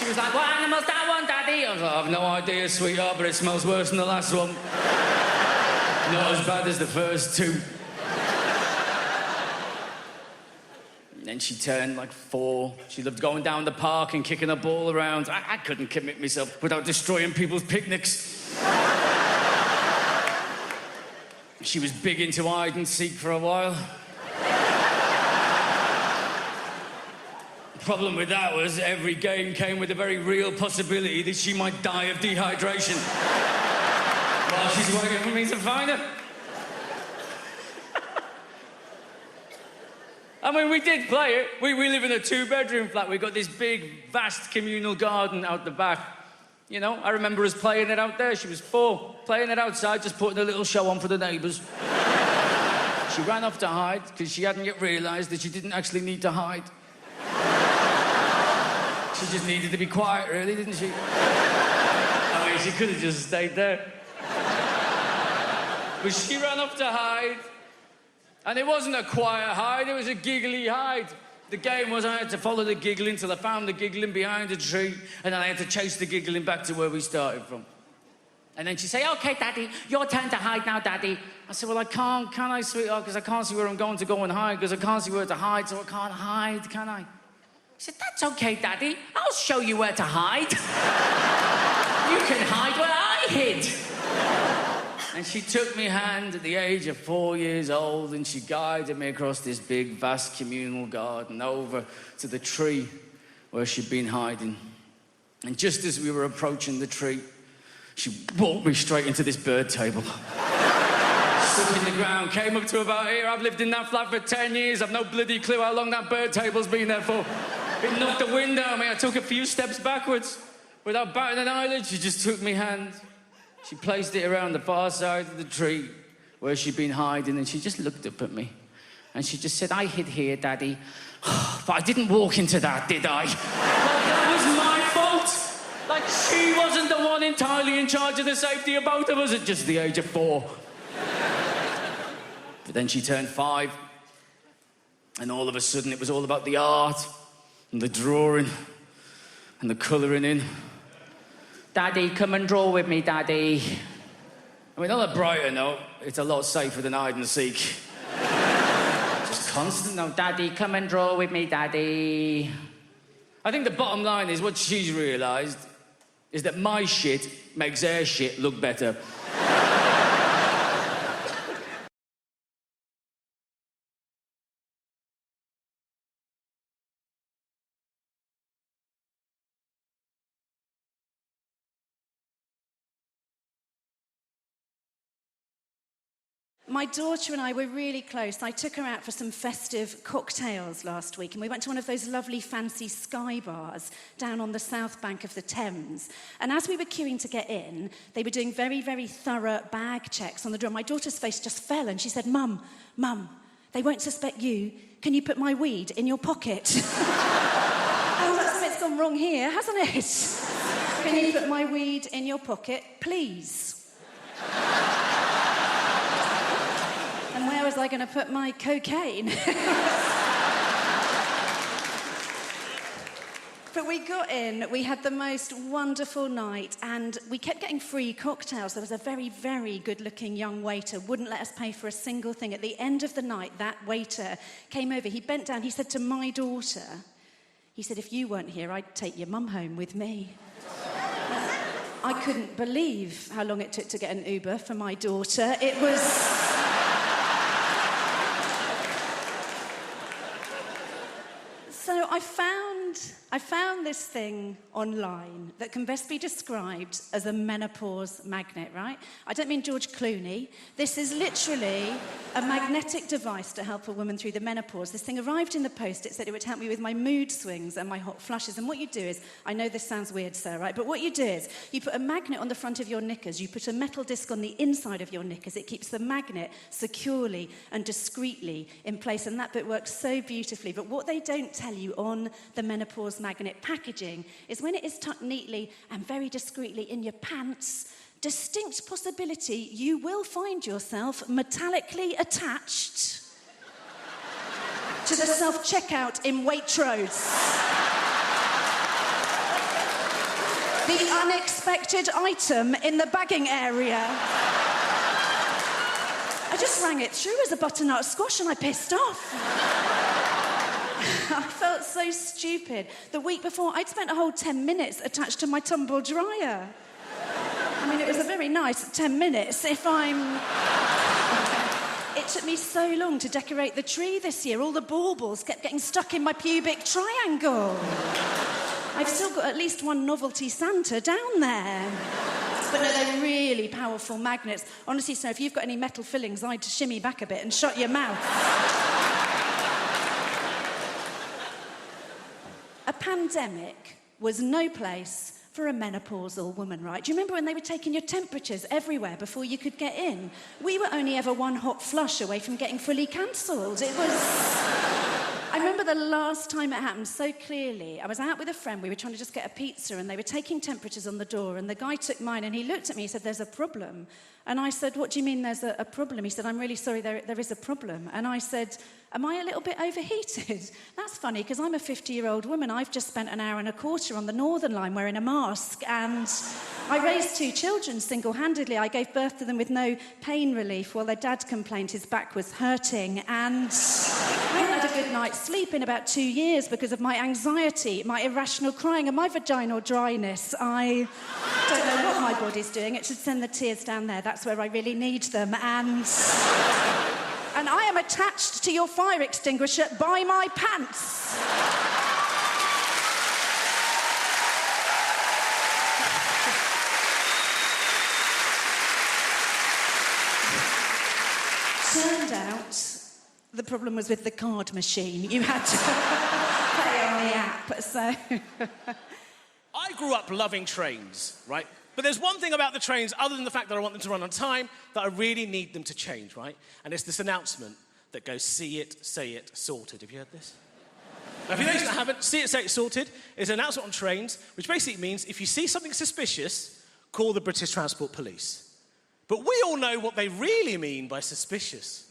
was like, what animal's that one, Daddy? I was like, I have no idea, sweetheart, but it smells worse than the last one. Not as bad as the first 2. And then she turned like 4. She loved going down the park and kicking a ball around. I couldn't commit myself without destroying people's picnics. She was big into hide and seek for a while. The problem with that was every game came with a very real possibility that she might die of dehydration while she's waiting for me to find her. I mean, we did play it. We live in a 2-bedroom flat. We've got this big, vast communal garden out the back. You know, I remember us playing it out there. She was 4, playing it outside, just putting a little show on for the neighbours. She ran off to hide because she hadn't yet realised that she didn't actually need to hide. She just needed to be quiet, really, didn't she? I mean, she could have just stayed there. But she ran off to hide. And it wasn't a quiet hide, it was a giggly hide. The game was I had to follow the giggling till I found the giggling behind a tree, and then I had to chase the giggling back to where we started from. And then she'd say, OK, Daddy, your turn to hide now, Daddy. I said, well, I can't, can I, sweetheart? Because I can't see where I'm going to go and hide, because I can't see where to hide, so I can't hide, can I? She said, that's OK, Daddy. I'll show you where to hide. You can hide where I hid. And she took me hand at the age of 4 years old, and she guided me across this big, vast communal garden over to the tree where she'd been hiding. And just as we were approaching the tree, she walked me straight into this bird table. Stuck in the ground, came up to about here. I've lived in that flat for 10 years. I've no bloody clue how long that bird table's been there for. It knocked the wind out of me. I took a few steps backwards. Without batting an eyelid, she just took me hand. She placed it around the far side of the tree where she'd been hiding, and she just looked up at me. And she just said, I hid here, Daddy. But I didn't walk into that, did I? Like, that was my fault. Like, she wasn't the one entirely in charge of the safety of both of us at just the age of 4. But then she turned 5. And all of a sudden, it was all about the art and the drawing and the colouring in. Daddy, come and draw with me, Daddy. I mean, on a brighter note, it's a lot safer than hide and seek. Just constant, no, Daddy, come and draw with me, Daddy. I think the bottom line is what she's realised is that my shit makes her shit look better. My daughter and I were really close. I took her out for some festive cocktails last week, and we went to one of those lovely fancy sky bars down on the south bank of the Thames. And as we were queuing to get in, they were doing very, very thorough bag checks on the door. My daughter's face just fell, and she said, Mum, they won't suspect you. Can you put my weed in your pocket? Oh, that's what's gone wrong here, hasn't it? Can you put my weed in your pocket, please? And where was I going to put my cocaine? But we got in, we had the most wonderful night, and we kept getting free cocktails. There was a very, very good-looking young waiter, wouldn't let us pay for a single thing. At the end of the night, that waiter came over, he bent down, he said to my daughter, he said, if you weren't here, I'd take your mum home with me. I couldn't believe how long it took to get an Uber for my daughter. It was... So I found this thing online that can best be described as a menopause magnet, right? I don't mean George Clooney. This is literally a magnetic device to help a woman through the menopause. This thing arrived in the post. It said it would help me with my mood swings and my hot flushes. And what you do is, I know this sounds weird, sir, right? But what you do is, you put a magnet on the front of your knickers, you put a metal disc on the inside of your knickers. It keeps the magnet securely and discreetly in place. And that bit works so beautifully. But what they don't tell you on the menopause magnet packaging is when it is tucked neatly and very discreetly in your pants, distinct possibility you will find yourself metallically attached to the self-checkout in Waitrose. The unexpected item in the bagging area. I just rang it through as a butternut squash and I pissed off. I felt so stupid. The week before, I'd spent a whole 10 minutes attached to my tumble dryer. I mean, it was a very nice 10 minutes if I'm... It took me so long to decorate the tree this year. All the baubles kept getting stuck in my pubic triangle. I've still got at least one novelty Santa down there. But no, they're really powerful magnets. Honestly, so if you've got any metal fillings, I'd shimmy back a bit and shut your mouth. A pandemic was no place for a menopausal woman, right? Do you remember when they were taking your temperatures everywhere before you could get in? We were only ever one hot flush away from getting fully cancelled. It was... I remember the last time it happened so clearly. I was out with a friend, we were trying to just get a pizza, and they were taking temperatures on the door, and the guy took mine, and he looked at me, he said, there's a problem. And I said, what do you mean there's a problem? He said, I'm really sorry, there is a problem. And I said, am I a little bit overheated? That's funny, because I'm a 50-year-old woman. I've just spent an hour and a quarter on the Northern Line wearing a mask, and I raised 2 children single-handedly. I gave birth to them with no pain relief while their dad complained his back was hurting, and I hadn't had a good night's sleep in about 2 years because of my anxiety, my irrational crying, and my vaginal dryness. I don't know what my body's doing. It should send the tears down there. That's where I really need them, and I am attached to your fire extinguisher by my pants. Turned out the problem was with the card machine. You had to pay on the app, so... I grew up loving trains, right? But there's one thing about the trains, other than the fact that I want them to run on time, that I really need them to change, right? And it's this announcement that goes, see it, say it, sorted. Have you heard this? Now, for those that haven't, see it, say it, sorted is an announcement on trains, which basically means if you see something suspicious, call the British Transport Police. But we all know what they really mean by suspicious.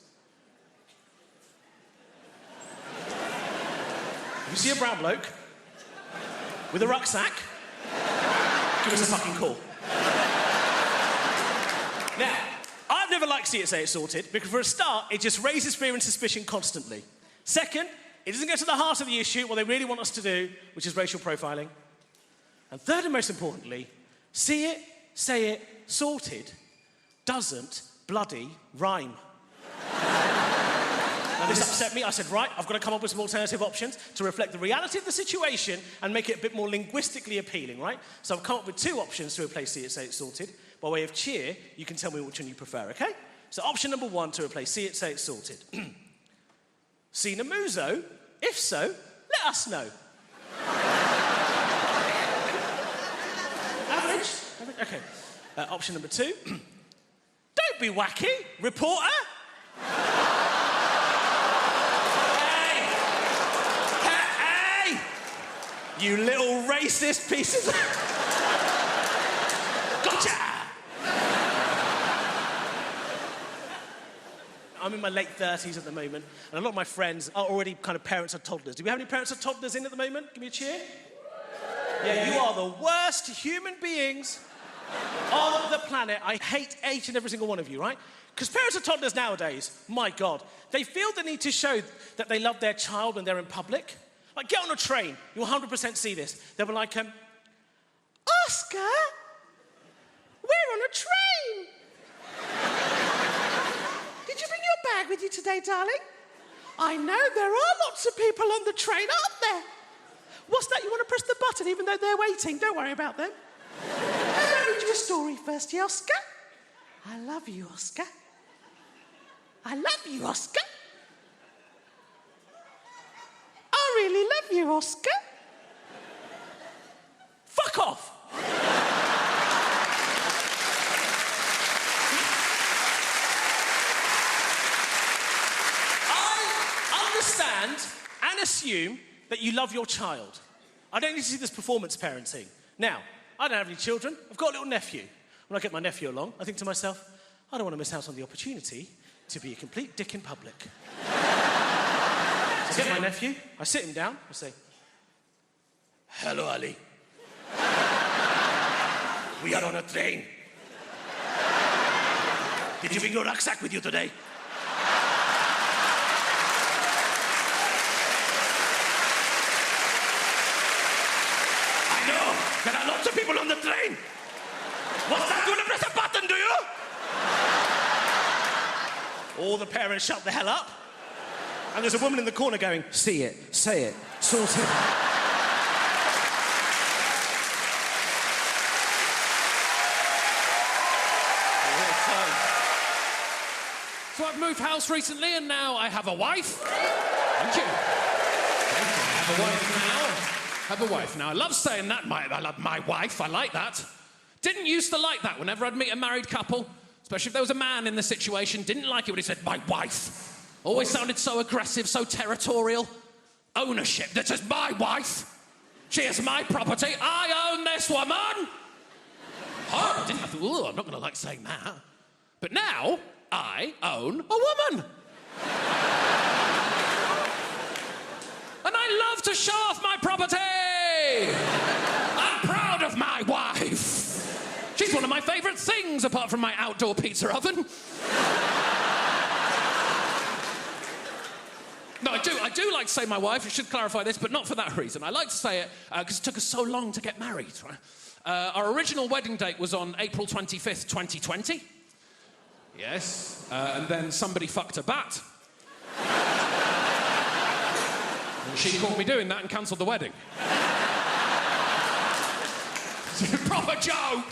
If you see a brown bloke with a rucksack, give us a fucking call. Now, I've never liked See It, Say It, Sorted, because for a start, it just raises fear and suspicion constantly. Second, it doesn't get to the heart of the issue, what they really want us to do, which is racial profiling. And third and most importantly, See It, Say It, Sorted doesn't bloody rhyme. Now, this upset me. I said, right, I've got to come up with some alternative options to reflect the reality of the situation and make it a bit more linguistically appealing, right? So I've come up with 2 options to replace See It, Say It, Sorted. By way of cheer, you can tell me which one you prefer, okay? So option number 1 to replace See It, Say It, Sorted. Seen a muso? If so, let us know. Average? Okay. Option number 2. Don't be wacky, reporter. Hey! You little racist pieces of... Gotcha! I'm in my late 30s at the moment, and a lot of my friends are already kind of parents of toddlers. Do we have any parents of toddlers in at the moment? Give me a cheer. Yeah, you are the worst human beings on the planet. I hate each and every single one of you, right? Because parents of toddlers nowadays, my God, they feel the need to show that they love their child when they're in public. Like, get on a train, you'll 100% see this. They'll be like, Oscar, we're on a train. Did you bring your bag with you today, darling? I know there are lots of people on the train, aren't there? What's that? You want to press the button even though they're waiting? Don't worry about them. I'll read you a story first, yeah, Oscar? I love you, Oscar. I love you, Oscar. I really love you, Oscar. Fuck off. I understand and assume that you love your child. I don't need to see this performance parenting. Now, I don't have any children. I've got a little nephew. When I get my nephew along, I think to myself, I don't want to miss out on the opportunity to be a complete dick in public. So I get my nephew, I sit him down, I say, hello, Ali. We are on a train. Did you bring your rucksack with you today? I know, there are lots of people on the train. What's that? You want to press a button, do you? All the parents shut the hell up. And there's a woman in the corner going, see it, say it, sort it. So I've moved house recently and now I have a wife. Thank you. I have a wife now. I love saying that. I love my wife. I like that. Didn't used to like that whenever I'd meet a married couple, especially if there was a man in the situation. Didn't like it when he said, my wife. Always sounded so aggressive, so territorial. Ownership. This is my wife. She is my property. I own this woman. Oh, I didn't have to, I'm not going to like saying that. But now, I own a woman. And I love to show off my property. I'm proud of my wife. She's one of my favourite things, apart from my outdoor pizza oven. No, I do like to say my wife. I should clarify this, but not for that reason. I like to say it because it took us so long to get married. Right? Our original wedding date was on April 25th, 2020. Yes. And then somebody fucked a bat. And she caught me doing that and cancelled the wedding. Proper joke.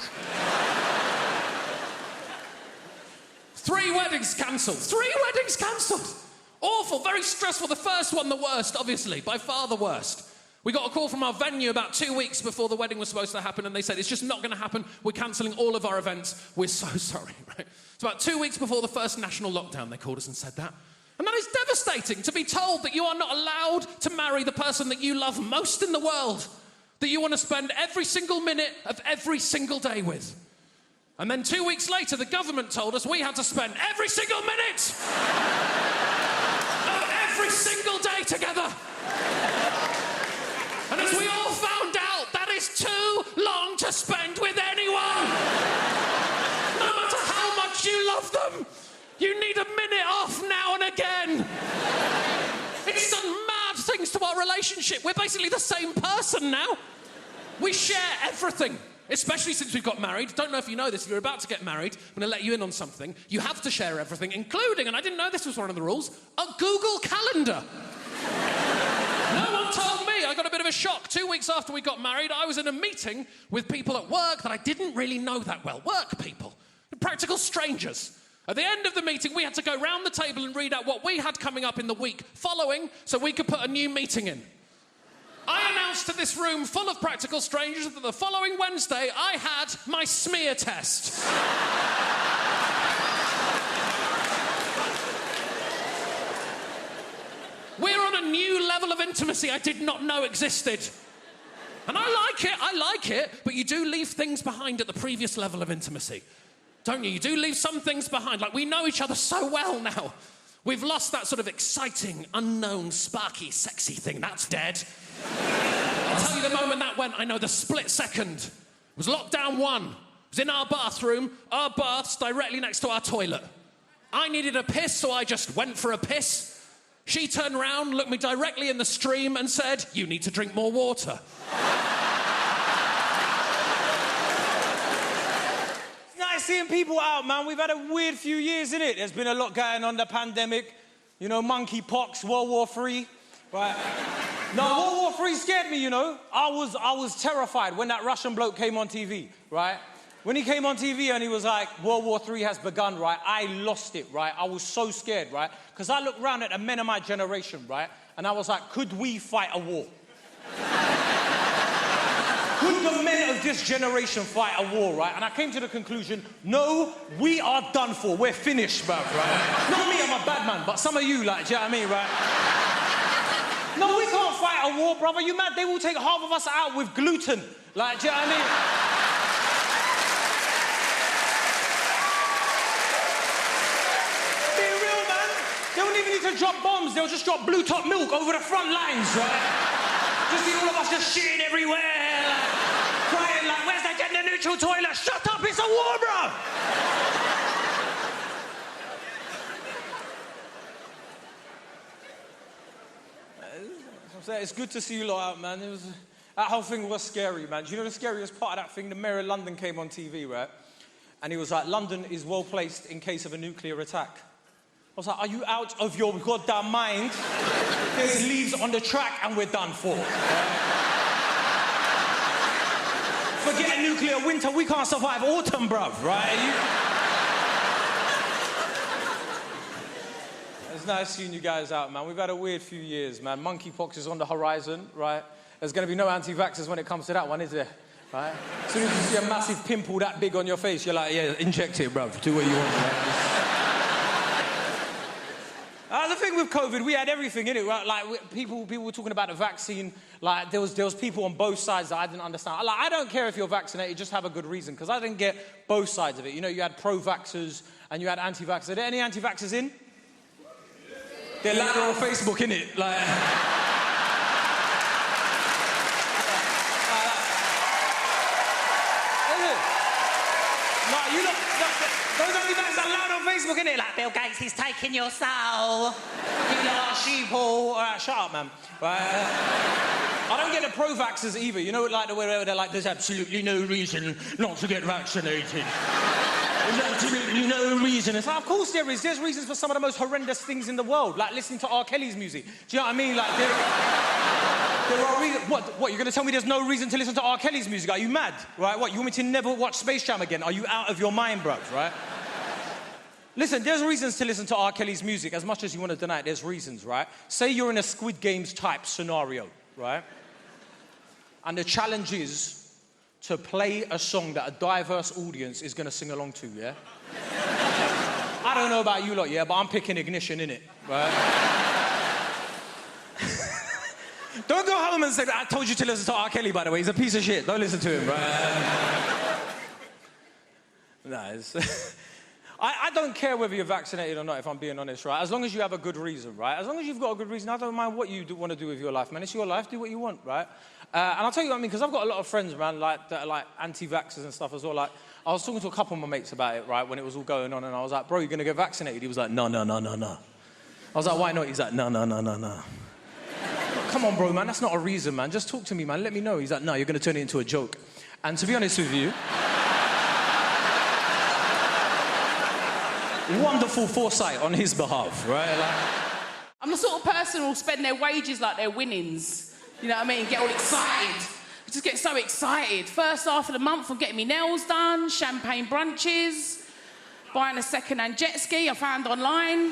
3 weddings cancelled. 3 weddings cancelled. Awful, very stressful. The first one, the worst, obviously, by far the worst. We got a call from our venue about 2 weeks before the wedding was supposed to happen, and they said, it's just not going to happen. We're cancelling all of our events. We're so sorry, right? It's about 2 weeks before the first national lockdown, they called us and said that. And that is devastating, to be told that you are not allowed to marry the person that you love most in the world, that you want to spend every single minute of every single day with. And then 2 weeks later, the government told us we had to spend every single minute of every single day together. And as we all found out, that is too long to spend with anyone. No matter how much you love them, you need a minute off now and again. It's done mad things to our relationship. We're basically the same person now. We share everything, especially since we've got married. Don't know if you know this, if you're about to get married, I'm going to let you in on something. You have to share everything, including, and I didn't know this was one of the rules, a Google Calendar. No one told me. I got a bit of a shock. 2 weeks after we got married, I was in a meeting with people at work that I didn't really know that well. Work people. Practical strangers. At the end of the meeting, we had to go round the table and read out what we had coming up in the week following so we could put a new meeting in. I announced to this room full of practical strangers that the following Wednesday I had my smear test. We're on a new level of intimacy I did not know existed. And I like it, but you do leave things behind at the previous level of intimacy. Don't you? You do leave some things behind. Like, we know each other so well now. We've lost that sort of exciting, unknown, sparky, sexy thing. That's dead. I'll tell you the moment that went, I know the split second. It was lockdown 1. It was in our bathroom, our bath's directly next to our toilet. I needed a piss, so I just went for a piss. She turned round, looked me directly in the stream and said, you need to drink more water. It's nice seeing people out, man. We've had a weird few years, innit? There's been a lot going on, the pandemic. You know, monkeypox, World War III. Right. No, World War III scared me, you know. I was terrified when that Russian bloke came on TV, right? When he came on TV and he was like, World War III has begun, right? I lost it, right? I was so scared, right? Because I looked around at the men of my generation, right? And I was like, could we fight a war? Could the men of this generation fight a war, right? And I came to the conclusion, no, we are done for. We're finished, bruv, right? Not me, I'm a bad man, but some of you, like, do you know what I mean, right? No, we can't fight a war, brother. You mad? They will take half of us out with gluten. Like, do you know what I mean? Be real, man. They won't even need to drop bombs. They'll just drop blue top milk over the front lines, right? Just see all of us just shitting everywhere, like, crying like, where's the gender-neutral toilet? Shut up, it's a war, bro! It's good to see you lot out, man. That whole thing was scary, man. Do you know the scariest part of that thing? The mayor of London came on TV, right? And he was like, London is well placed in case of a nuclear attack. I was like, are you out of your goddamn mind? There's leaves on the track and we're done for. Right? Forget a nuclear winter, we can't survive autumn, bruv, right? It's nice seeing you guys out, man. We've had a weird few years, man. Monkeypox is on the horizon, right? There's going to be no anti-vaxxers when it comes to that one, is there? Right? As soon as you see a massive pimple that big on your face, you're like, yeah, inject it, bruv. Do what you want, right? The thing with COVID, we had everything in it, right? Like, people were talking about the vaccine. Like, there was people on both sides that I didn't understand. Like, I don't care if you're vaccinated, just have a good reason, because I didn't get both sides of it. You know, you had pro-vaxxers and you had anti-vaxxers. Are there any anti-vaxxers in? They're louder on Facebook, innit? Like... Like, you look... Those anti-vaxxers are loud on Facebook, innit? Like, Bill Gates, he's taking your soul. You lot are sheeple. All right, shut up, man. Right? I don't get the pro-vaxxers either. You know, like, the way they're like, there's absolutely no reason not to get vaccinated. There's absolutely no reason. It's like, of course there is. There's reasons for some of the most horrendous things in the world, like listening to R. Kelly's music. Do you know what I mean? Like, there are reasons. What, you're going to tell me there's no reason to listen to R. Kelly's music? Are you mad? Right? What, you want me to never watch Space Jam again? Are you out of your mind, bruv, right? Listen, there's reasons to listen to R. Kelly's music. As much as you want to deny it, there's reasons, right? Say you're in a Squid Games type scenario, right? And the challenge is to play a song that a diverse audience is going to sing along to, yeah? I don't know about you lot, yeah, but I'm picking Ignition, innit? Right? Don't go home and say, I told you to listen to R. Kelly, by the way. He's a piece of shit. Don't listen to him, right? I don't care whether you're vaccinated or not, if I'm being honest, right? As long as you have a good reason, right? As long as you've got a good reason, I don't mind what you want to do with your life, man. It's your life. Do what you want, right? And I'll tell you what I mean, because I've got a lot of friends, man, like, that are, like, anti-vaxxers and stuff as well. Like, I was talking to a couple of my mates about it, right, when it was all going on, and I was like, bro, you're going to get vaccinated? He was like, no. I was like, why not? He's like, no. Come on, bro, man, that's not a reason, man. Just talk to me, man. Let me know. He's like, no, you're going to turn it into a joke. And to be honest with you... wonderful foresight on his behalf, right? Like... I'm the sort of person who'll spend their wages like their winnings. You know what I mean? Get all excited. I just get so excited. First half of the month, I'm getting my nails done, champagne brunches, buying a second-hand jet ski I found online.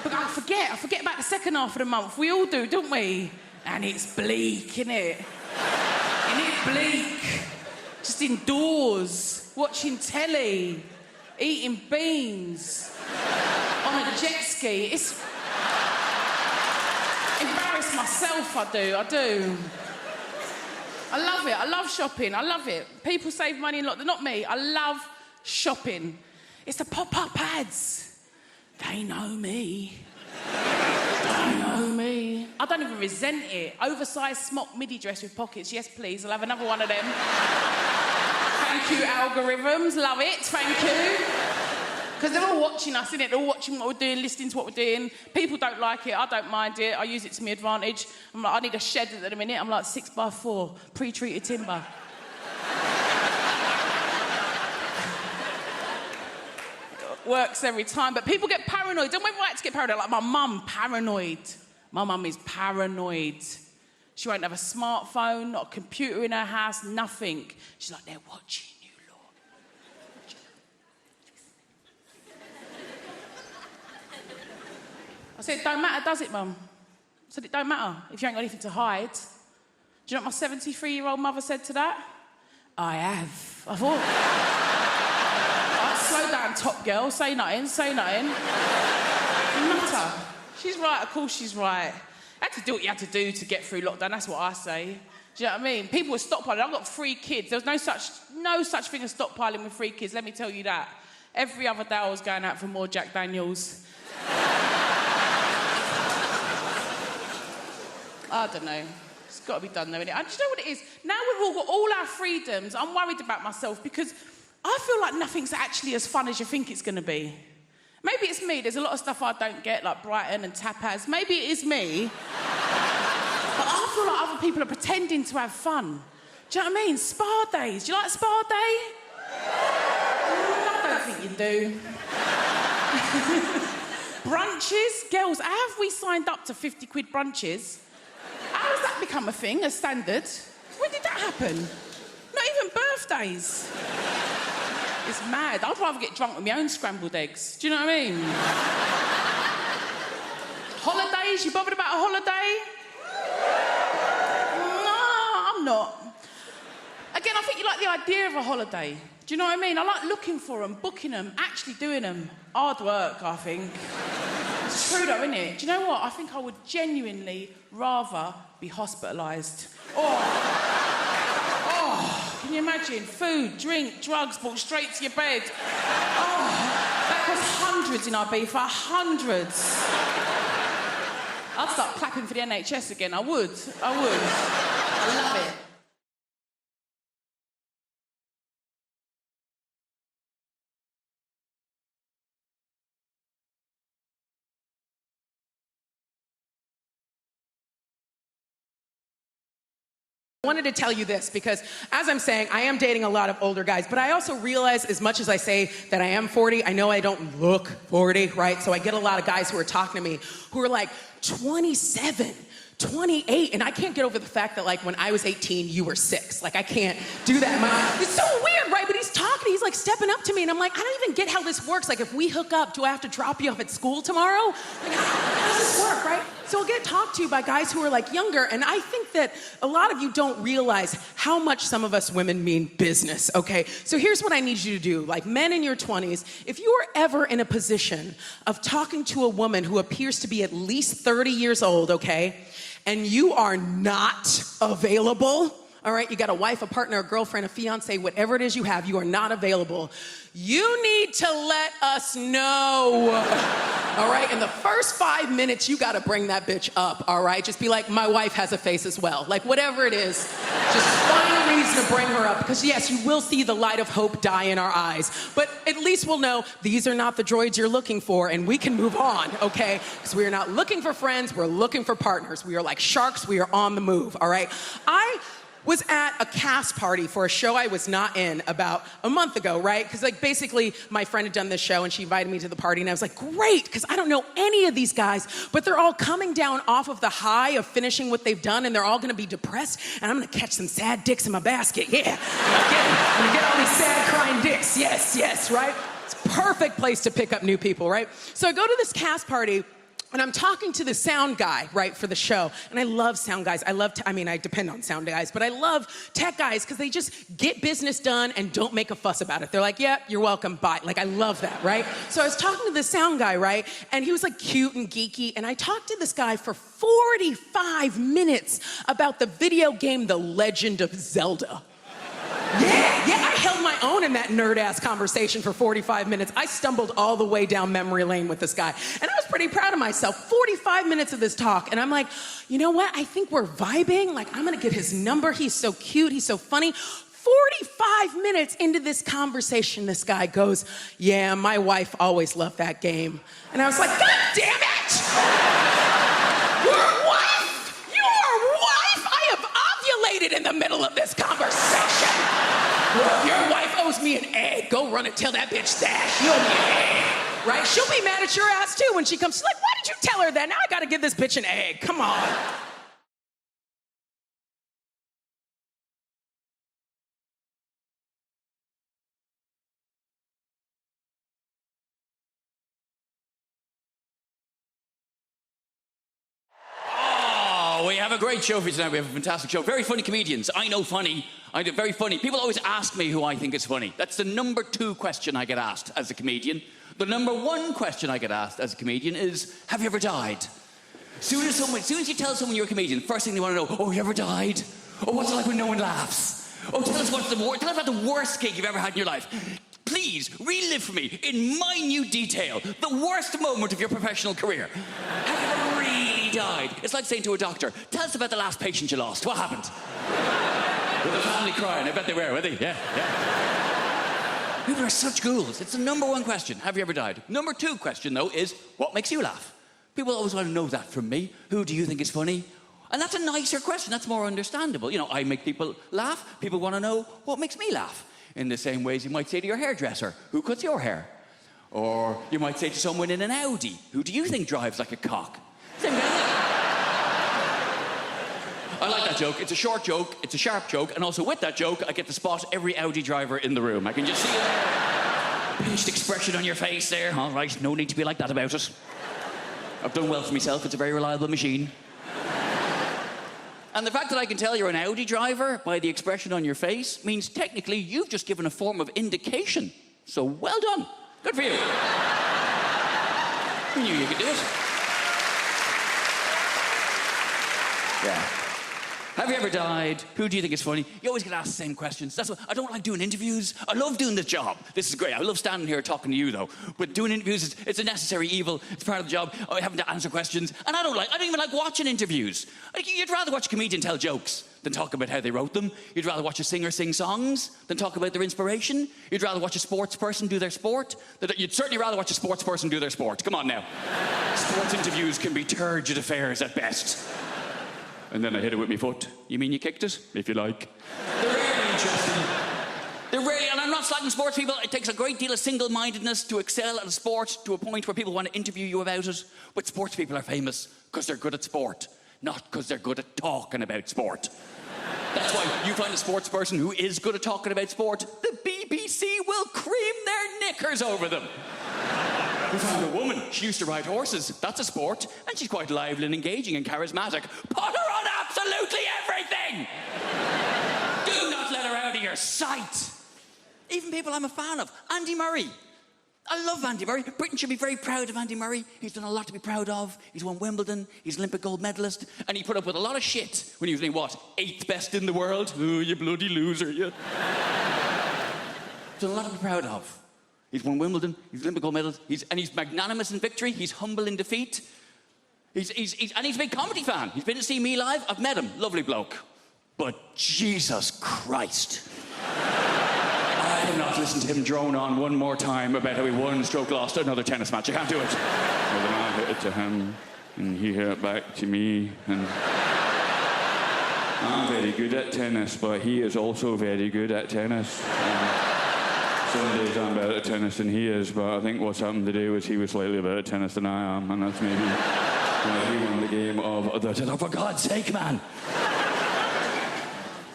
But I forget about the second half of the month. We all do, don't we? And it's bleak, innit? Isn't it bleak? Just indoors, watching telly, eating beans on a jet ski. It's... embarrass myself, I do. I love it. I love shopping. I love it. People save money a lot. They're not me. I love shopping. It's the pop-up ads. They know me. They know me. resent it. Oversized smock midi dress with pockets, yes please, I'll have another one of them. Thank you, algorithms, love it, thank you. Because they're all watching us, innit? They're all watching what we're doing, listening to what we're doing. People don't like it, I don't mind it, I use it to my advantage. I'm like, I need a shed at the minute, I'm like 6x4, pre-treated timber. Works every time, but people get paranoid. Don't ever like to get paranoid. Like my mum, paranoid. My mum is paranoid. She won't have a smartphone, not a computer in her house, nothing. She's like, they're watching you, Lord. I said, it don't matter, does it, Mum? I said, it don't matter if you ain't got anything to hide. Do you know what my 73-year-old mother said to that? I have. I thought... Slow down, top girl. Say nothing, say nothing. Nutter. She's right, of course she's right. You had to do what you had to do to get through lockdown, that's what I say. Do you know what I mean? People were stockpiling. I've got 3 kids. There was no such thing as stockpiling with 3 kids, let me tell you that. Every other day I was going out for more Jack Daniels. I don't know. It's got to be done though, innit? And do you know what it is? Now we've all got all our freedoms, I'm worried about myself because I feel like nothing's actually as fun as you think it's going to be. Maybe it's me. There's a lot of stuff I don't get, like Brighton and tapas. Maybe it is me. But I feel like other people are pretending to have fun. Do you know what I mean? Spa days. Do you like spa day? I don't think you do. Brunches. Girls, how have we signed up to 50 quid brunches? How has that become a thing, a standard? When did that happen? Not even birthdays. It's mad. I'd rather get drunk with my own scrambled eggs. Do you know what I mean? Holidays? You bothered about a holiday? No, I'm not. Again, I think you like the idea of a holiday. Do you know what I mean? I like looking for them, booking them, actually doing them. Hard work, I think. It's true though, isn't it? Do you know what? I think I would genuinely rather be hospitalised. Can you imagine? Food, drink, drugs brought straight to your bed. Oh, that costs hundreds in Ibiza, hundreds. I'd start clapping for the NHS again, I would. I love it. I wanted to tell you this because, as I'm saying, I am dating a lot of older guys, but I also realize, as much as I say that I am 40, I know I don't look 40, right? So I get a lot of guys who are talking to me who are like 27, 28, and I can't get over the fact that, like, when I was 18, you were 6. Like, I can't do that. It's so weird, right? But he's talking, he's, like, stepping up to me, and I'm like, I don't even get how this works. Like, if we hook up, do I have to drop you off at school tomorrow? Like, how does this work, right? So I'll get talked to by guys who are, like, younger, and I think that a lot of you don't realize how much some of us women mean business, okay? So here's what I need you to do. Like, men in your 20s, if you are ever in a position of talking to a woman who appears to be at least 30 years old, okay, and you are not available, all right, you got a wife, a partner, a girlfriend, a fiance, whatever it is you have, you are not available, you need to let us know, all right? In the first 5 minutes, you gotta bring that bitch up, all right? Just be like, my wife has a face as well. Like, whatever it is, just find a reason to bring her up, because yes, you will see the light of hope die in our eyes, but at least we'll know these are not the droids you're looking for, and we can move on, okay? Because we are not looking for friends, we're looking for partners. We are like sharks, we are on the move, all right? I was at a cast party for a show I was not in about a month ago, right? Because, like, basically, my friend had done this show, and she invited me to the party, and I was like, great, because I don't know any of these guys, but they're all coming down off of the high of finishing what they've done, and they're all gonna be depressed, and I'm gonna catch some sad dicks in my basket, yeah. I'm gonna get all these sad, crying dicks, yes, right? It's a perfect place to pick up new people, right? So I go to this cast party, and I'm talking to the sound guy, right, for the show. And I love sound guys. I depend on sound guys, but I love tech guys because they just get business done and don't make a fuss about it. They're like, yeah, you're welcome, bye. Like, I love that, right? So I was talking to the sound guy, right? And he was, like, cute and geeky. And I talked to this guy for 45 minutes about the video game The Legend of Zelda. Yeah, I held my own in that nerd-ass conversation for 45 minutes. I stumbled all the way down memory lane with this guy. And I was was pretty proud of myself. 45 minutes of this talk, and I'm like, you know what? I think we're vibing. Like, I'm gonna get his number. He's so cute. He's so funny. 45 minutes into this conversation, this guy goes, yeah, my wife always loved that game. And I was like, God damn it! Your wife! Your wife! I have ovulated in the middle of this conversation. Your wife owes me an egg. Go run and tell that bitch that. She owes me an egg. Right? She'll be mad at your ass too when she comes. She's like, why did you tell her that? Now I gotta give this bitch an egg. Come on. We have a great show for you tonight. We have a fantastic show. Very funny comedians. I know funny. Very funny. People always ask me who I think is funny. That's the number 2 question I get asked as a comedian. The number 1 question I get asked as a comedian is, have you ever died? Soon as you tell someone you're a comedian, the first thing they want to know, oh, you ever died? Oh, what's it like when no one laughs? Oh, tell us about the worst gig you've ever had in your life. Please, relive for me, in minute detail, the worst moment of your professional career. Have you ever really died? It's like saying to a doctor, tell us about the last patient you lost. What happened? With the family crying. I bet they were they? Yeah. People are such ghouls. It's the number 1 question. Have you ever died? Number 2 question, though, is what makes you laugh? People always want to know that from me. Who do you think is funny? And that's a nicer question. That's more understandable. You know, I make people laugh. People want to know what makes me laugh. In the same ways you might say to your hairdresser, who cuts your hair? Or you might say to someone in an Audi, who do you think drives like a cock? Same kind of thing. I like that joke. It's a short joke, it's a sharp joke, and also with that joke, I get to spot every Audi driver in the room. I can just see a pinched expression on your face there. All right, no need to be like that about it. I've done well for myself. It's a very reliable machine. And the fact that I can tell you're an Audi driver by the expression on your face means technically you've just given a form of indication. So well done. Good for you. Who knew you could do it? Yeah. Have you ever died? Who do you think is funny? You always get asked the same questions. That's why I don't like doing interviews. I love doing this job. This is great. I love standing here talking to you, though. But doing interviews, it's a necessary evil. It's part of the job. I having to answer questions. And I don't even like watching interviews. You'd rather watch a comedian tell jokes than talk about how they wrote them. You'd rather watch a singer sing songs than talk about their inspiration. You'd rather watch a sports person do their sport. You'd certainly rather watch a sports person do their sport. Come on now. Sports interviews can be turgid affairs at best. And then I hit it with my foot. You mean you kicked it? If you like. They're really interesting. And I'm not slagging sports people. It takes a great deal of single-mindedness to excel at a sport to a point where people want to interview you about it. But sports people are famous because they're good at sport, not because they're good at talking about sport. That's why you find a sports person who is good at talking about sport, the BBC will cream their knickers over them. We found a woman. She used to ride horses. That's a sport. And she's quite lively and engaging and charismatic. Put her on absolutely everything! Do not let her out of your sight. Even people I'm a fan of. Andy Murray. I love Andy Murray. Britain should be very proud of Andy Murray. He's done a lot to be proud of. He's won Wimbledon. He's Olympic gold medalist. And he put up with a lot of shit when he was named, 8th best in the world? Oh, you bloody loser, you. He's done a lot to be proud of. He's won Wimbledon, he's Olympic gold medalist, he's magnanimous in victory, he's humble in defeat. And he's a big comedy fan. He's been to see me live, I've met him, lovely bloke. But Jesus Christ. I cannot listen to him drone on one more time about how he won, stroke lost another tennis match. I can't do it. So then I hit it to him, and he hit it back to me, and I'm very good at tennis, but he is also very good at tennis. Some days I'm better at tennis than he is, but I think what's happened today was he was slightly better at tennis than I am, and that's maybe why he won the game of the tennis. Oh, for God's sake, man!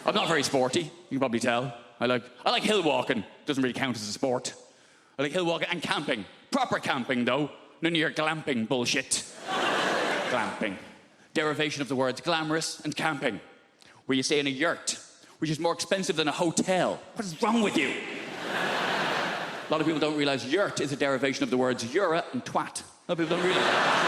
I'm not very sporty, you can probably tell. I like hill walking. Doesn't really count as a sport. I like hill walking and camping. Proper camping, though. None of your glamping bullshit. Glamping. Derivation of the words glamorous and camping, where you stay in a yurt, which is more expensive than a hotel. What is wrong with you? A lot of people don't realise yurt is a derivation of the words yura and twat. A lot of people don't realise that.